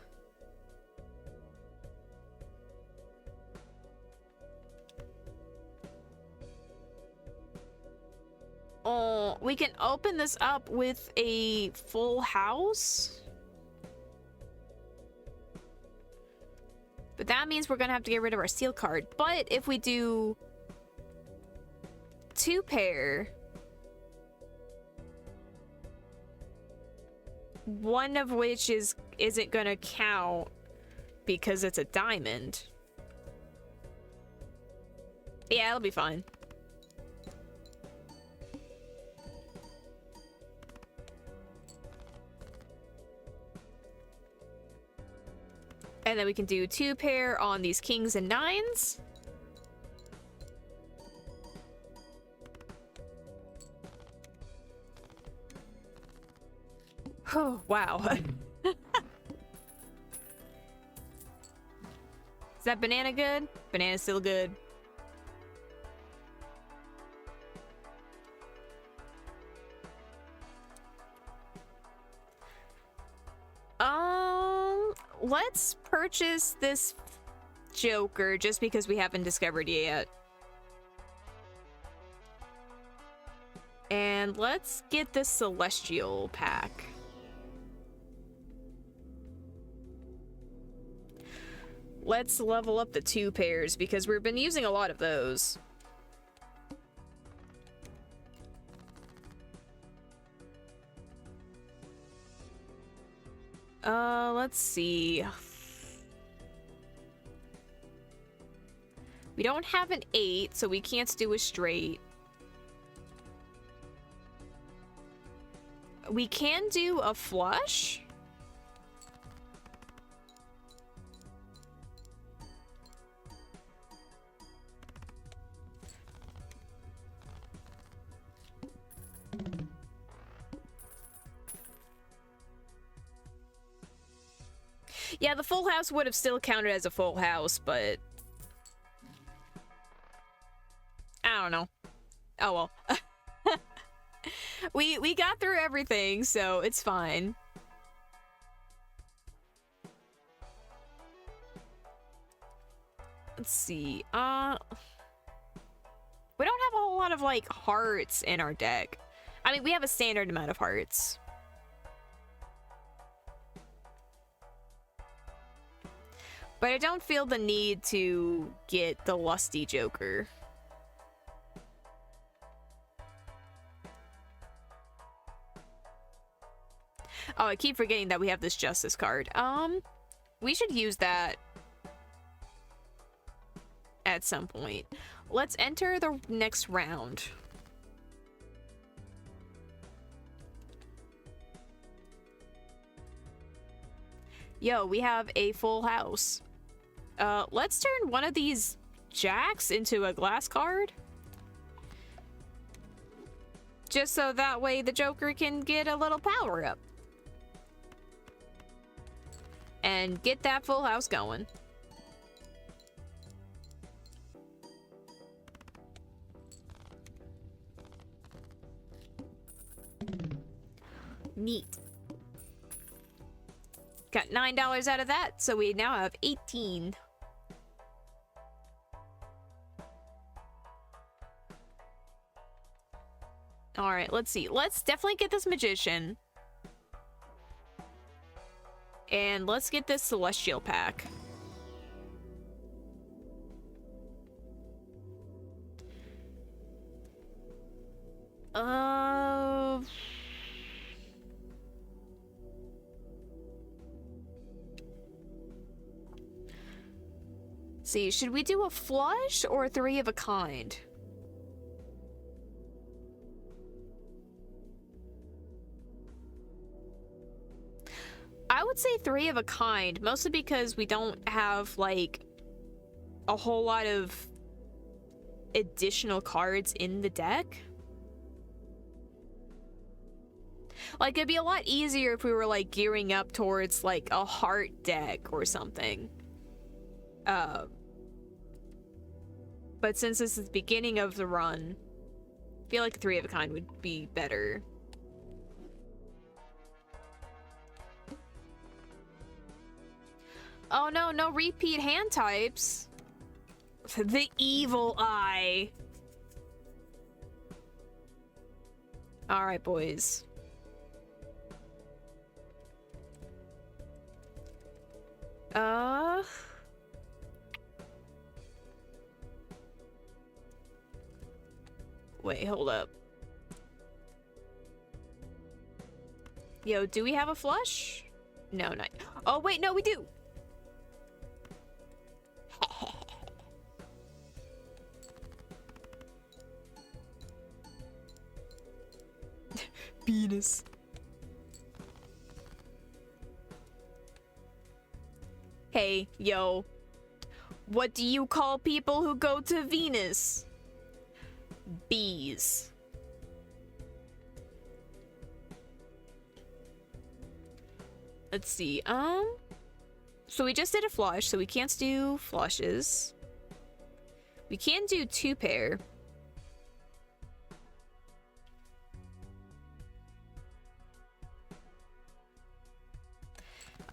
Oh, we can open this up with a full house? But that means we're gonna have to get rid of our steel card. But if we do 2 pair, one of which isn't gonna count because it's a diamond. Yeah, it'll be fine. And then we can do 2 pair on these kings and nines. Oh, wow. Is that banana good? Banana's still good. Let's purchase this Joker just because we haven't discovered it yet. And let's get this Celestial pack. Let's level up the 2 pairs because we've been using a lot of those. Let's see. We don't have an 8, so we can't do a straight. We can do a flush. Yeah, the full house would have still counted as a full house, but I don't know. Oh well. we got through everything, so it's fine. Let's see. We don't have a whole lot of like hearts in our deck. I mean, we have a standard amount of hearts. But I don't feel the need to get the Lusty Joker. Oh, I keep forgetting that we have this Justice card. We should use that at some point. Let's enter the next round. Yo, we have a full house. Let's turn one of these jacks into a glass card. Just so that way the Joker can get a little power up. And get that full house going. Neat. Got $9 out of that, so we now have 18. All right, let's see. Let's definitely get this Magician. And let's get this Celestial pack. See, should we do a flush or 3 of a kind? I would say 3 of a kind, mostly because we don't have, like, a whole lot of additional cards in the deck. Like, it'd be a lot easier if we were, like, gearing up towards, like, a heart deck or something. But since this is the beginning of the run, I feel like 3 of a kind would be better. Oh no, no repeat hand types. The evil eye. Alright, boys. Wait, hold up. Yo, do we have a flush? No, not. Oh, wait, no, we do. Venus. Hey, yo. What do you call people who go to Venus? Bees. Let's see, so we just did a flush, so we can't do flushes. We can do 2 pair.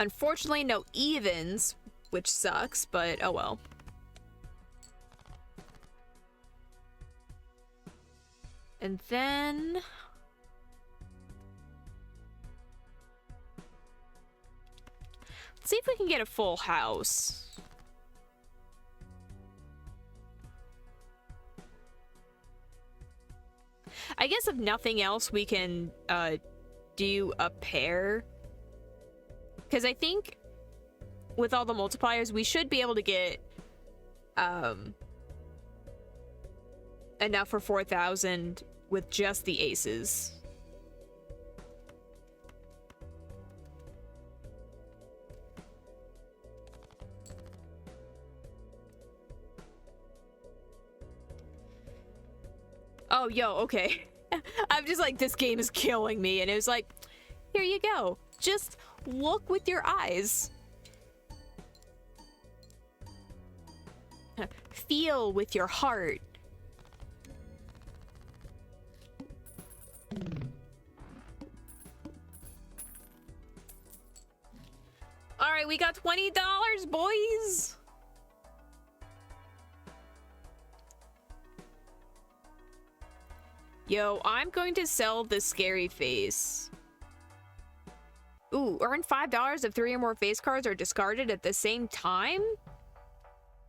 Unfortunately, no evens, which sucks, but oh well. And then... let's see if we can get a full house. I guess if nothing else, we can do a pair. Because I think with all the multipliers, we should be able to get enough for 4,000 with just the aces. Oh, yo, okay. I'm just like, this game is killing me. And it was like, here you go. Just look with your eyes. Feel with your heart. All right, we got $20, boys. Yo, I'm going to sell the scary face. Ooh, earn $5 if 3 or more face cards are discarded at the same time?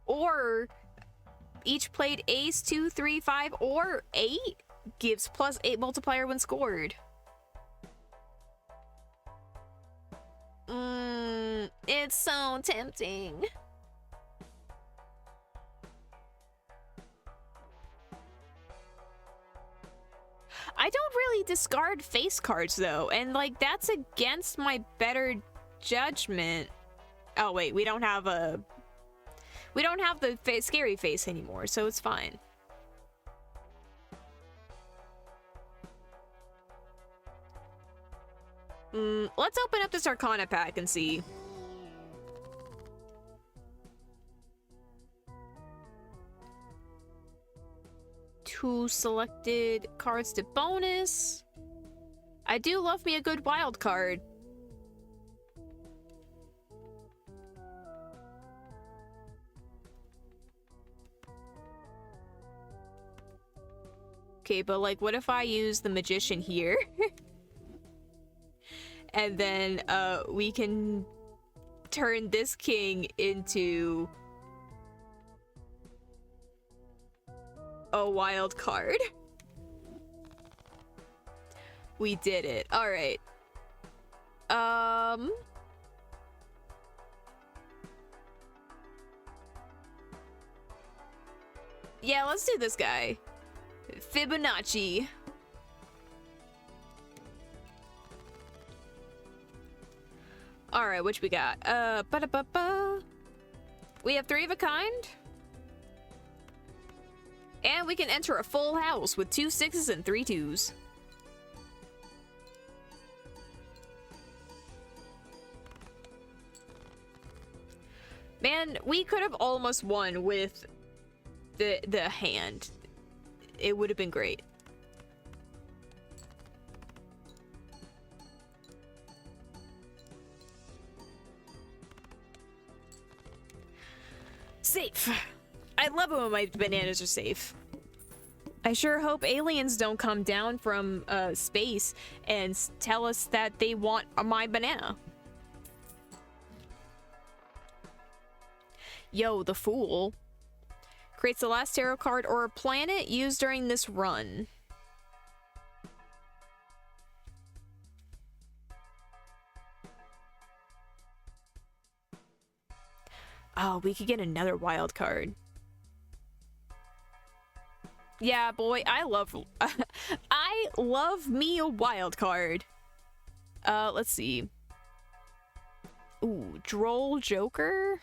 Or each played ace, 2, 3, 5, or 8 gives +8 multiplier when scored. It's so tempting. I don't really discard face cards though, and like that's against my better judgment. Oh wait, we don't have the scary face anymore, so it's fine. Let's open up this Arcana pack and see. Two selected cards to bonus. I do love me a good wild card. Okay, but like, what if I use the Magician here? And then we can turn this king into a wild card. We did it. All right. Yeah, let's do this guy. Fibonacci. All right, which we got? We have 3 of a kind. And we can enter a full house with 2 6s and 3 2s. Man, we could have almost won with the hand. It would have been great. Safe. I love it when my bananas are safe. I sure hope aliens don't come down from space and tell us that they want my banana. Yo, the Fool. Creates the last tarot card or a planet used during this run. Oh, we could get another wild card. Yeah, boy, I love me a wild card. Let's see. Ooh, Droll Joker?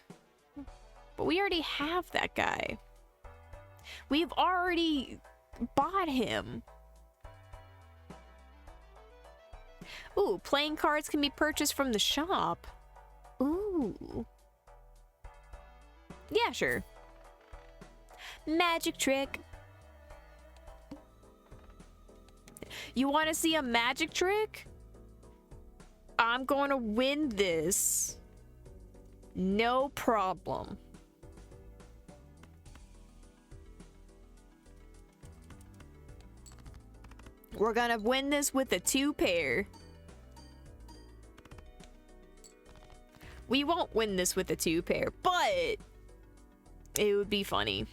But we already have that guy. We've already bought him. Ooh, playing cards can be purchased from the shop. Ooh. Yeah, sure. Magic trick. You want to see a magic trick? I'm going to win this. No problem. We're gonna win this with a 2-pair. We won't win this with a 2-pair, but it would be funny.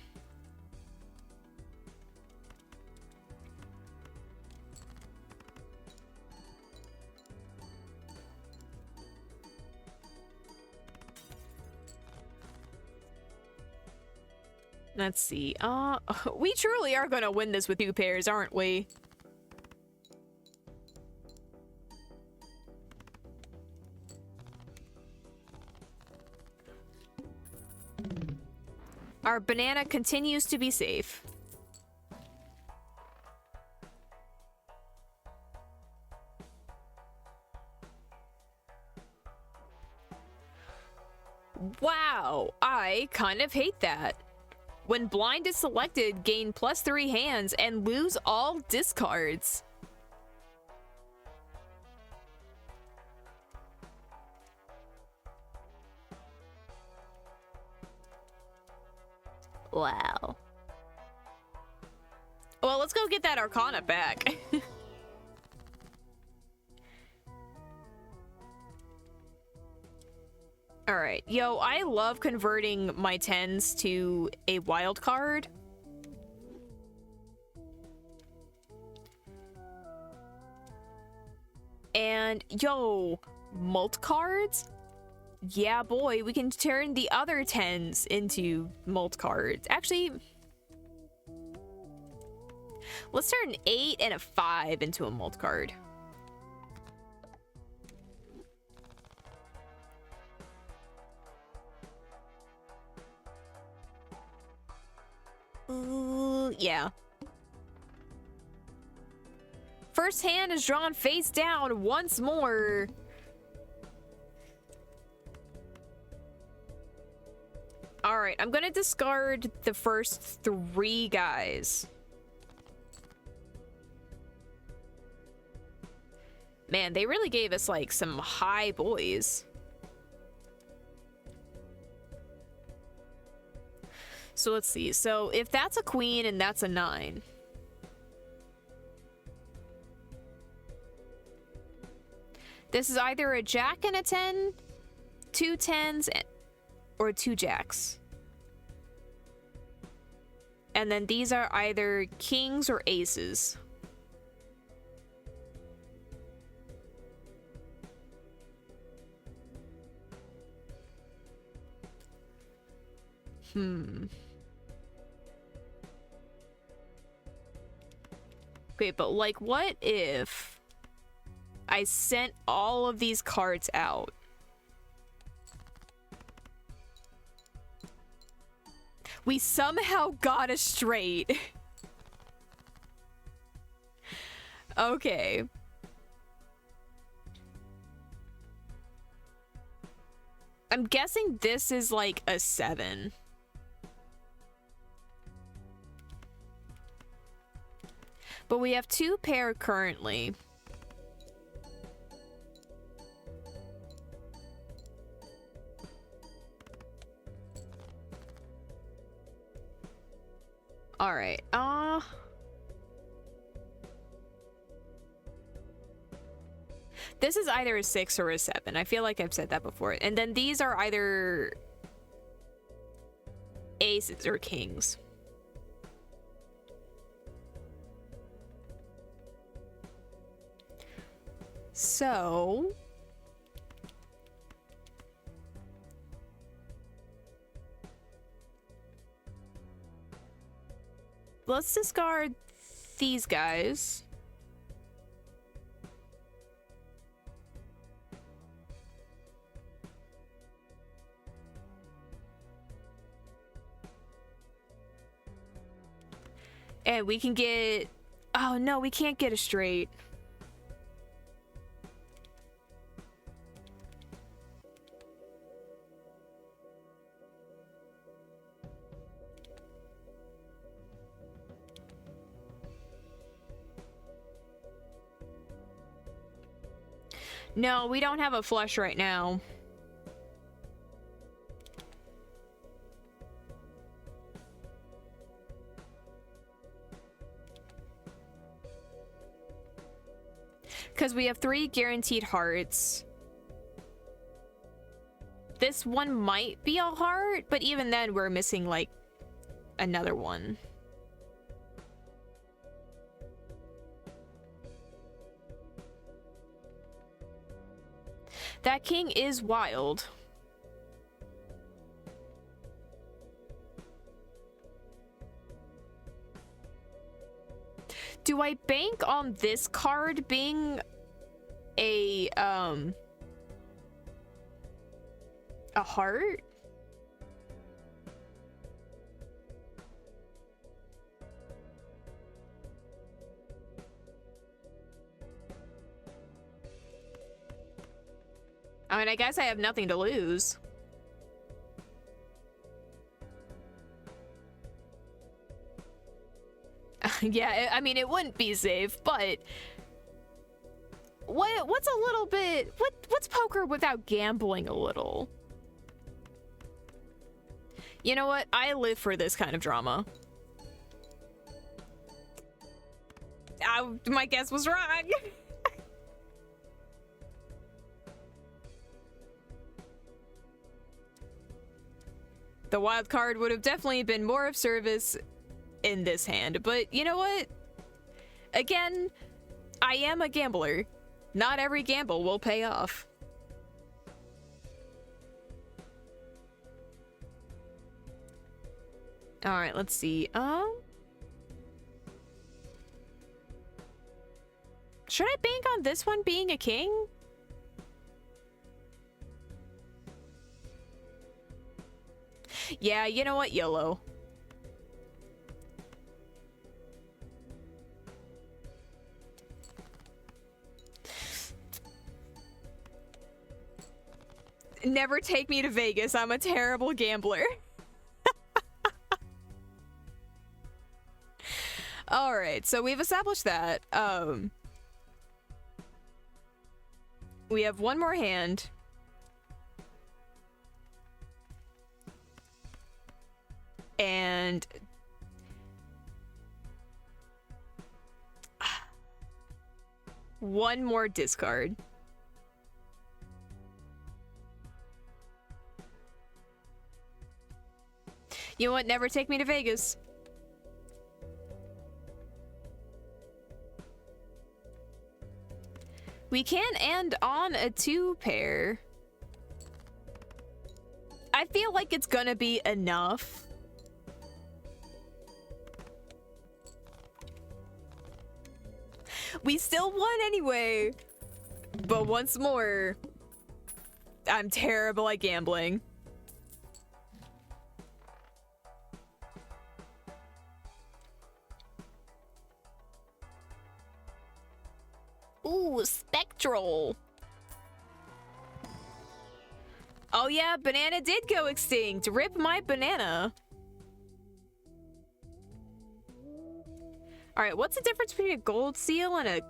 Let's see. We truly are gonna win this with 2 pairs, aren't we? Our banana continues to be safe. Wow, I kind of hate that. When blind is selected, gain +3 hands and lose all discards. Wow. Well, let's go get that Arcana back. Alright, yo, I love converting my 10s to a wild card. And, yo, mult cards? Yeah, boy, we can turn the other 10s into mult cards. Actually, let's turn an 8 and a 5 into a mult card. Yeah. First hand is drawn face down once more. Alright, I'm gonna discard the first 3 guys. Man, they really gave us, like, some high boys. So let's see. So if that's a queen and that's a 9. This is either a jack and a 10, 2 10s, or 2 jacks. And then these are either kings or aces. Okay, but like, what if I sent all of these cards out? We somehow got a straight. Okay. I'm guessing this is like a 7. But we have 2 pair currently. All right. This is either a 6 or a 7. I feel like I've said that before. And then these are either aces or kings. So let's discard these guys. And we can get... Oh, no, we can't get a straight. No, we don't have a flush right now. Because we have 3 guaranteed hearts. This one might be a heart, but even then we're missing, like, another one. That king is wild. Do I bank on this card being a heart? I mean, I guess I have nothing to lose. Yeah, I mean, it wouldn't be safe, but what's a little bit... What's poker without gambling a little? You know what? I live for this kind of drama. My guess was wrong. The wild card would have definitely been more of service in this hand, but you know what? Again, I am a gambler. Not every gamble will pay off. All right, let's see. Should I bank on this one being a king? Yeah, you know what? YOLO. Never take me to Vegas. I'm a terrible gambler. All right, so we've established that. We have one more hand. And one more discard. You know what? Never take me to Vegas. We can end on a 2-pair. I feel like it's gonna be enough. We still won anyway. But once more, I'm terrible at gambling. Ooh, spectral. Oh yeah, banana did go extinct. Rip my banana. All right, what's the difference between a gold seal and a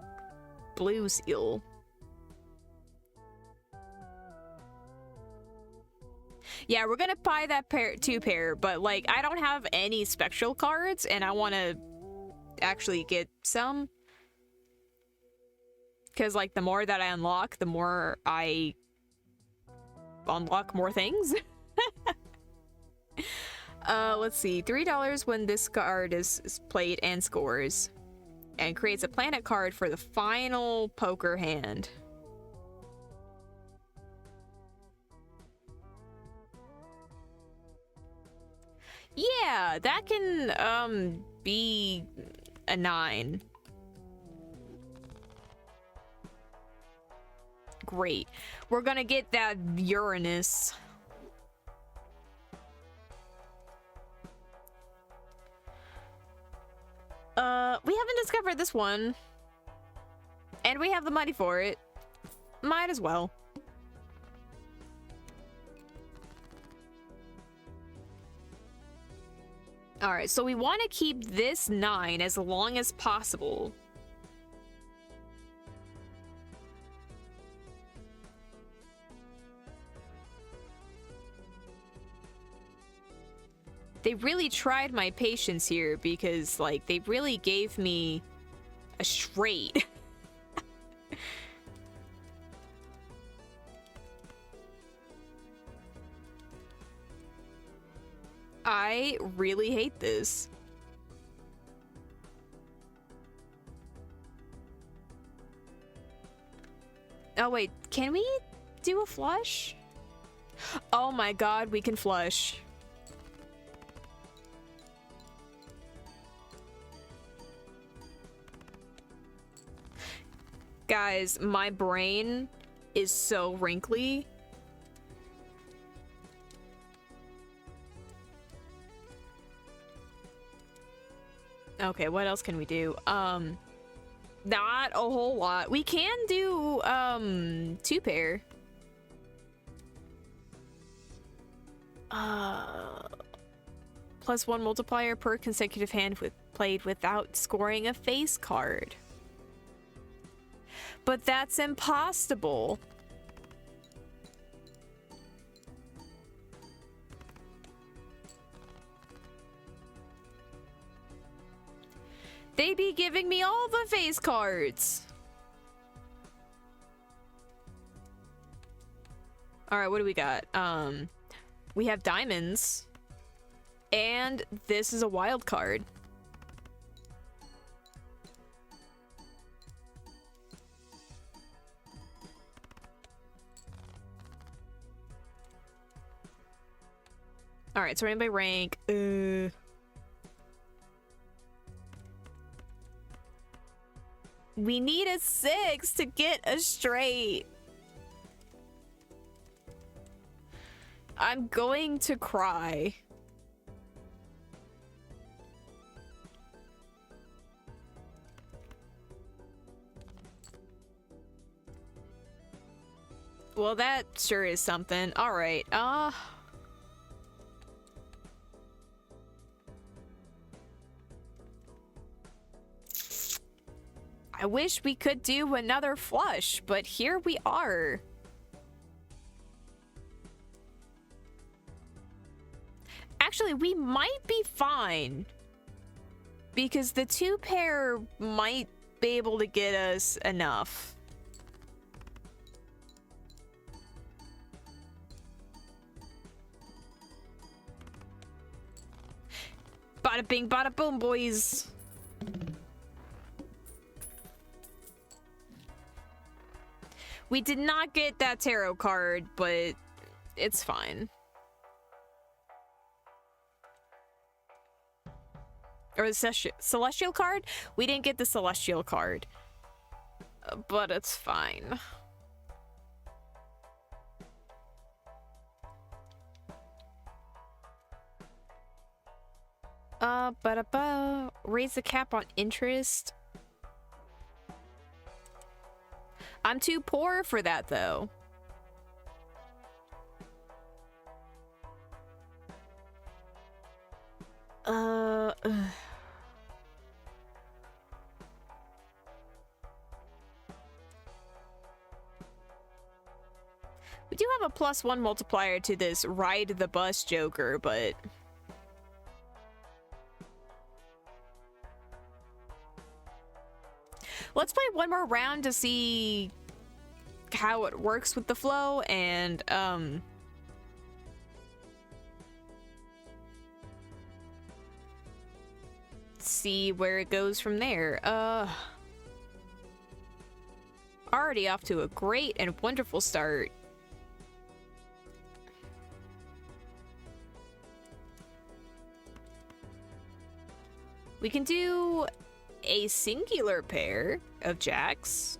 blue seal? Yeah, we're gonna buy that 2-pair, but like I don't have any spectral cards and I want to actually get some. Because, like, the more that I unlock, the more I unlock more things. Let's see. $3 when this card is played and scores. And creates a planet card for the final poker hand. Yeah, that can, be a 9. Great. We're gonna get that Uranus. We haven't discovered this one. And we have the money for it. Might as well. Alright, so we want to keep this 9 as long as possible. They really tried my patience here because, like, they really gave me a straight. I really hate this. Oh wait, can we do a flush? Oh my god, we can flush. Guys, my brain is so wrinkly. Okay, what else can we do? Not a whole lot. We can do, 2 pair. +1 multiplier per consecutive hand played without scoring a face card. But that's impossible. They be giving me all the face cards. All right, what do we got? We have diamonds. And this is a wild card. All right, sorting by rank. We need a 6 to get a straight. I'm going to cry. Well, that sure is something. All right. I wish we could do another flush, but here we are. Actually, we might be fine. Because the 2 pair might be able to get us enough. Bada bing, bada boom, boys. We did not get that tarot card, but it's fine. Or the celestial card? We didn't get the celestial card. But it's fine. Raise the cap on interest. I'm too poor for that, though. We do have a +1 multiplier to this ride the bus joker, but... Let's play one more round to see how it works with the flow, and, see where it goes from there. Already off to a great and wonderful start. We can do a singular pair of jacks.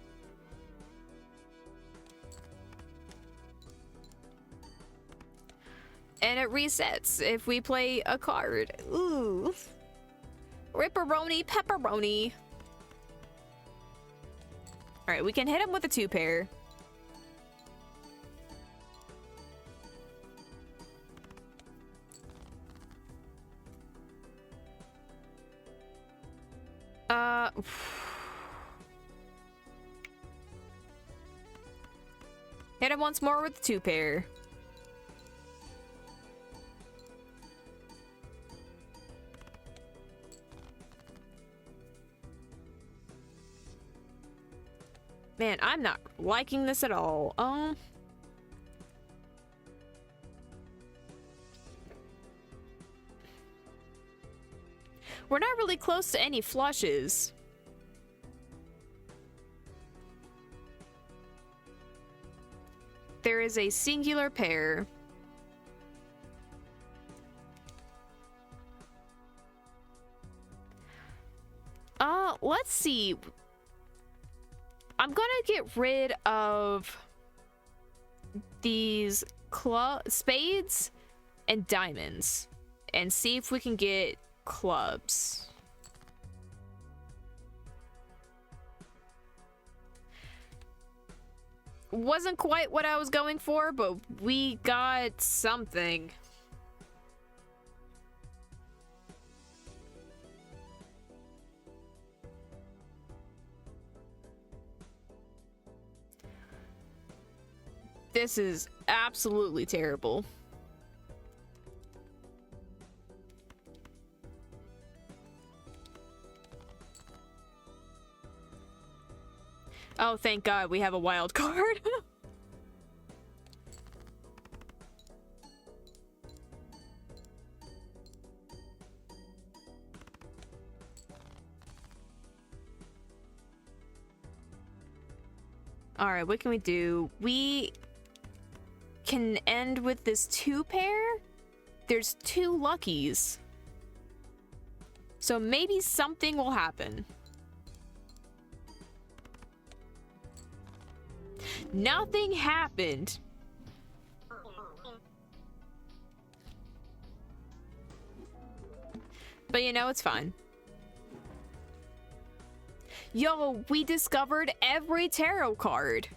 And it resets if we play a card. Ooh. Ripperoni, pepperoni. Alright, we can hit him with a 2-pair. Hit him once more with the 2-pair. Man, I'm not liking this at all. We're not really close to any flushes. There is a singular pair. Let's see. I'm gonna get rid of these spades and diamonds and see if we can get clubs. Wasn't quite what I was going for, but we got something. This is absolutely terrible. Oh, thank God we have a wild card. All right, what can we do? We can end with this 2-pair. There's 2 luckies. So maybe something will happen. Nothing happened. But you know, it's fine. Yo, we discovered every tarot card.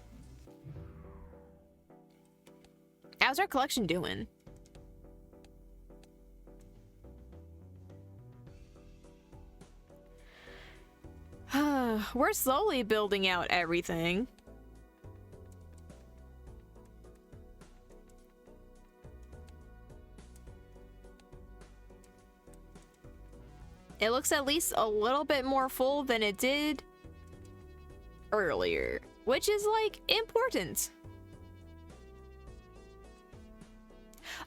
How's our collection doing? We're slowly building out everything. It looks at least a little bit more full than it did earlier, which is, like, important.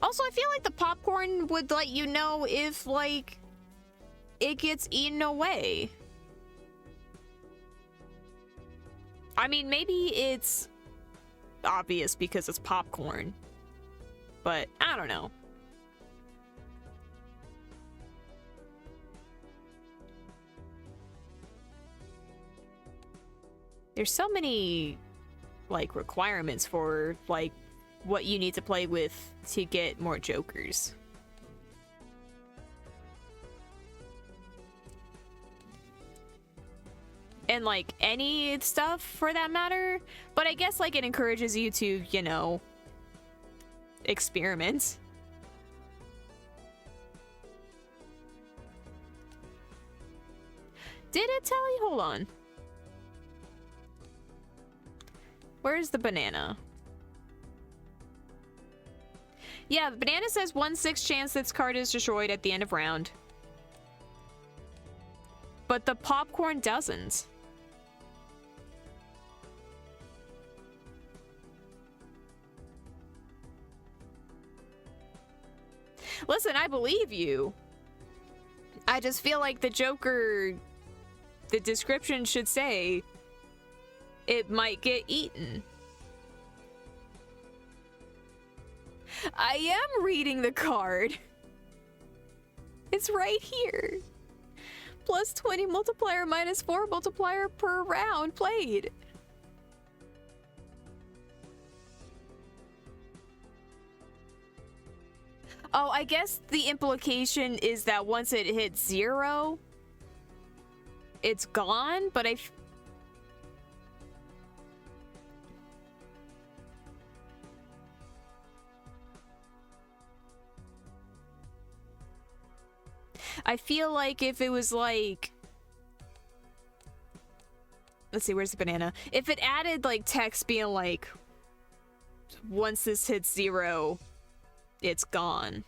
Also, I feel like the popcorn would let you know if, like, it gets eaten away. I mean, maybe it's obvious because it's popcorn, but I don't know. There's so many, like, requirements for, like, what you need to play with to get more jokers. And, like, any stuff for that matter. But I guess, like, it encourages you to, you know, experiment. Did it tell you? Hold on. Where's the banana? Yeah, the banana says 1/6 chance this card is destroyed at the end of round. But the popcorn doesn't. Listen, I believe you. I just feel like the Joker, the description should say, it might get eaten. I am reading the card. It's right here. Plus 20 multiplier minus 4 multiplier per round played. Oh, I guess the implication is that once it hits 0, it's gone, but I feel like if it was like, let's see, where's the banana? If it added like text being like, once this hits 0, it's gone.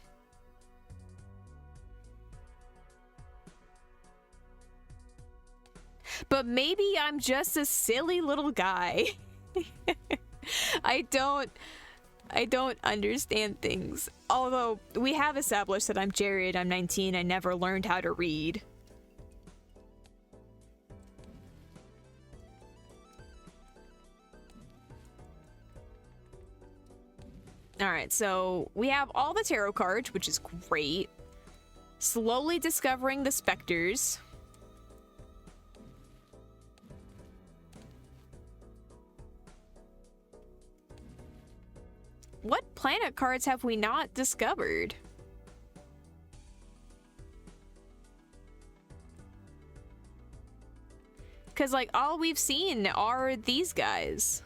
But maybe I'm just a silly little guy. I don't understand things. Although we have established that I'm Jared, I'm 19, I never learned how to read. Alright, so we have all the tarot cards, which is great. Slowly discovering the specters. What planet cards have we not discovered? Because, like, all we've seen are these guys.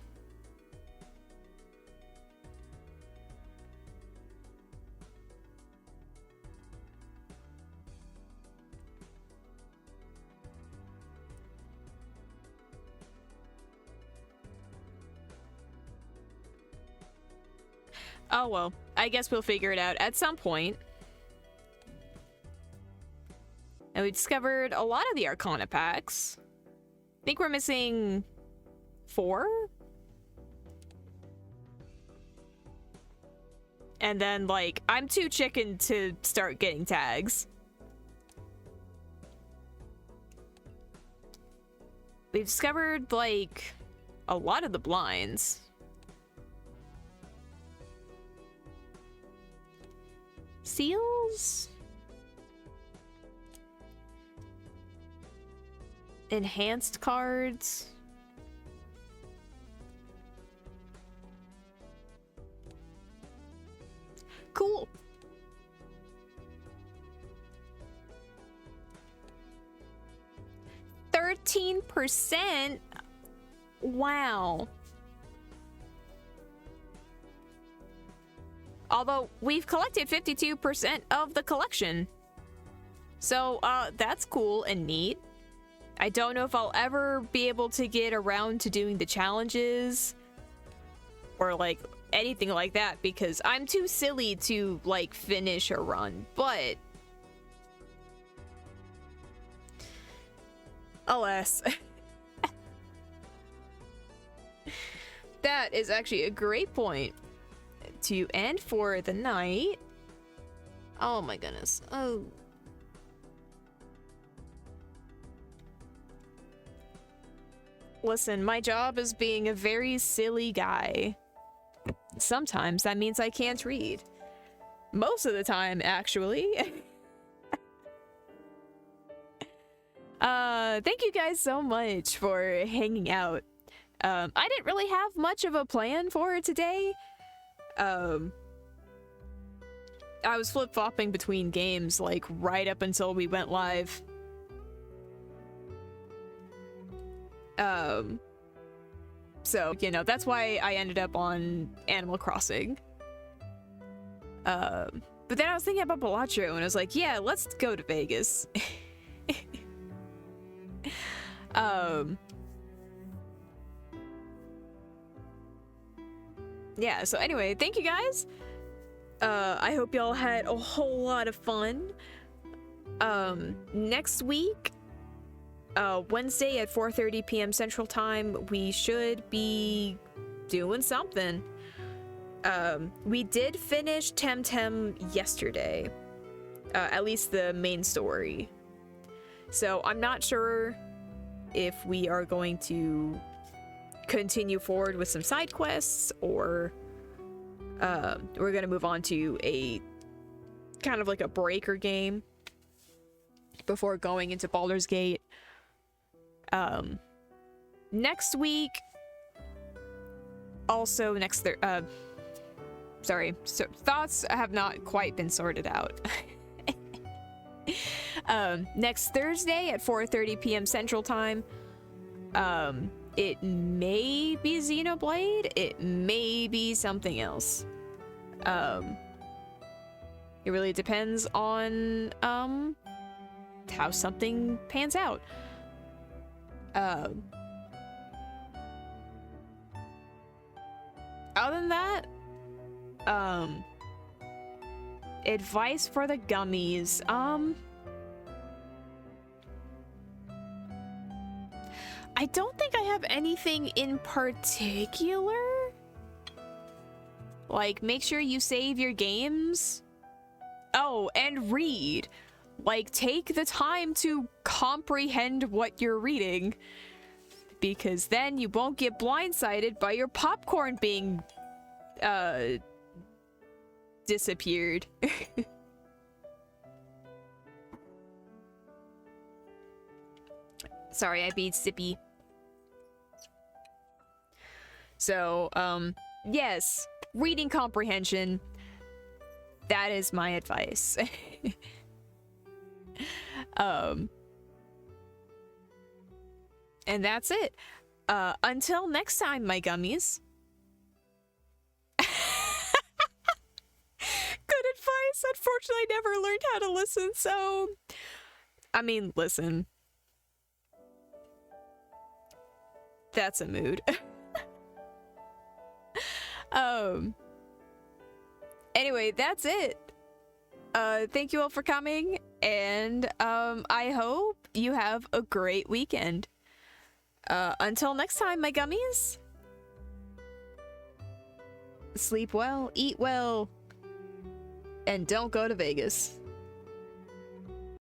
Oh well, I guess we'll figure it out at some point. And we discovered a lot of the Arcana packs. I think we're missing 4? And then, like, I'm too chicken to start getting tags. We've discovered, like, a lot of the blinds. Seals? Enhanced cards? Cool. %? Wow. Although, we've collected 52% of the collection. So, that's cool and neat. I don't know if I'll ever be able to get around to doing the challenges or, like, anything like that because I'm too silly to, like, finish a run, but alas. That is actually a great point to end for the night. Oh my goodness. Oh. Listen, my job is being a very silly guy. Sometimes that means I can't read. Most of the time, actually. Thank you guys so much for hanging out. I didn't really have much of a plan for today. I was flip-flopping between games, like, right up until we went live. So, you know, that's why I ended up on Animal Crossing. But then I was thinking about Balatro, and I was like, yeah, let's go to Vegas. Yeah, so anyway, thank you guys. I hope y'all had a whole lot of fun. Next week, Wednesday at 4:30 p.m. Central Time, we should be doing something. We did finish Temtem yesterday, at least the main story. So I'm not sure if we are going to continue forward with some side quests or we're gonna move on to a kind of like a breaker game before going into Baldur's Gate. Next week, also sorry, so thoughts have not quite been sorted out. Next Thursday at 4:30 p.m. Central Time. It may be Xenoblade, it may be something else. It really depends on, how something pans out. Other than that, advice for the gummies, I don't think I have anything in particular. Like, make sure you save your games. Oh, and read. Like, take the time to comprehend what you're reading. Because then you won't get blindsided by your popcorn being, disappeared. Sorry, I beat sippy. So, yes, reading comprehension. That is my advice. And that's it. Until next time, my gummies. Good advice. Unfortunately, I never learned how to listen, so... I mean, listen. That's a mood. Anyway, that's it. Thank you all for coming, and I hope you have a great weekend. Until next time, my gummies. Sleep well, eat well, and don't go to Vegas.